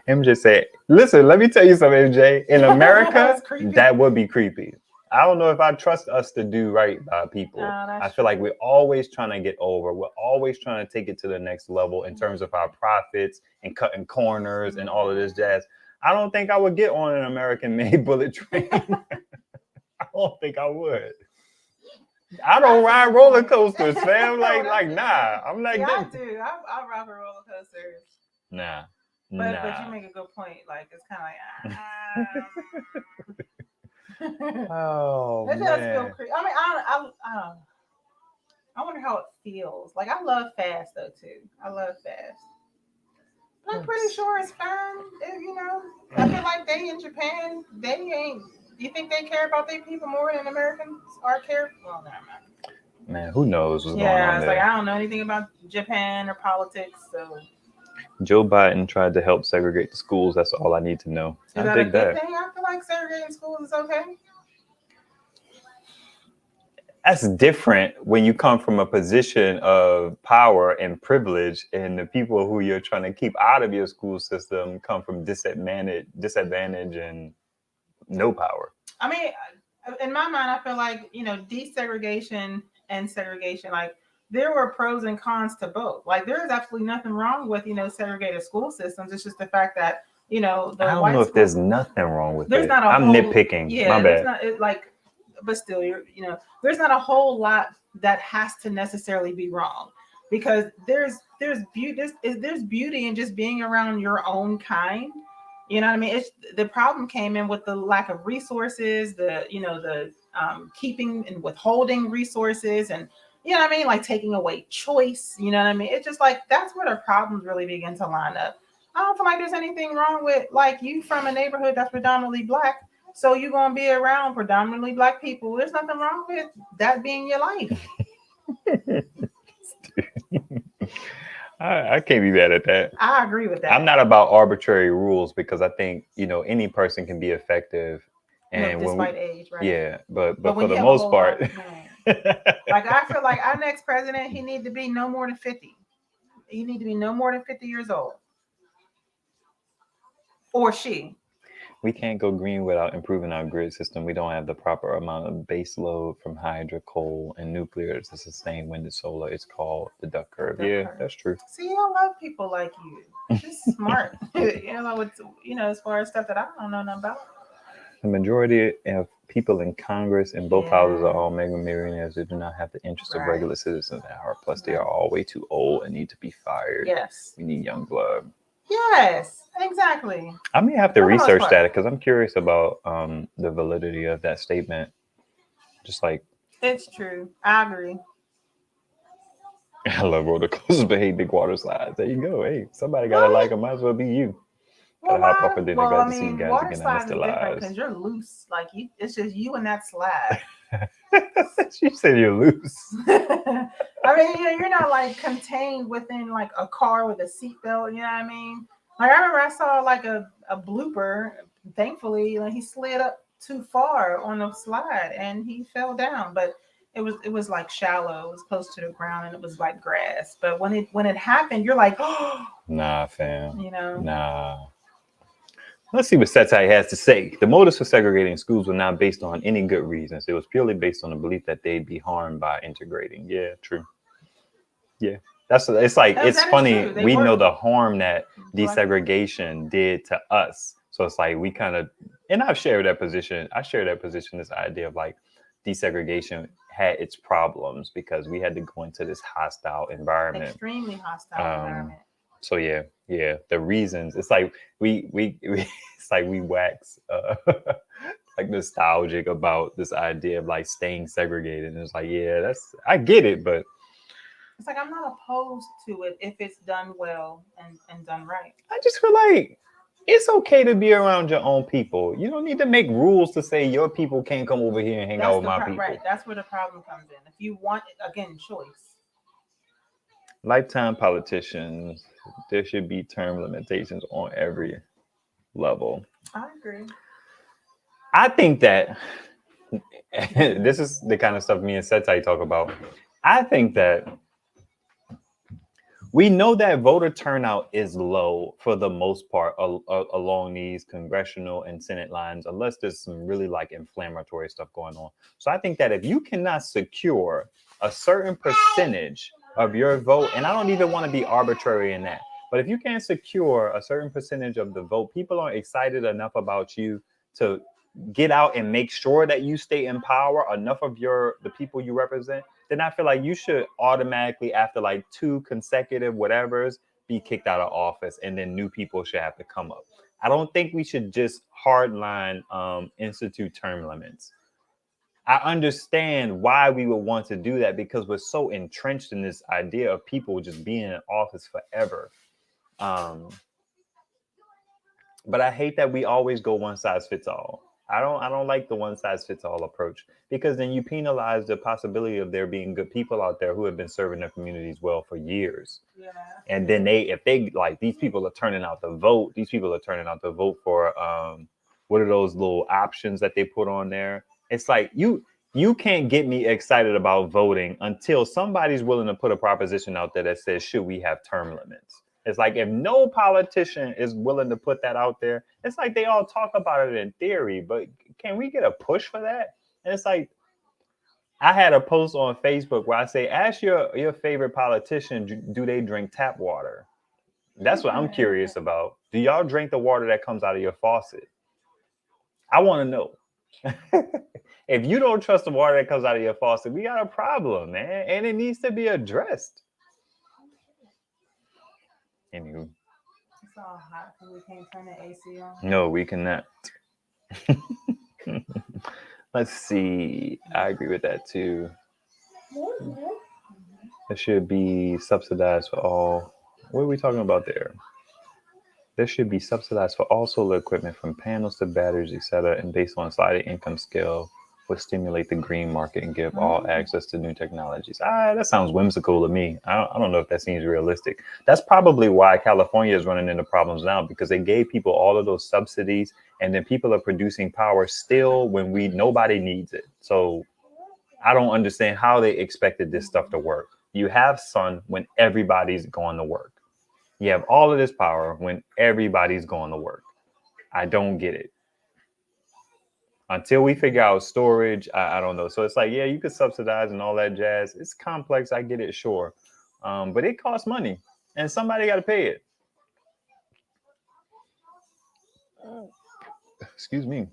MJ said, listen, let me tell you something, MJ. In America, That's creepy. that would be creepy. I don't know if I trust us to do right by people. I feel like we're always trying to get over. We're always trying to take it to the next level in terms of our profits and cutting corners and all of this jazz. I don't think I would get on an American-made bullet train. I don't think I would. I don't ride roller coasters, fam. Like nah. I'm not I getting. do. I ride a roller coasters. Nah. But you make a good point. Like it's kind of like Oh it does feel man. creepy. I mean, I wonder how it feels. Like I love fast though too. I love fast. But I'm pretty sure it's fine. I feel like they in Japan, they ain't. Do you think they care about their people more than Americans are care? Well, never mind. Man, who knows what's going Yeah, on it's there? like I don't know anything about Japan or politics, so. Joe Biden tried to help segregate the schools. That's all I need to know. Is that a good thing? I feel like segregating schools is okay. That's different when you come from a position of power and privilege, and the people who you're trying to keep out of your school system come from disadvantage and no power. I mean, in my mind, I feel like desegregation and segregation, like there were pros and cons to both. Like there is absolutely nothing wrong with segregated school systems. It's just the fact that the I don't know if there's nothing wrong with there's it. not a I'm whole, nitpicking. Yeah, My there's bad. not but still, there's not a whole lot that has to necessarily be wrong because there's beauty in just being around your own kind. You know what I mean? It's the problem came in with the lack of resources, the keeping and withholding resources, and you know what I mean, like taking away choice. You know what I mean? It's just like that's where the problems really begin to line up. I don't feel like there's anything wrong with like you from a neighborhood that's predominantly black, so you're gonna be around predominantly black people. There's nothing wrong with that being your life. I can't be mad at that. I agree with that. I'm not about arbitrary rules because I think any person can be effective, and despite age, right? Yeah, but when for you the have a most whole part, like I feel like our next president, he need to be no more than 50. You need to be no more than 50 years old, or she. we can't go green without improving our grid system. We don't have the proper amount of base load from hydro, coal, and nuclear to sustain wind and solar. It's called the duck curve. That's true. See, I love people like you. Just smart. As far as stuff that I don't know nothing about. The majority of people in Congress in both houses are all mega millionaires. They do not have the interest of regular citizens at heart. Plus, they are all way too old and need to be fired. Yes. We need young blood. Yes, exactly. I may have to research that because I'm curious about the validity of that statement. Just like it's true. I agree. I love roller coasters, but hate big water slides. There you go. Hey, somebody gotta like them. Might as well be you. Gotta hop off and then Well, glad I to see you mean, guys water again. I missed slides the is different lives. because you're loose. Like it's just you and that slide. She said you're loose. I mean, you're not like contained within like a car with a seatbelt. You know what I mean? Like I remember I saw like a blooper. Thankfully, like he slid up too far on the slide and he fell down. But it was like shallow. It was close to the ground and it was like grass. But when it happened, you're like, oh, Nah, fam. you know. Nah. Let's see what Setai has to say. The motives for segregating schools were not based on any good reasons. It was purely based on the belief that they'd be harmed by integrating. Yeah, true. Yeah. It's like, That it's is funny. true. They We were know the harm that black. desegregation did to us. So it's like we kind of, and I've shared that position. I share that position, this idea of like desegregation had its problems because we had to go into this hostile environment. Extremely hostile environment. So yeah, the reasons, it's like we it's like we wax like nostalgic about this idea of like staying segregated, and it's like, yeah, that's, I get it, but It's like I'm not opposed to it if it's done well and done right. I just feel like it's okay to be around your own people. You don't need to make rules to say your people can't come over here and hang out with my people. Right. That's where the problem comes in. If you want, again, choice. Lifetime politicians, there should be term limitations on every level. I agree. I think that this is the kind of stuff me and Setai talk about. I think that we know that voter turnout is low for the most part along these congressional and Senate lines, unless there's some really like inflammatory stuff going on. So I think that if you cannot secure a certain percentage of your vote, and I don't even want to be arbitrary in that, but if you can't secure a certain percentage of the vote, people aren't excited enough about you to get out and make sure that you stay in power, enough of the people you represent, then I feel like you should automatically, after like 2 consecutive whatevers, be kicked out of office, and then new people should have to come up. I don't think we should just hardline institute term limits. I understand why we would want to do that because we're so entrenched in this idea of people just being in office forever. But I hate that we always go one size fits all. I don't like the one size fits all approach, because then you penalize the possibility of there being good people out there who have been serving their communities well for years. Yeah. And then if they like, these people are turning out to vote. These people are turning out to vote for what are those little options that they put on there? It's like you can't get me excited about voting until somebody's willing to put a proposition out there that says, should we have term limits? It's like if no politician is willing to put that out there, it's like they all talk about it in theory, but can we get a push for that? And it's like, I had a post on Facebook where I say, ask your favorite politician, do they drink tap water? That's what I'm curious about. Do y'all drink the water that comes out of your faucet? I want to know. If you don't trust the water that comes out of your faucet, we got a problem, man. And it needs to be addressed. Anywho. It's all hot because we can't turn the AC on. No, we cannot. Let's see. I agree with that too. It should be subsidized for all. What are we talking about there? There should be subsidized for all solar equipment from panels to batteries, etc., and based on a sliding income scale would stimulate the green market and give all access to new technologies. That sounds whimsical to me. I don't know if that seems realistic. That's probably why California is running into problems now, because they gave people all of those subsidies, and then people are producing power still when nobody needs it. So I don't understand how they expected this stuff to work. You have sun when everybody's going to work. You have all of this power when everybody's going to work. I don't get it. Until we figure out storage, I don't know. So it's like, yeah, you could subsidize and all that jazz. It's complex. I get it, sure. But it costs money, and somebody got to pay it. Excuse me.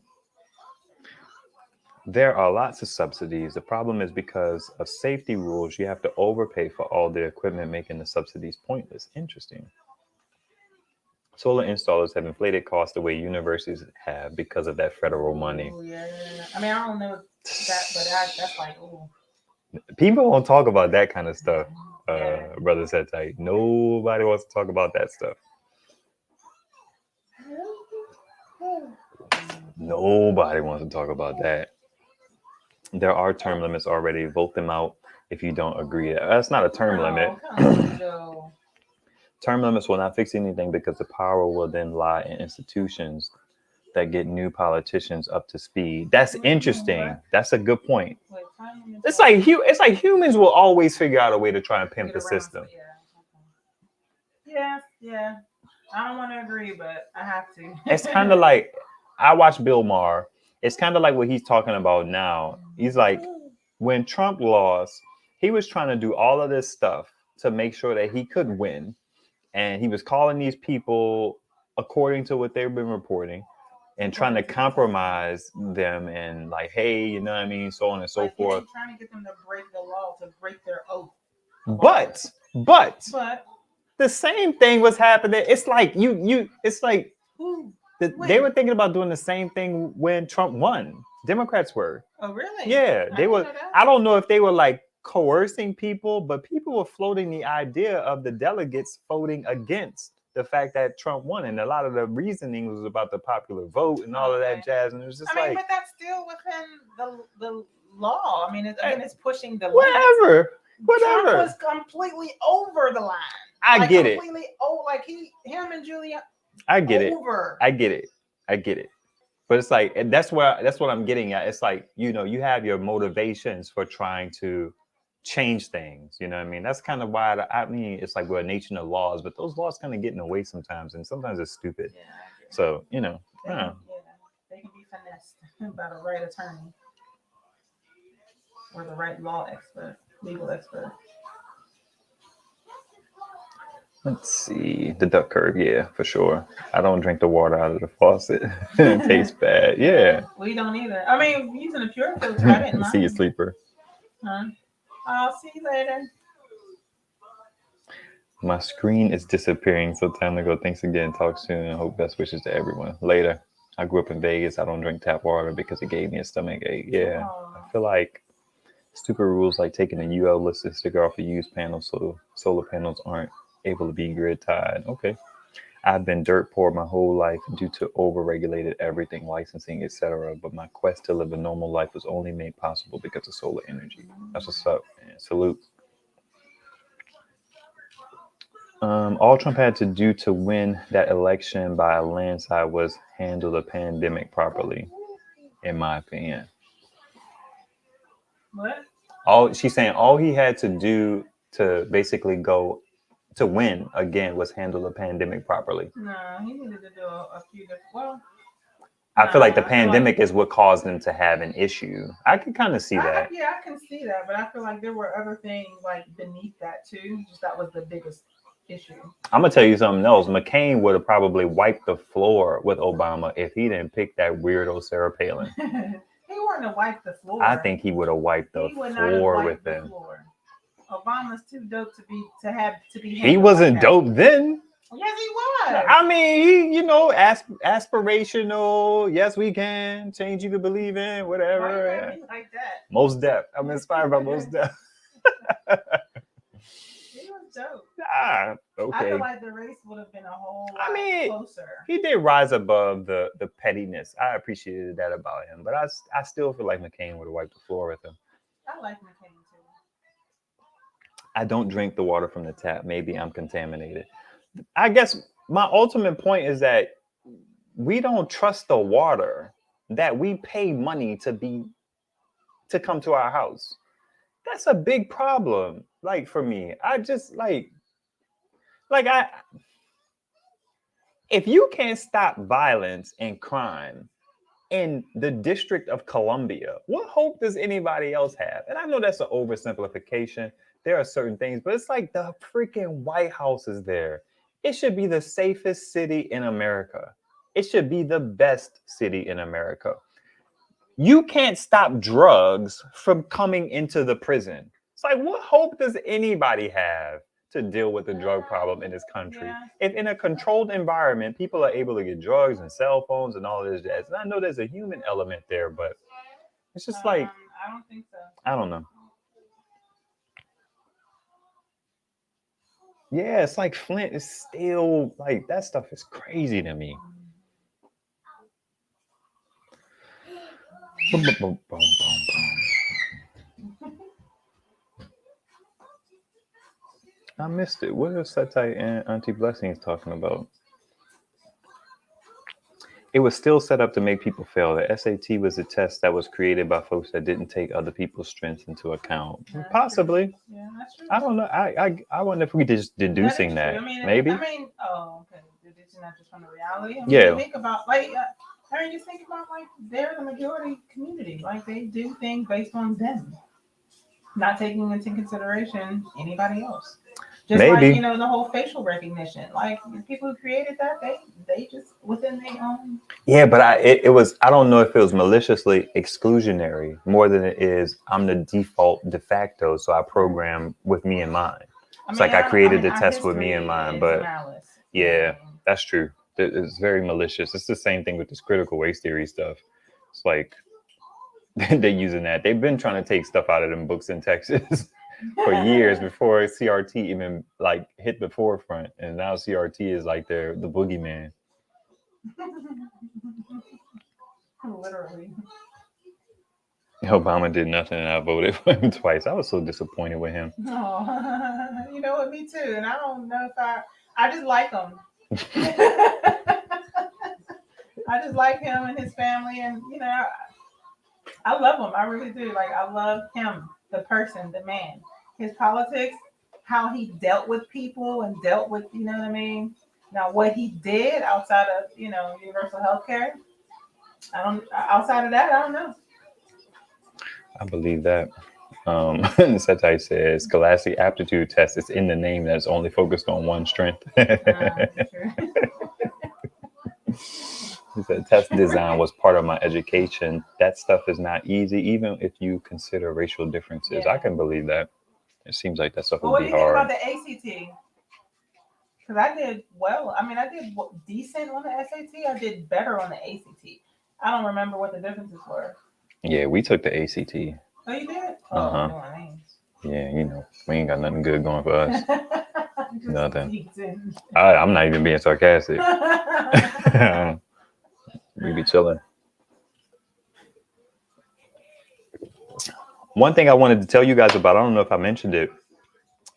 There are lots of subsidies. The problem is because of safety rules, you have to overpay for all the equipment, making the subsidies pointless. Interesting. Solar installers have inflated costs the way universities have because of that federal money. Oh, yeah. I mean, I don't know that, but that's like, ooh. People won't talk about that kind of stuff. Yeah. Brother said tight. Nobody wants to talk about that stuff. Nobody wants to talk about that. There are term limits already. Vote them out if you don't agree. That's not a term limit. Joe. Term limits will not fix anything because the power will then lie in institutions that get new politicians up to speed. That's interesting. That's a good point. Wait, It's like humans will always figure out a way to try and pimp the system. Yeah. I don't want to agree, but I have to. It's kind of like I watch Bill Maher. It's kind of like what he's talking about now. He's like, when Trump lost, he was trying to do all of this stuff to make sure that he could win. And he was calling these people according to what they've been reporting and trying to compromise them and like, hey, you know what I mean, so on and so forth. Trying to get them to break the law, to break their oath. But the same thing was happening. It's like it's like they were thinking about doing the same thing when Trump won. Democrats were. Oh, really? Yeah, they were. I don't know if they were like coercing people, but people were floating the idea of the delegates voting against the fact that Trump won, and a lot of the reasoning was about the popular vote and all of that jazz. And it was just but that's still within the law. I mean, it's pushing the whatever. Trump was completely over the line. I get it. Completely him and Julia. I get it. But it's like, and that's what I'm getting at. It's like, you know, you have your motivations for trying to change things. You know what I mean? That's kind of why it's like we're a nation of laws, but those laws kind of get in the way sometimes, and sometimes it's stupid. Yeah, so, you know. They can be finessed by the right attorney or the right legal expert. Let's see. The duck curve, yeah, for sure. I don't drink the water out of the faucet. It tastes bad. Yeah. We don't either. I mean, using a pure filter, I didn't mind. See you, sleeper. Huh? I'll see you later. My screen is disappearing, so time to go. Thanks again. Talk soon, and hope best wishes to everyone. Later. I grew up in Vegas. I don't drink tap water because it gave me a stomach ache. Yeah. Aww. I feel like stupid rules like taking a UL listed sticker off a used panel so solar panels aren't able to be grid tied. Okay. I've been dirt poor my whole life due to over-regulated everything, licensing, etc. But my quest to live a normal life was only made possible because of solar energy. That's what's up, man. Salute. All Trump had to do to win that election by a landslide was handle the pandemic properly, in my opinion. What? She's saying all he had to do to basically go to win again was handle the pandemic properly. No, he needed to do a few different. I feel like the pandemic is what caused them to have an issue. I can kind of see that. Yeah, I can see that, but I feel like there were other things like beneath that too. Just that was the biggest issue. I'm gonna tell you something else. McCain would have probably wiped the floor with Obama if he didn't pick that weirdo Sarah Palin. He wouldn't have wiped the floor. I think he would have wiped the floor with him. Obama's too dope to be. He wasn't dope then. Yes, he was. I mean, he, aspirational. Yes, we can change you to believe in whatever. Like that. Most Def. I'm inspired by Most Def. He was dope. Okay. I feel like the race would have been a whole lot closer. He did rise above the pettiness. I appreciated that about him, but I still feel like McCain would have wiped the floor with him. I like McCain too. I don't drink the water from the tap. Maybe I'm contaminated. I guess my ultimate point is that we don't trust the water that we pay money to come to our house. That's a big problem. Like for me, I just if you can't stop violence and crime in the District of Columbia, what hope does anybody else have? And I know that's an oversimplification. There are certain things, but it's like the freaking White House is there. It should be the safest city in America. It should be the best city in America. You can't stop drugs from coming into the prison. It's like, what hope does anybody have to deal with the drug problem in this country? Yeah. If in a controlled environment, people are able to get drugs and cell phones and all this jazz. And I know there's a human element there, but it's just like, I don't think so. I don't know. Yeah, it's like Flint is still like, that stuff is crazy to me. Boom, boom, boom, boom, boom. I missed it. What is Satai and Auntie Blessings talking about? It was still set up to make people fail. The SAT was a test that was created by folks that didn't take other people's strengths into account. That's Possibly. true. Yeah, that's true. I don't know. I wonder if we just deducing That that. is true. Maybe. Oh, okay. Deducing that just from the reality. Yeah. You think about just think about like they're the majority community. Like they do things based on them, not taking into consideration anybody else. Just Maybe. like the whole facial recognition. Like the people who created that, they just within their own. Yeah, but it was, I don't know if it was maliciously exclusionary more than it is I'm the default de facto, so I program with me in mind. It's like I created the test with me in mind, but malice. yeah, that's true. It's very malicious. It's the same thing with this critical race theory stuff. It's like they're using that. They've been trying to take stuff out of them books in Texas for years before CRT even like hit the forefront, and now CRT is like the boogeyman. Literally. Obama did nothing, and I voted for him twice. I was so disappointed with him. Oh, you know what? Me too. And I don't know if I just like him. I just like him and his family, and I love him. I really do. Like I love him, the person, the man, his politics, how he dealt with people and dealt with, you know what I mean. Now, what he did outside of universal health care, I don't. Outside of that, I don't know. I believe that. Satai says Scholastic aptitude test is in the name that's only focused on one strength. He said test design was part of my education. That stuff is not easy, even if you consider racial differences. Yeah. I can believe that. It seems like that stuff Well, would what be do you think hard. about the ACT? Because I did well. I mean, I did decent on the SAT. I did better on the ACT. I don't remember what the differences were. Yeah, we took the ACT. Oh, you did? Uh-huh. No, I ain't. Yeah, we ain't got nothing good going for us. Nothing. I'm not even being sarcastic. We be chilling. One thing I wanted to tell you guys about, I don't know if I mentioned it.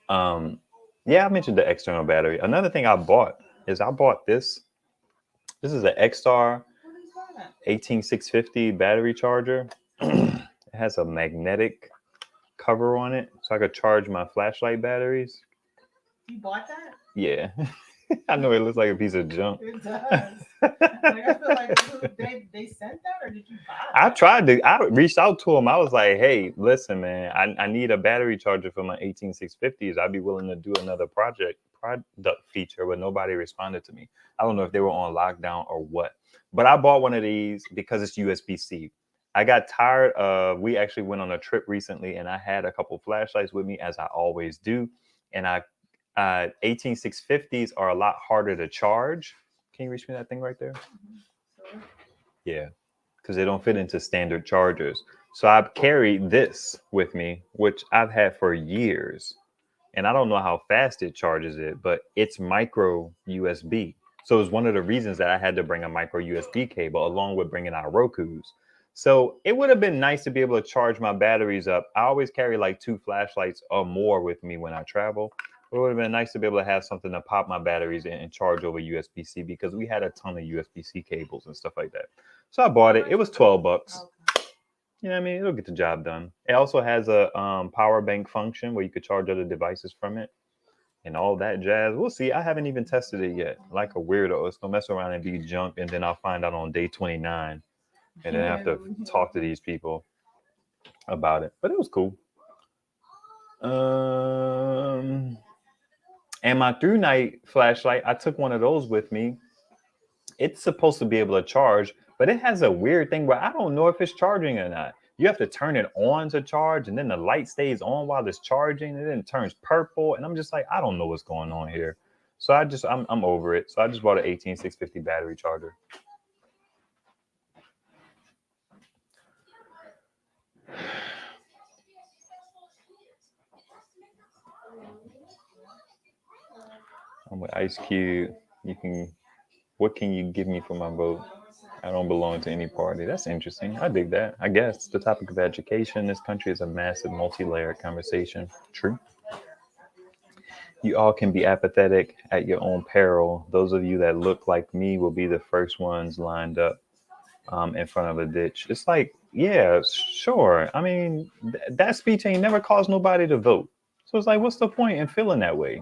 Yeah, I mentioned the external battery. Another thing I bought is this. This is an XR 18650 battery charger. It has a magnetic cover on it, so I could charge my flashlight batteries. You bought that? Yeah. I know it looks like a piece of junk. It does. I feel like they sent that, or did you buy it? I reached out to them. I was like, hey, listen, man, I need a battery charger for my 18650s. I'd be willing to do another product feature, but nobody responded to me. I don't know if they were on lockdown or what. But I bought one of these because it's USB-C. I got tired of, we actually went on a trip recently and I had a couple flashlights with me, as I always do. And 18650s are a lot harder to charge. Can you reach me that thing right there? Sure. Yeah, because they don't fit into standard chargers. So I carry this with me, which I've had for years. And I don't know how fast it charges it, but it's micro USB. So it's one of the reasons that I had to bring a micro USB cable along with bringing our Rokus. So it would have been nice to be able to charge my batteries up. I always carry like 2 flashlights or more with me when I travel. It would have been nice to be able to have something to pop my batteries in and charge over USB-C, because we had a ton of USB-C cables and stuff like that. So I bought it. It was $12. Okay. You know what I mean? It'll get the job done. It also has a power bank function where you could charge other devices from it and all that jazz. We'll see. I haven't even tested it yet. Like a weirdo. It's gonna mess around and be junk, and then I'll find out on day 29 and then have to talk to these people about it. But it was cool. And my through night flashlight, I took one of those with me. It's supposed to be able to charge, but it has a weird thing where I don't know if it's charging or not. You have to turn it on to charge, and then the light stays on while it's charging, and then it turns purple. And I'm just like, I don't know what's going on here. So I'm over it. So I just bought an 18650 battery charger. I'm with Ice Cube. What can you give me for my vote? I don't belong to any party. That's interesting. I dig that. I guess the topic of education in this country is a massive multi-layered conversation. True. You all can be apathetic at your own peril. Those of you that look like me will be the first ones lined up in front of a ditch. It's like, yeah, sure. I mean, that speech ain't never caused nobody to vote. So it's like, what's the point in feeling that way?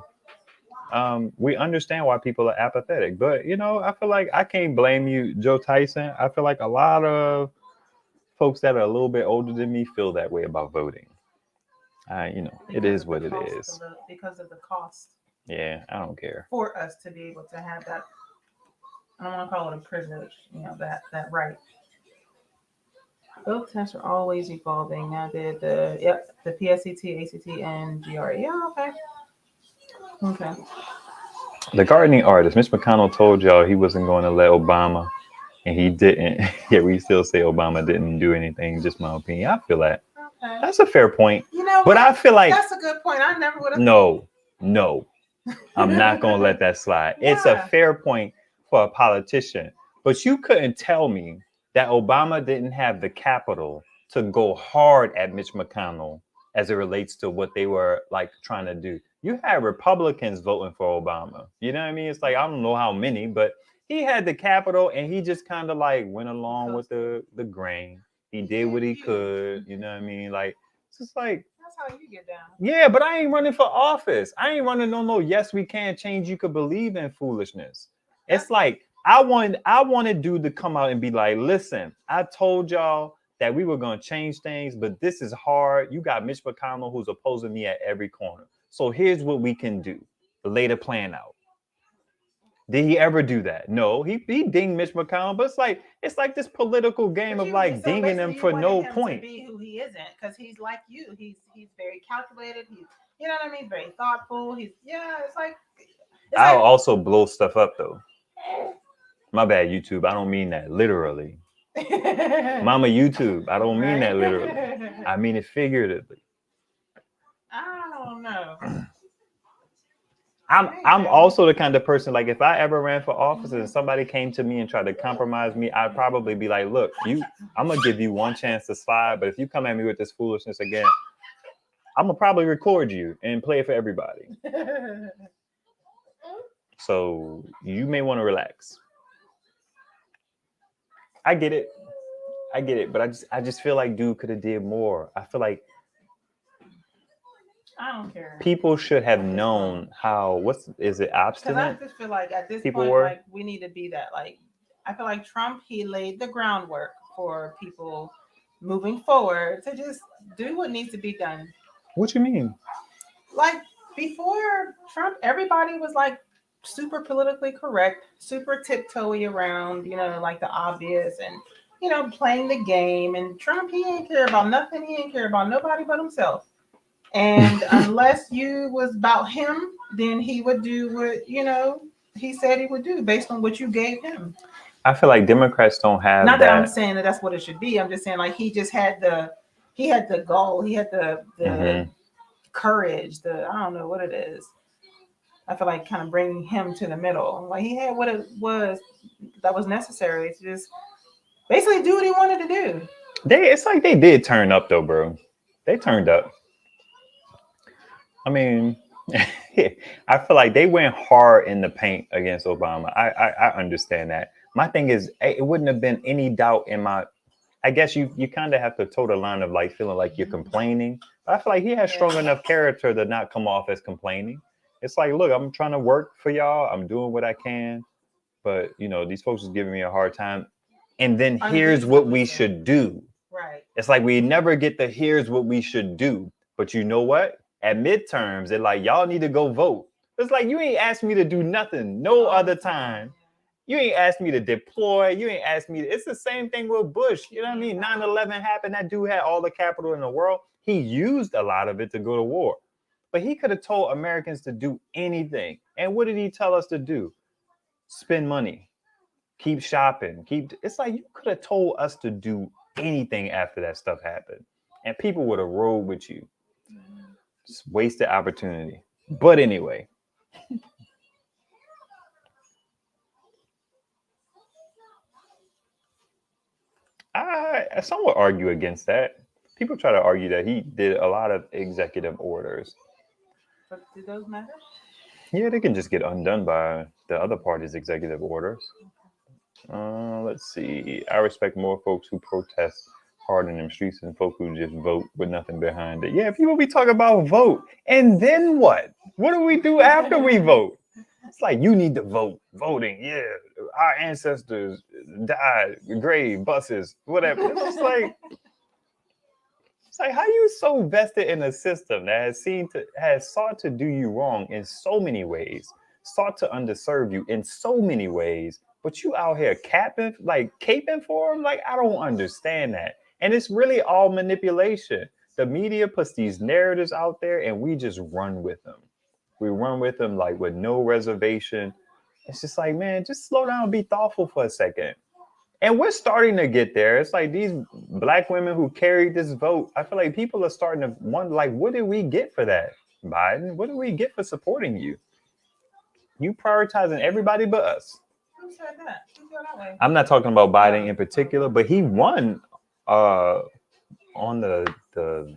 We understand why people are apathetic, but I feel like I can't blame you, Joe Tyson. I feel like a lot of folks that are a little bit older than me feel that way about voting. It Because is of the what it cost is. because of the cost Yeah, I don't care. for us to be able to have that. I don't want to call it a privilege, that right. Both tests are always evolving. Now did the PSCT, ACT, and GRE. Yeah, okay. Okay. The gardening artist, Mitch McConnell told y'all he wasn't going to let Obama, and he didn't. Yeah, we still say Obama didn't do anything. Just my opinion. I feel that. Okay. That's a fair point. You know But what? I feel like That's a good point. I never would have. no, I'm not going to let that slide. It's a Why? fair point for a politician. But you couldn't tell me that Obama didn't have the capital to go hard at Mitch McConnell as it relates to what they were like trying to do. You had Republicans voting for Obama. You know what I mean? It's like, I don't know how many, but he had the capital and he just kind of like went along with the grain. He did what he could. You know what I mean? Like, it's just like, That's how you get down. yeah, but I ain't running for office. I ain't running no yes we can't change you could believe in foolishness. It's like I wanted dude to come out and be like, listen, I told y'all that we were gonna change things, but this is hard. You got Mitch McConnell who's opposing me at every corner. So here's what we can do. Lay the plan out. Did he ever do that? No, he dinged Mitch McConnell, but it's like this political game of like dinging him for no point. To be who he isn't, because he's like you. He's very calculated. You know what I mean, very thoughtful. It's like I'll also blow stuff up though. My bad, YouTube. I don't mean that literally. Mama YouTube. I don't mean that literally. I mean it figuratively. I don't know. I'm also the kind of person, like if I ever ran for office and somebody came to me and tried to compromise me, I'd probably be like, look, I'm gonna give you one chance to slide, but if you come at me with this foolishness again, I'm gonna probably record you and play it for everybody. So you may want to relax. I get it, but I just feel like dude could have did more. I feel like I don't care. people should have known how. Is it obstinate? Because I just feel like at this people point, were? like we need to be that. Like I feel like Trump, he laid the groundwork for people moving forward to just do what needs to be done. What you mean? Like before Trump, everybody was like super politically correct, super tiptoey around, like the obvious and playing the game. And Trump, he ain't care about nothing. He ain't care about nobody but himself. And unless you was about him, then he would do what he said he would do based on what you gave him. I feel like Democrats don't have Not that. that I'm saying that that's what it should be. I'm just saying like he had the goal, he had the courage, I don't know what it is. I feel like kind of bringing him to the middle. Like he had what it was that was necessary to just basically do what he wanted to do. It's like they did turn up though, bro. They turned up. I mean, I feel like they went hard in the paint against Obama. I understand that. My thing is, it wouldn't have been any doubt in my. I guess you kind of have to toe the line of like feeling like you're complaining. But I feel like he has strong enough character to not come off as complaining. It's like, look, I'm trying to work for y'all. I'm doing what I can, but these folks is giving me a hard time. And then here's what we should do. Right. It's like we never get the here's what we should do. But you know what? At midterms, they're like, y'all need to go vote. It's like you ain't asked me to do nothing no other time. You ain't asked me to deploy. You ain't asked me. It's the same thing with Bush. You know what I mean? 9/11 happened. That dude had all the capital in the world. He used a lot of it to go to war. But he could have told Americans to do anything. And what did he tell us to do? Spend money. Keep shopping. It's like you could have told us to do anything after that stuff happened. And people would have rolled with you. Just wasted opportunity. But anyway. some would argue against that. People try to argue that he did a lot of executive orders. But do those matter? Yeah, they can just get undone by the other party's executive orders. Let's see. I respect more folks who protest hard in them streets than folk who just vote with nothing behind it. Yeah, people be talking about vote. And then what? What do we do after we vote? It's like, you need to vote. Voting, yeah. Our ancestors died, grave, buses, whatever. It's like, how you so vested in a system that has sought to do you wrong in so many ways, sought to underserve you in so many ways, but you out here caping for them? Like, I don't understand that. And it's really all manipulation. The media puts these narratives out there and we just run with them. We run with them like with no reservation. It's just like, man, just slow down, be thoughtful for a second. And we're starting to get there. It's like these black women who carried this vote. I feel like people are starting to wonder, like, what did we get for that, Biden? What did we get for supporting you? You prioritizing everybody but us. Who said that? Who feel that way? I'm not talking about Biden in particular, but he won on the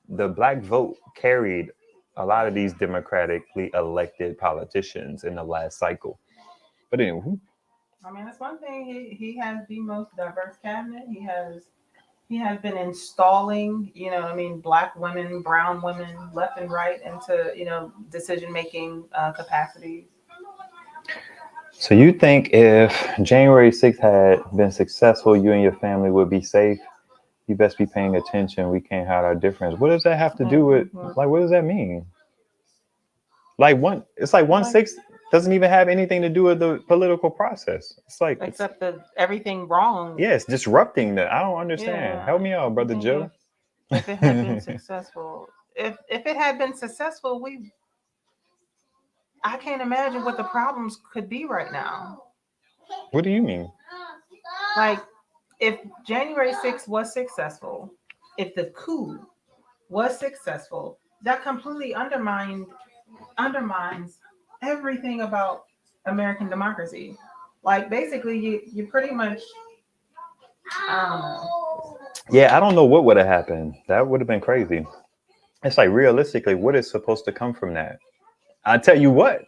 black vote carried a lot of these democratically elected politicians in the last cycle. But anyway. I mean, it's one thing. He has the most diverse cabinet. He has been installing, black women, brown women, left and right into, decision making capacities. So you think if January 6th had been successful, you and your family would be safe? You best be paying attention. We can't hide our difference. What does that have to do with? Like, what does that mean? Like it's like 1/6 doesn't even have anything to do with the political process. It's like except everything wrong. Yeah, it's disrupting that. I don't understand. Yeah. Help me out, brother Joe. If it had been successful, if it had been successful, I can't imagine what the problems could be right now. What do you mean? Like, if January 6th was successful, if the coup was successful, that completely undermines everything about American democracy. Like, basically, you pretty much, I don't know. Yeah, I don't know what would have happened. That would have been crazy. It's like, realistically, what is supposed to come from that? I tell you what.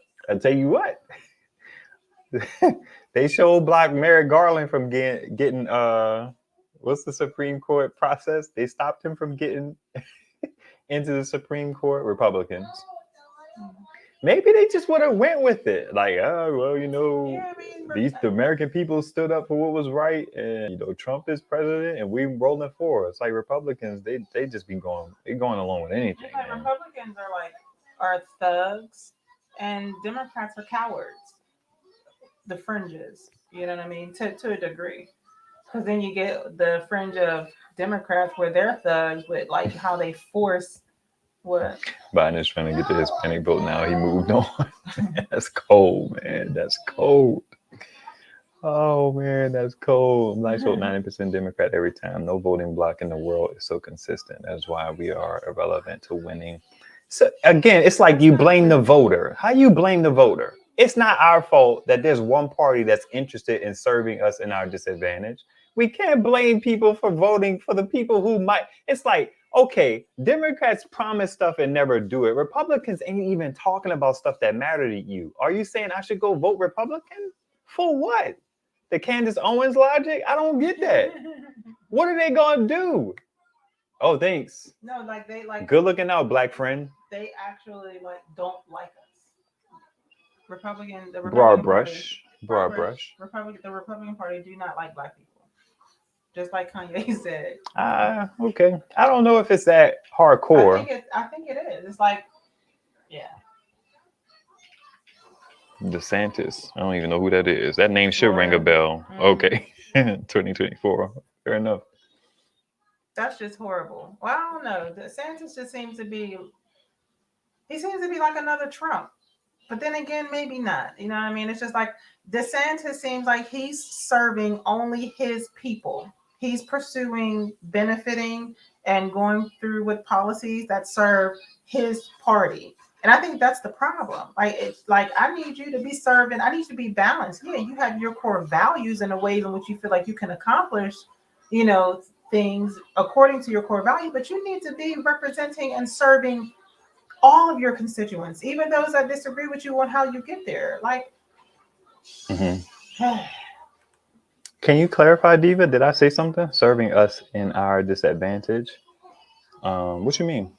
They showed blocked Merrick Garland from getting what's the Supreme Court process? They stopped him from getting into the Supreme Court. Republicans. Maybe they just would have went with it. Like, the American people stood up for what was right, and Trump is president, and we rolling forward. It's like Republicans, they just be going along with anything. Like, Republicans are thugs, and Democrats are cowards. The fringes, you know what I mean, to a degree, because then you get the fringe of Democrats where they're thugs with like how they force what Biden is trying to get the Hispanic vote now. He moved on. That's cold, man. That's cold. Oh man, that's cold. Nice vote 90% Democrat every time. No voting bloc in the world is so consistent. That's why we are irrelevant to winning. So again, it's like you blame the voter. How you blame the voter? It's not our fault that there's one party that's interested in serving us in our disadvantage. We can't blame people for voting for the people who might. It's like, okay, Democrats promise stuff and never do it. Republicans ain't even talking about stuff that matter to you. Are you saying I should go vote Republican? For what? The Candace Owens logic? I don't get that. What are they gonna do? Oh, thanks. No, like they like. Good looking out, black friend. They actually don't like us. The Republican broad brush. The Republican Party do not like black people. Just like Kanye said. Okay. I don't know if it's that hardcore. I think it is. It's like, yeah. DeSantis. I don't even know who that is. That name should ring a bell. Mm-hmm. Okay. 2024. Fair enough. That's just horrible. Well, I don't know. DeSantis just seems to be like another Trump. But then again, maybe not. You know what I mean? It's just like DeSantis seems like he's serving only his people. He's pursuing, benefiting, and going through with policies that serve his party. And I think that's the problem. Like, it's like, I need you to be serving. I need you to be balanced. Yeah, you have your core values and the ways in which you feel like you can accomplish, things according to your core value, but you need to be representing and serving all of your constituents, even those that disagree with you on how you get there. Like, Can you clarify, Diva? Did I say something? Serving us in our disadvantage? What you mean?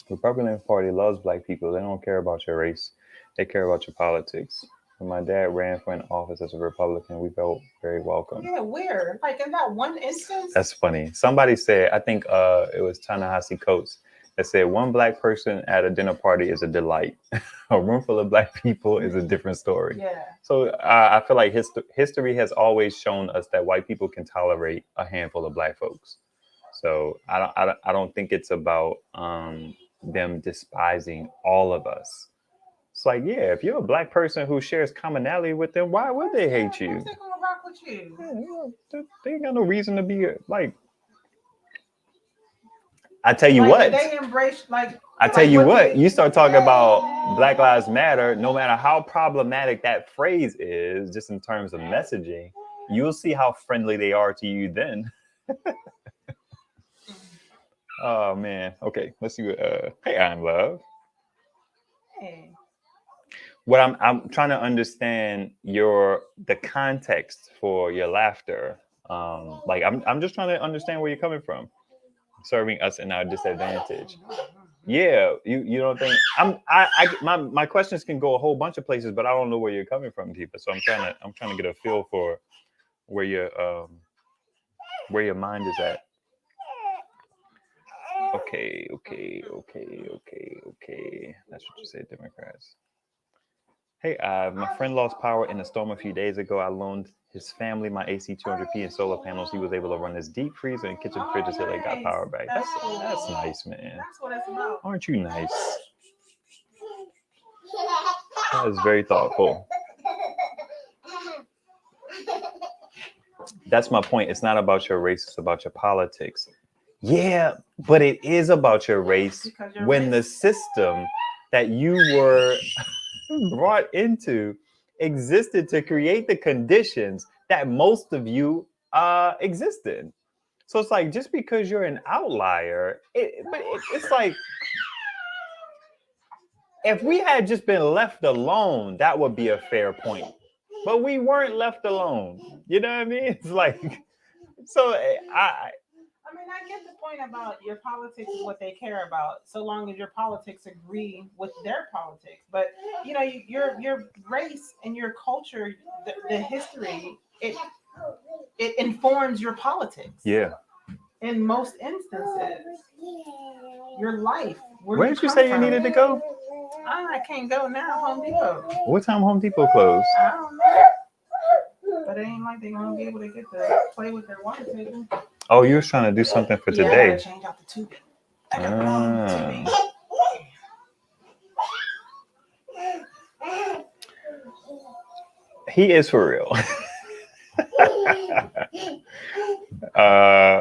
Republican Party loves black people. They don't care about your race. They care about your politics. When my dad ran for an office as a Republican, we felt very welcome. yeah, where? Like in that one instance? That's funny. Somebody said, I think it was Ta-Nehisi Coates, that said one black person at a dinner party is a delight. A room full of black people is a different story. Yeah. So I feel like history has always shown us that white people can tolerate a handful of black folks. So I don't think it's about them despising all of us. It's like, yeah, if you're a black person who shares commonality with them, why would they hate you? Who's they gonna rock with you? Yeah, they ain't got no reason to be like. I tell you Like, what. they embrace like. I tell like you what what. they- You start talking about Black Lives Matter, no matter how problematic that phrase is, just in terms of messaging, you'll see how friendly they are to you then. Oh man. Okay. Let's see what. Hey, I'm Love. Hey. What I'm trying to understand the context for your laughter. Like I'm just trying to understand where you're coming from. Serving us in our disadvantage. Yeah, you don't think my questions can go a whole bunch of places, but I don't know where you're coming from, Deepa. So I'm trying to get a feel for where your mind is at. Okay. That's what you said, Democrats. Hey, my friend lost power in a storm a few days ago. I loaned his family my AC 200p and solar panels. He was able to run his deep freezer and kitchen fridge until they got power back. That's nice, man. That's what it's about. Aren't you nice? That is very thoughtful. That's my point. It's not about your race, it's about your politics. Yeah, but it is about your race when the system that you were brought into existed to create the conditions that most of you existed. So it's like, just because you're an outlier, it's like, if we had just been left alone, that would be a fair point. But we weren't left alone. You know what I mean? It's like, so I mean, I get the point about your politics is what they care about, so long as your politics agree with their politics. But you know, your race and your culture, the history, it informs your politics. Yeah. In most instances, your life. Where did you say you needed to go? I can't go now. Home Depot. What time Home Depot closed? I don't know. But it ain't like they're gonna be able to get to play with their water table. Oh, you was trying to do something for today. I gotta change out the tubing. I gotta the He is for real.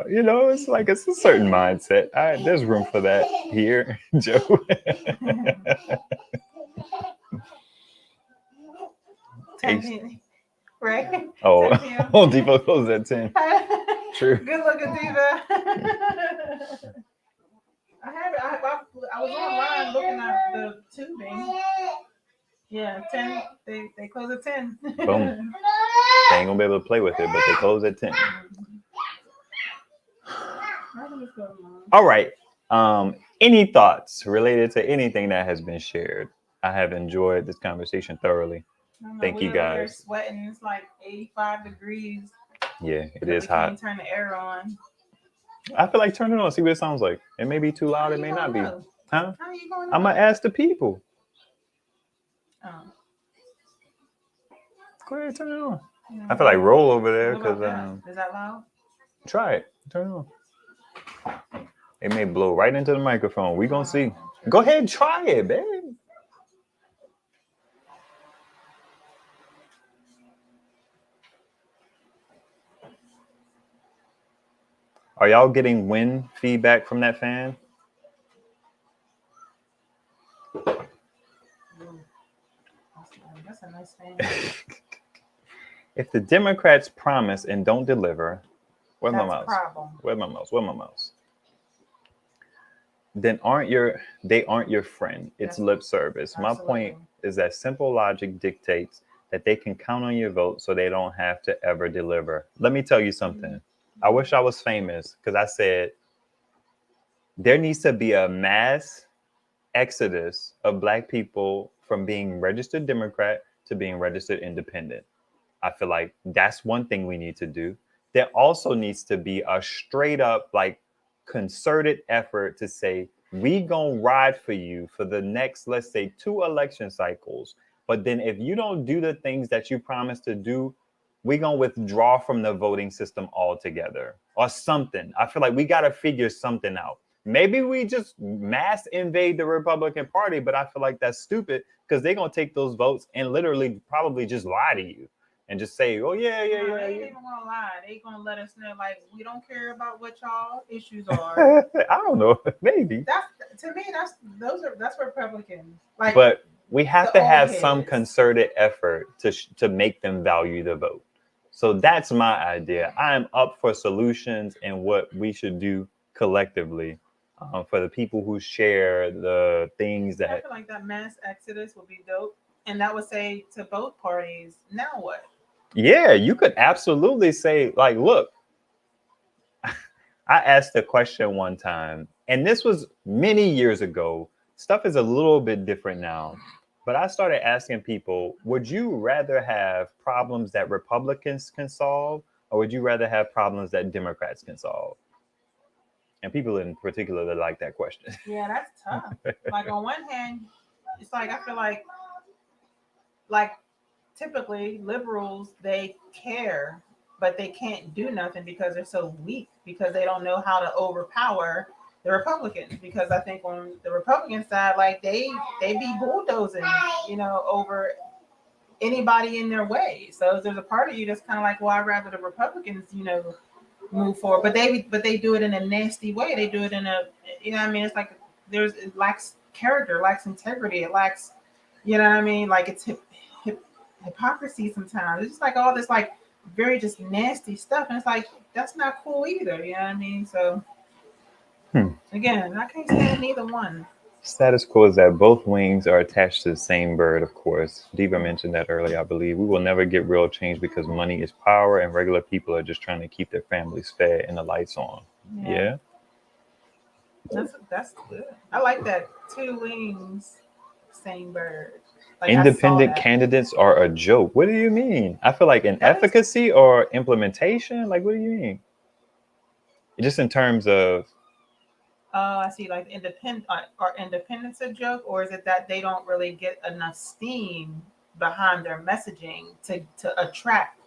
You know, it's like it's a certain mindset. There's room for that here, Joe. Right? Oh, Home Depot closed at 10. True. Good looking Diva. I was online looking at the tubing. Yeah, 10. They close at 10. Boom. They ain't gonna be able to play with it, but they close at 10. All right. Any thoughts related to anything that has been shared? I have enjoyed this conversation thoroughly. Thank you guys. Sweating. It's like 85 degrees. Yeah, it is hot. Can't turn the air on. I feel like turn it on, see what it sounds like. It may be too loud, it may not be. Huh? How are you going? I'm gonna ask the people. Oh. Go ahead, turn it on. I feel like roll over there because is that loud? Try it. Turn it on. It may blow right into the microphone. We gonna see. Go ahead and try it, babe. Are y'all getting wind feedback from that fan? That's a nice fan. If the Democrats promise and don't deliver, Where's my That's a mouse? problem. Where's my mouse? Where's my mouse? Then they aren't your friend. It's Yes. lip service. My point Absolutely. is that simple logic dictates that they can count on your vote so they don't have to ever deliver. Let me tell you something. I wish I was famous because I said there needs to be a mass exodus of Black people from being registered Democrat to being registered independent. I feel like that's one thing we need to do. There also needs to be a straight up, like, concerted effort to say, we gonna ride for you for the next, let's say, 2 election cycles. But then if you don't do the things that you promised to do, we gonna withdraw from the voting system altogether or something. I feel like we gotta figure something out. Maybe we just mass invade the Republican Party, but I feel like that's stupid because they're gonna take those votes and literally probably just lie to you and just say, "Oh yeah, yeah, No, yeah." they ain't yeah. even gonna lie. They gonna let us know like we don't care about what y'all issues are. I don't know, maybe, That's to me. That's Republicans. Like but we have the to old have some heads. concerted effort to make them value the vote. So that's my idea. I am up for solutions and what we should do collectively for the people who share the things I that. feel like that mass exodus would be dope, and that would say to both parties, now what? Yeah, you could absolutely say, like, look, I asked a question one time, and this was many years ago. Stuff is a little bit different now. But I started asking people, would you rather have problems that Republicans can solve, or would you rather have problems that Democrats can solve? And people in particular that like that question. Yeah, that's tough. Like on one hand, it's like I feel like typically liberals they care, but they can't do nothing because they're so weak because they don't know how to overpower the Republicans. Because I think on the Republican side, like they be bulldozing, over anybody in their way. So there's a part of you that's kind of like, well, I'd rather the Republicans, move forward, but they do it in a nasty way. They do it in a, what I mean. It's like it lacks character, lacks integrity, it lacks, what I mean. Like it's hypocrisy sometimes. It's just like all this like very just nasty stuff, and it's like that's not cool either. You know what I mean? So again, I can't stand neither one. Status quo is that both wings are attached to the same bird, of course. Diva mentioned that earlier, I believe. We will never get real change because money is power and regular people are just trying to keep their families fed and the lights on. Yeah. That's good. I like that. Two wings, same bird. Like I saw Independent that. candidates are a joke. What do you mean? I feel like in That is, efficacy or implementation, like, what do you mean? Just in terms of, I see. Like independent, are independence a joke, or is it that they don't really get enough steam behind their messaging to attract,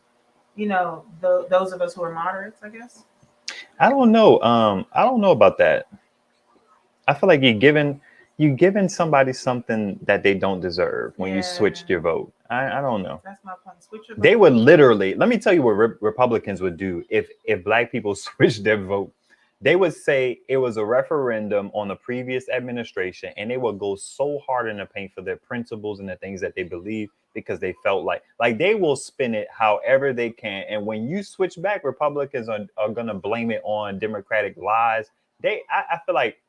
those of us who are moderates, I guess. I don't know. I don't know about that. I feel like you're giving somebody something that they don't deserve when you Yeah, switched your vote. I don't know. that's my point. Switch your They vote. would literally, let me tell you what Republicans would do if Black people switched their vote. They would say it was a referendum on the previous administration, and they would go so hard in the paint for their principles and the things that they believe because they felt like they will spin it however they can. And when you switch back, Republicans are gonna blame it on Democratic lies. I feel like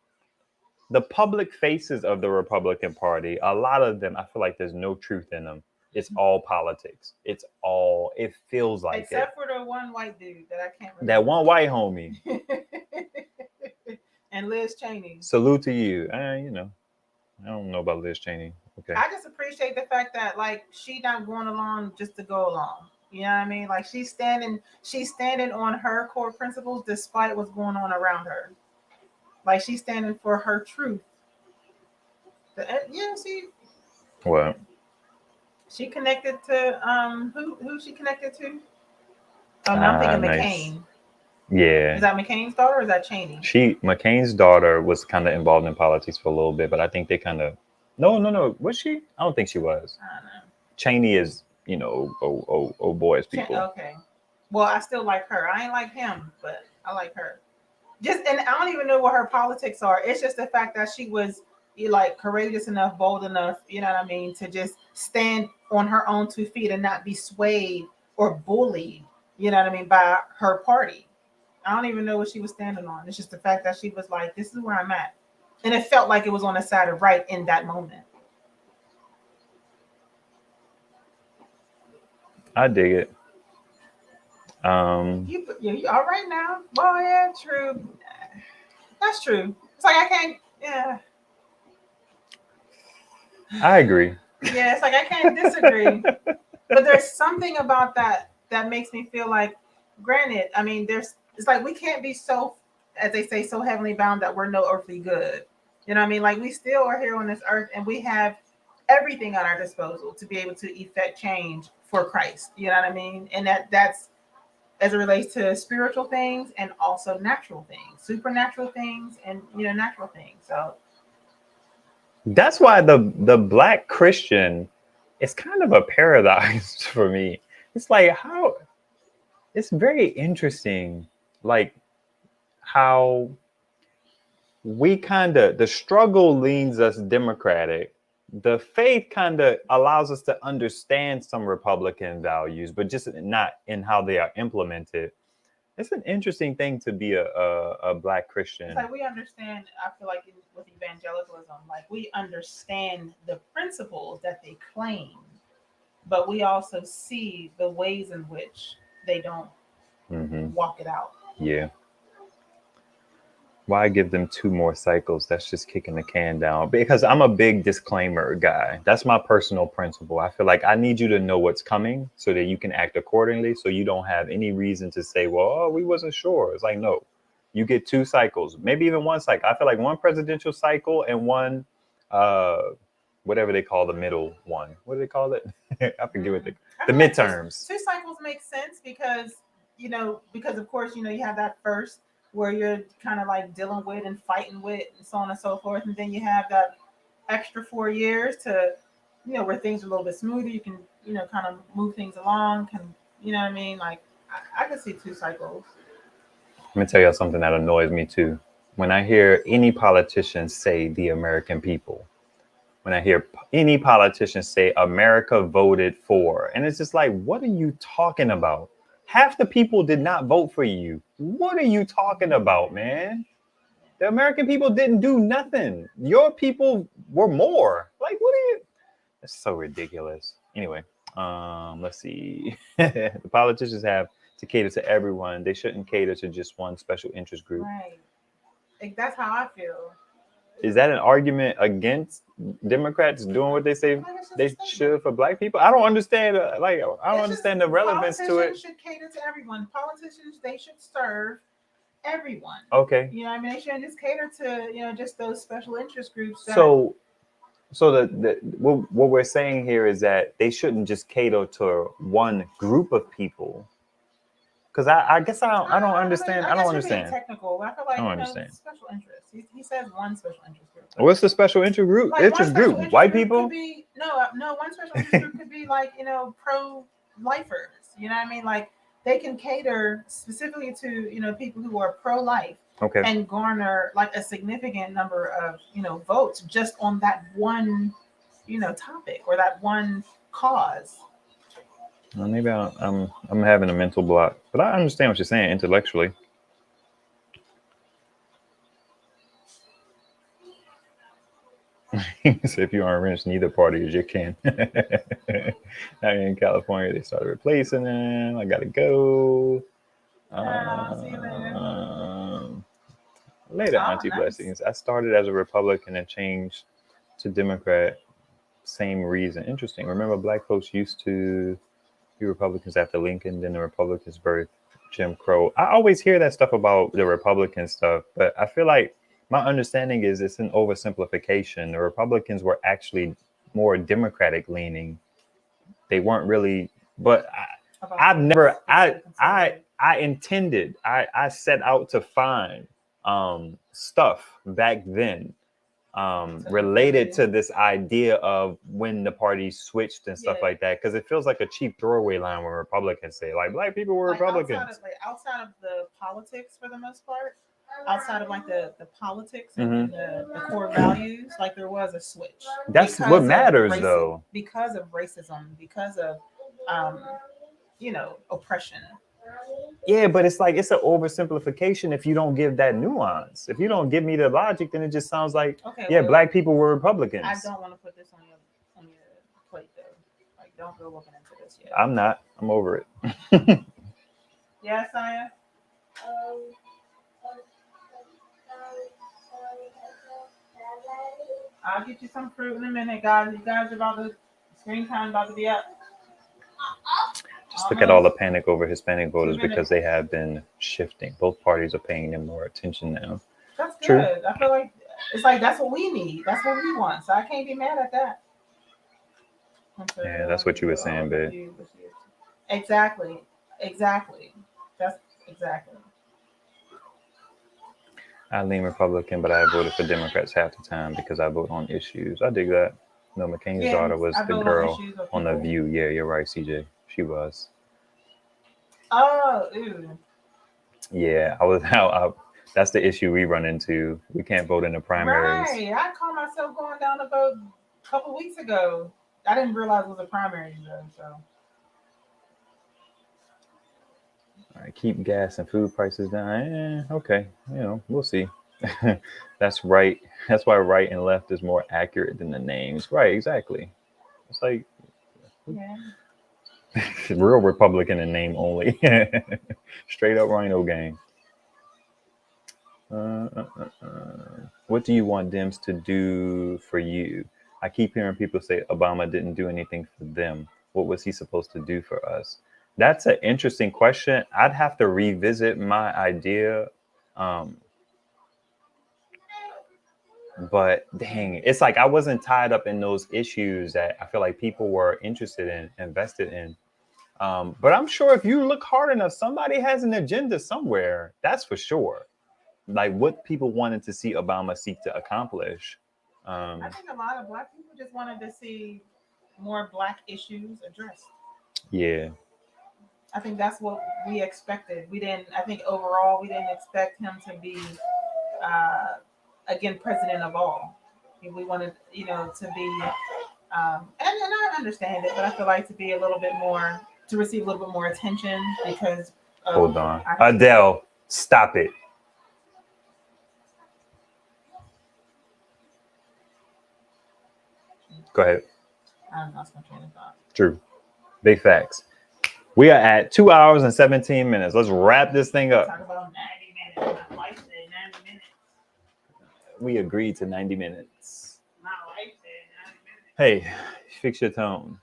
the public faces of the Republican Party, a lot of them, I feel like there's no truth in them. It's all politics. It feels like it. Except for the one white dude that I can't That remember. one white homie, And Liz Cheney. salute to you. I don't know about Liz Cheney. Okay. I just appreciate the fact that like she not going along just to go along. You know what I mean? Like she's standing on her core principles despite what's going on around her. Like she's standing for her truth. Yeah, Well, she connected to who she connected to? Oh no, I'm thinking nice. McCain. Yeah. Is that McCain's daughter or is that Cheney? McCain's daughter was kind of involved in politics for a little bit, but I think they kind of, no, no, no. Was she? I don't think she was. I don't know. Cheney is, oh boys people. Okay. Well, I still like her. I ain't like him, but I like her. And I don't even know what her politics are. It's just the fact that she was like courageous enough, bold enough, you know what I mean, to just stand on her own 2 feet and not be swayed or bullied, you know what I mean, by her party. I don't even know what she was standing on. It's just the fact that she was like, "This is where I'm at," and it felt like it was on the side of right in that moment. I dig it. You all right now? Well, yeah, true. That's true. It's like I can't. Yeah, I agree. yeah. It's like I can't disagree. But there's something about that that makes me feel like, granted, I mean, it's like we can't be so, as they say, so heavenly bound that we're no earthly good. You know what I mean? Like we still are here on this earth and we have everything at our disposal to be able to effect change for Christ. You know what I mean? And that's as it relates to spiritual things and also natural things, supernatural things and natural things. So That's why the black Christian is kind of a paradox for me. It's like how it's very interesting, like how we kind of the struggle leans us democratic. The faith kind of allows us to understand some Republican values, but just not in how they are implemented. It's an interesting thing to be a black Christian. it's like we understand. I feel like with evangelicalism, like we understand the principles that they claim, but we also see the ways in which they don't walk it out. Yeah. Why give them 2 more cycles? That's just kicking the can down. Because I'm a big disclaimer guy. That's my personal principle. I feel like I need you to know what's coming so that you can act accordingly. So you don't have any reason to say, well, oh, we wasn't sure. It's like, no, you get 2 cycles, maybe even 1 cycle. I feel like 1 presidential cycle and 1, whatever they call the middle one. What do they call it? I forget what the midterms. 2 cycles make sense because of course you have that first where you're kind of like dealing with and fighting with and so on and so forth, and then you have that extra 4 years to where things are a little bit smoother. You can kind of move things along. You know what I mean? Like I could see 2 cycles. Let me tell you something that annoys me too. When I hear any politician say the American people, when I hear any politician say America voted for, and it's just like, what are you talking about? Half the people did not vote for you. What are you talking about, man? The American people didn't do nothing. Your people were more. Like, what are you? It's so ridiculous. Anyway, let's see. The politicians have to cater to everyone. They shouldn't cater to just one special interest group. Right. Like, that's how I feel. Is that an argument against Democrats doing what they say they should for black people? I don't understand. I don't understand the relevance to it. Politicians should cater to everyone. Politicians, they should serve everyone. Okay. You know, I mean, they shouldn't just cater to just those special interest groups. So what we're saying here is that they shouldn't just cater to one group of people. Because I guess I don't understand. I don't understand. Technical. I feel like I don't understand. Special interest. He says one special interest group. What's the special interest group? Like interest group? White people? Could be, no. One special interest group could be like pro-lifers. You know what I mean? Like they can cater specifically to people who are pro-life. Okay. And garner like a significant number of votes just on that one topic or that one cause. Well, maybe I'm having a mental block, but I understand what you're saying intellectually. So if you aren't rich, neither party is your kin. Now in California, they started replacing them. I gotta go. See you later, Auntie nice. Blessings. I started as a Republican and changed to Democrat. Same reason. Interesting. Remember, black folks used to be Republicans after Lincoln, then the Republicans birthed Jim Crow. I always hear that stuff about the Republican stuff, but I feel like my understanding is it's an oversimplification. The Republicans were actually more Democratic leaning. They weren't really, but I set out to find stuff back then related to this idea of when the parties switched and stuff like that, because it feels like a cheap throwaway line when Republicans say like black people were Republicans. Outside of the politics for the most part, outside of like the politics and the core values, like there was a switch. That's what matters though. Because of racism, because of oppression. Yeah, but it's like it's an oversimplification if you don't give that nuance. If you don't give me the logic, then it just sounds like Okay, yeah, well, black people were Republicans. I don't want to put this on your plate though. Like, don't go looking into this yet. I'm not. I'm over it. Yeah, Saya. I'll get you some fruit in a minute, guys. You guys are about to screen time about to be up. Just look at all the panic over Hispanic voters because they have been shifting. Both parties are paying them more attention now. That's good. True. I feel like it's like that's what we need. That's what we want. So I can't be mad at that. Yeah, that's what you were saying, babe. Exactly. That's exactly. I lean Republican, but I voted for Democrats half the time because I vote on issues. I dig that. No, McCain's daughter was the girl on The View. Yeah, you're right, CJ. She was. Oh, ew. Yeah, I was out. That's the issue we run into. We can't vote in the primaries. Right. I caught myself going down to vote a couple weeks ago. I didn't realize it was a primary though. So. All right, keep gas and food prices down. Okay, we'll see. That's right. That's why right and left is more accurate than the names. Right, exactly. It's like real Republican in name only. Straight up Rhino gang. What do you want Dems to do for you? I keep hearing people say Obama didn't do anything for them. What was he supposed to do for us? That's an interesting question. I'd have to revisit my idea. But dang, it's like I wasn't tied up in those issues that I feel like people were interested in, invested in. But I'm sure if you look hard enough, somebody has an agenda somewhere. That's for sure. Like what people wanted to see Obama seek to accomplish. I think a lot of black people just wanted to see more black issues addressed. Yeah. I think that's what we expected. I think overall, we didn't expect him to be, again, president of all. We wanted, to be, and I understand it, but I feel like to be a little bit more, to receive a little bit more attention because. Hold on. Adele, stop it. Go ahead. I lost my train of thought. True. Big facts. We are at 2 hours and 17 minutes. Let's wrap this thing up. Talk about 90 minutes. My wife said 90 minutes. We agreed to 90 minutes. My wife said 90 minutes. Hey, fix your tone.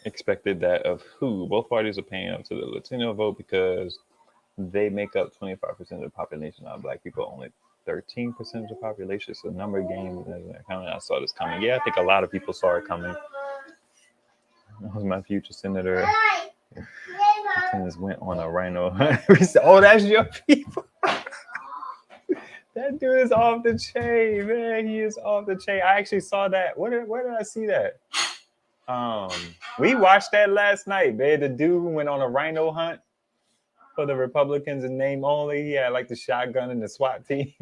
Expected that of who? Both parties are paying up to the Latino vote because they make up 25% of the population. Not black people, only 13% of the population. So number game. I saw this coming. Yeah, I think a lot of people saw it coming. That was my future senator. Lieutenants went on a rhino hunt. Oh, that's your people. That dude is off the chain, man. He is off the chain. I actually saw that. Where did I see that? We watched that last night, man. The dude who went on a rhino hunt for the Republicans in name only. He had like the shotgun and the SWAT team.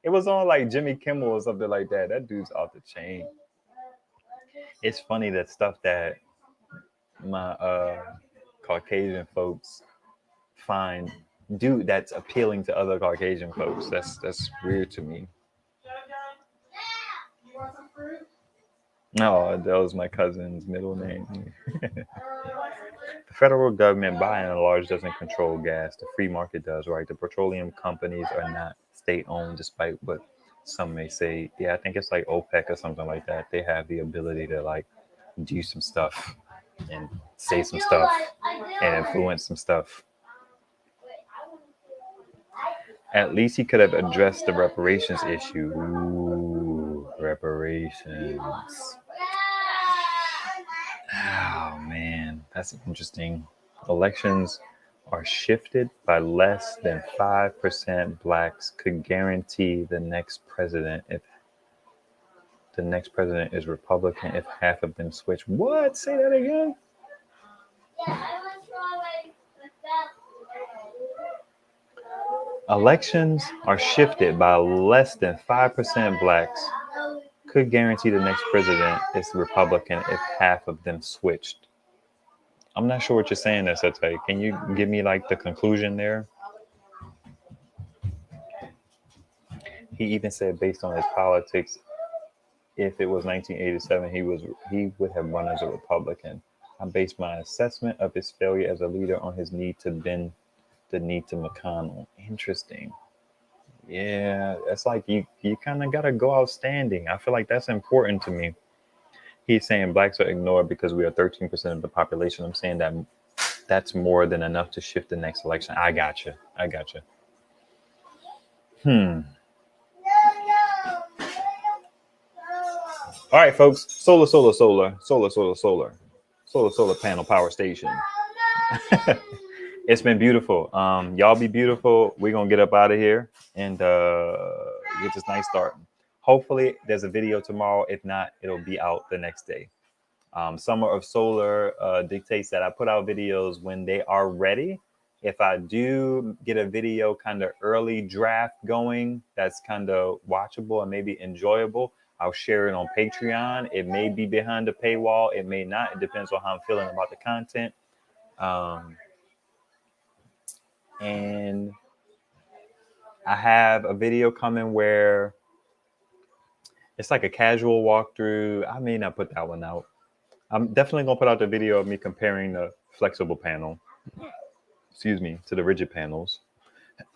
It was on like Jimmy Kimmel or something like that. That dude's off the chain. It's funny that stuff that my Caucasian folks find that's appealing to other Caucasian folks. That's weird to me. You want some fruit? No, that was my cousin's middle name. The federal government, by and large, doesn't control gas. The free market does, right? The petroleum companies are not state-owned, despite what some may say. Yeah, I think it's like OPEC or something like that. They have the ability to like do some stuff and say some stuff and influence some stuff. At least he could have addressed the reparations issue. Ooh, reparations. Oh, man, that's interesting. Elections are shifted by less than 5%. Blacks could guarantee the next president if the next president is Republican if half of them switch. What? Say that again? Elections are shifted by less than 5%. Blacks could guarantee the next president is Republican if half of them switched. I'm not sure what you're saying there, Sete. Can you give me like the conclusion there? He even said based on his politics, if it was 1987, he would have run as a Republican. I based my assessment of his failure as a leader on his need to bend the knee to McConnell. Interesting. Yeah, it's like you kind of gotta go outstanding. I feel like that's important to me. He's saying blacks are ignored because we are 13% of the population. I'm saying that that's more than enough to shift the next election. I gotcha. I gotcha. All right, folks. Solar panel power station. It's been beautiful. Y'all be beautiful. We're gonna get up out of here and get this night starting. Hopefully there's a video tomorrow. If not, it'll be out the next day. Summer of Solar dictates that I put out videos when they are ready. If I do get a video kind of early draft going, that's kind of watchable and maybe enjoyable, I'll share it on Patreon. It may be behind the paywall. It may not. It depends on how I'm feeling about the content. And I have a video coming where it's like a casual walkthrough. I may not put that one out. I'm definitely going to put out the video of me comparing the flexible panel, to the rigid panels.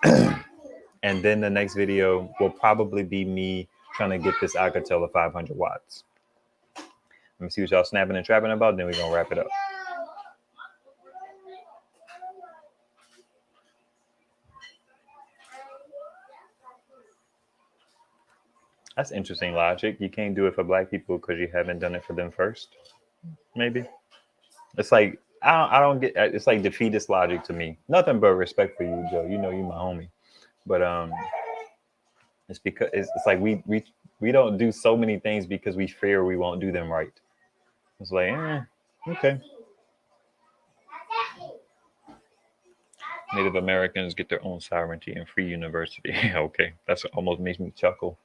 And then the next video will probably be me trying to get this Alcatel to 500 watts. Let me see what y'all snapping and trapping about, then we're going to wrap it up. That's interesting logic. You can't do it for black people because you haven't done it for them first. Maybe. It's like, I don't get, it's like defeatist logic to me. Nothing but respect for you, Joe. You know, you my homie. But it's because it's like we don't do so many things because we fear we won't do them right. It's like, okay. Native Americans get their own sovereignty and free university. Okay, that's almost makes me chuckle.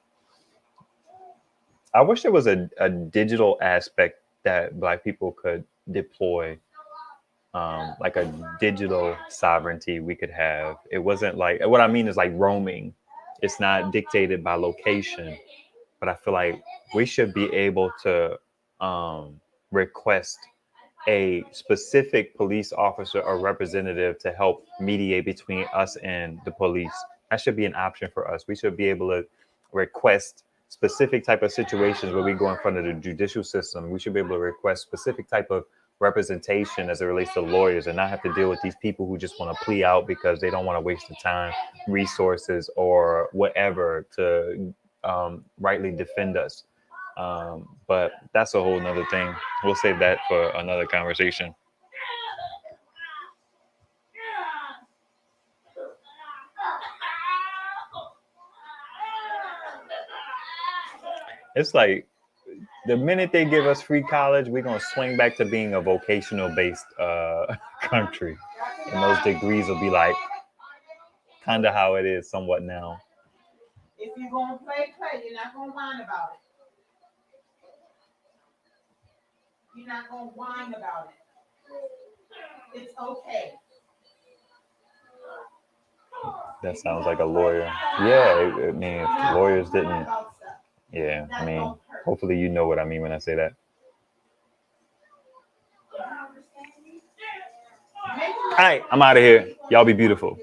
I wish there was a digital aspect that black people could deploy, like a digital sovereignty we could have. It wasn't like, what I mean is like roaming. It's not dictated by location, but I feel like we should be able to request a specific police officer or representative to help mediate between us and the police. That should be an option for us. We should be able to request specific type of situations where we go in front of the judicial system. We should be able to request specific type of representation as it relates to lawyers and not have to deal with these people who just want to plea out because they don't want to waste the time, resources, or whatever to rightly defend us. But that's a whole nother thing. We'll save that for another conversation. It's like the minute they give us free college, we're going to swing back to being a vocational based country. And those degrees will be like kind of how it is somewhat now. If you're going to play, you're not going to whine about it. You're not going to whine about it. It's okay. That sounds like a lawyer. Yeah, I mean, if lawyers didn't. Yeah, I mean, hopefully you know what I mean when I say that. All right, I'm out of here. Y'all be beautiful.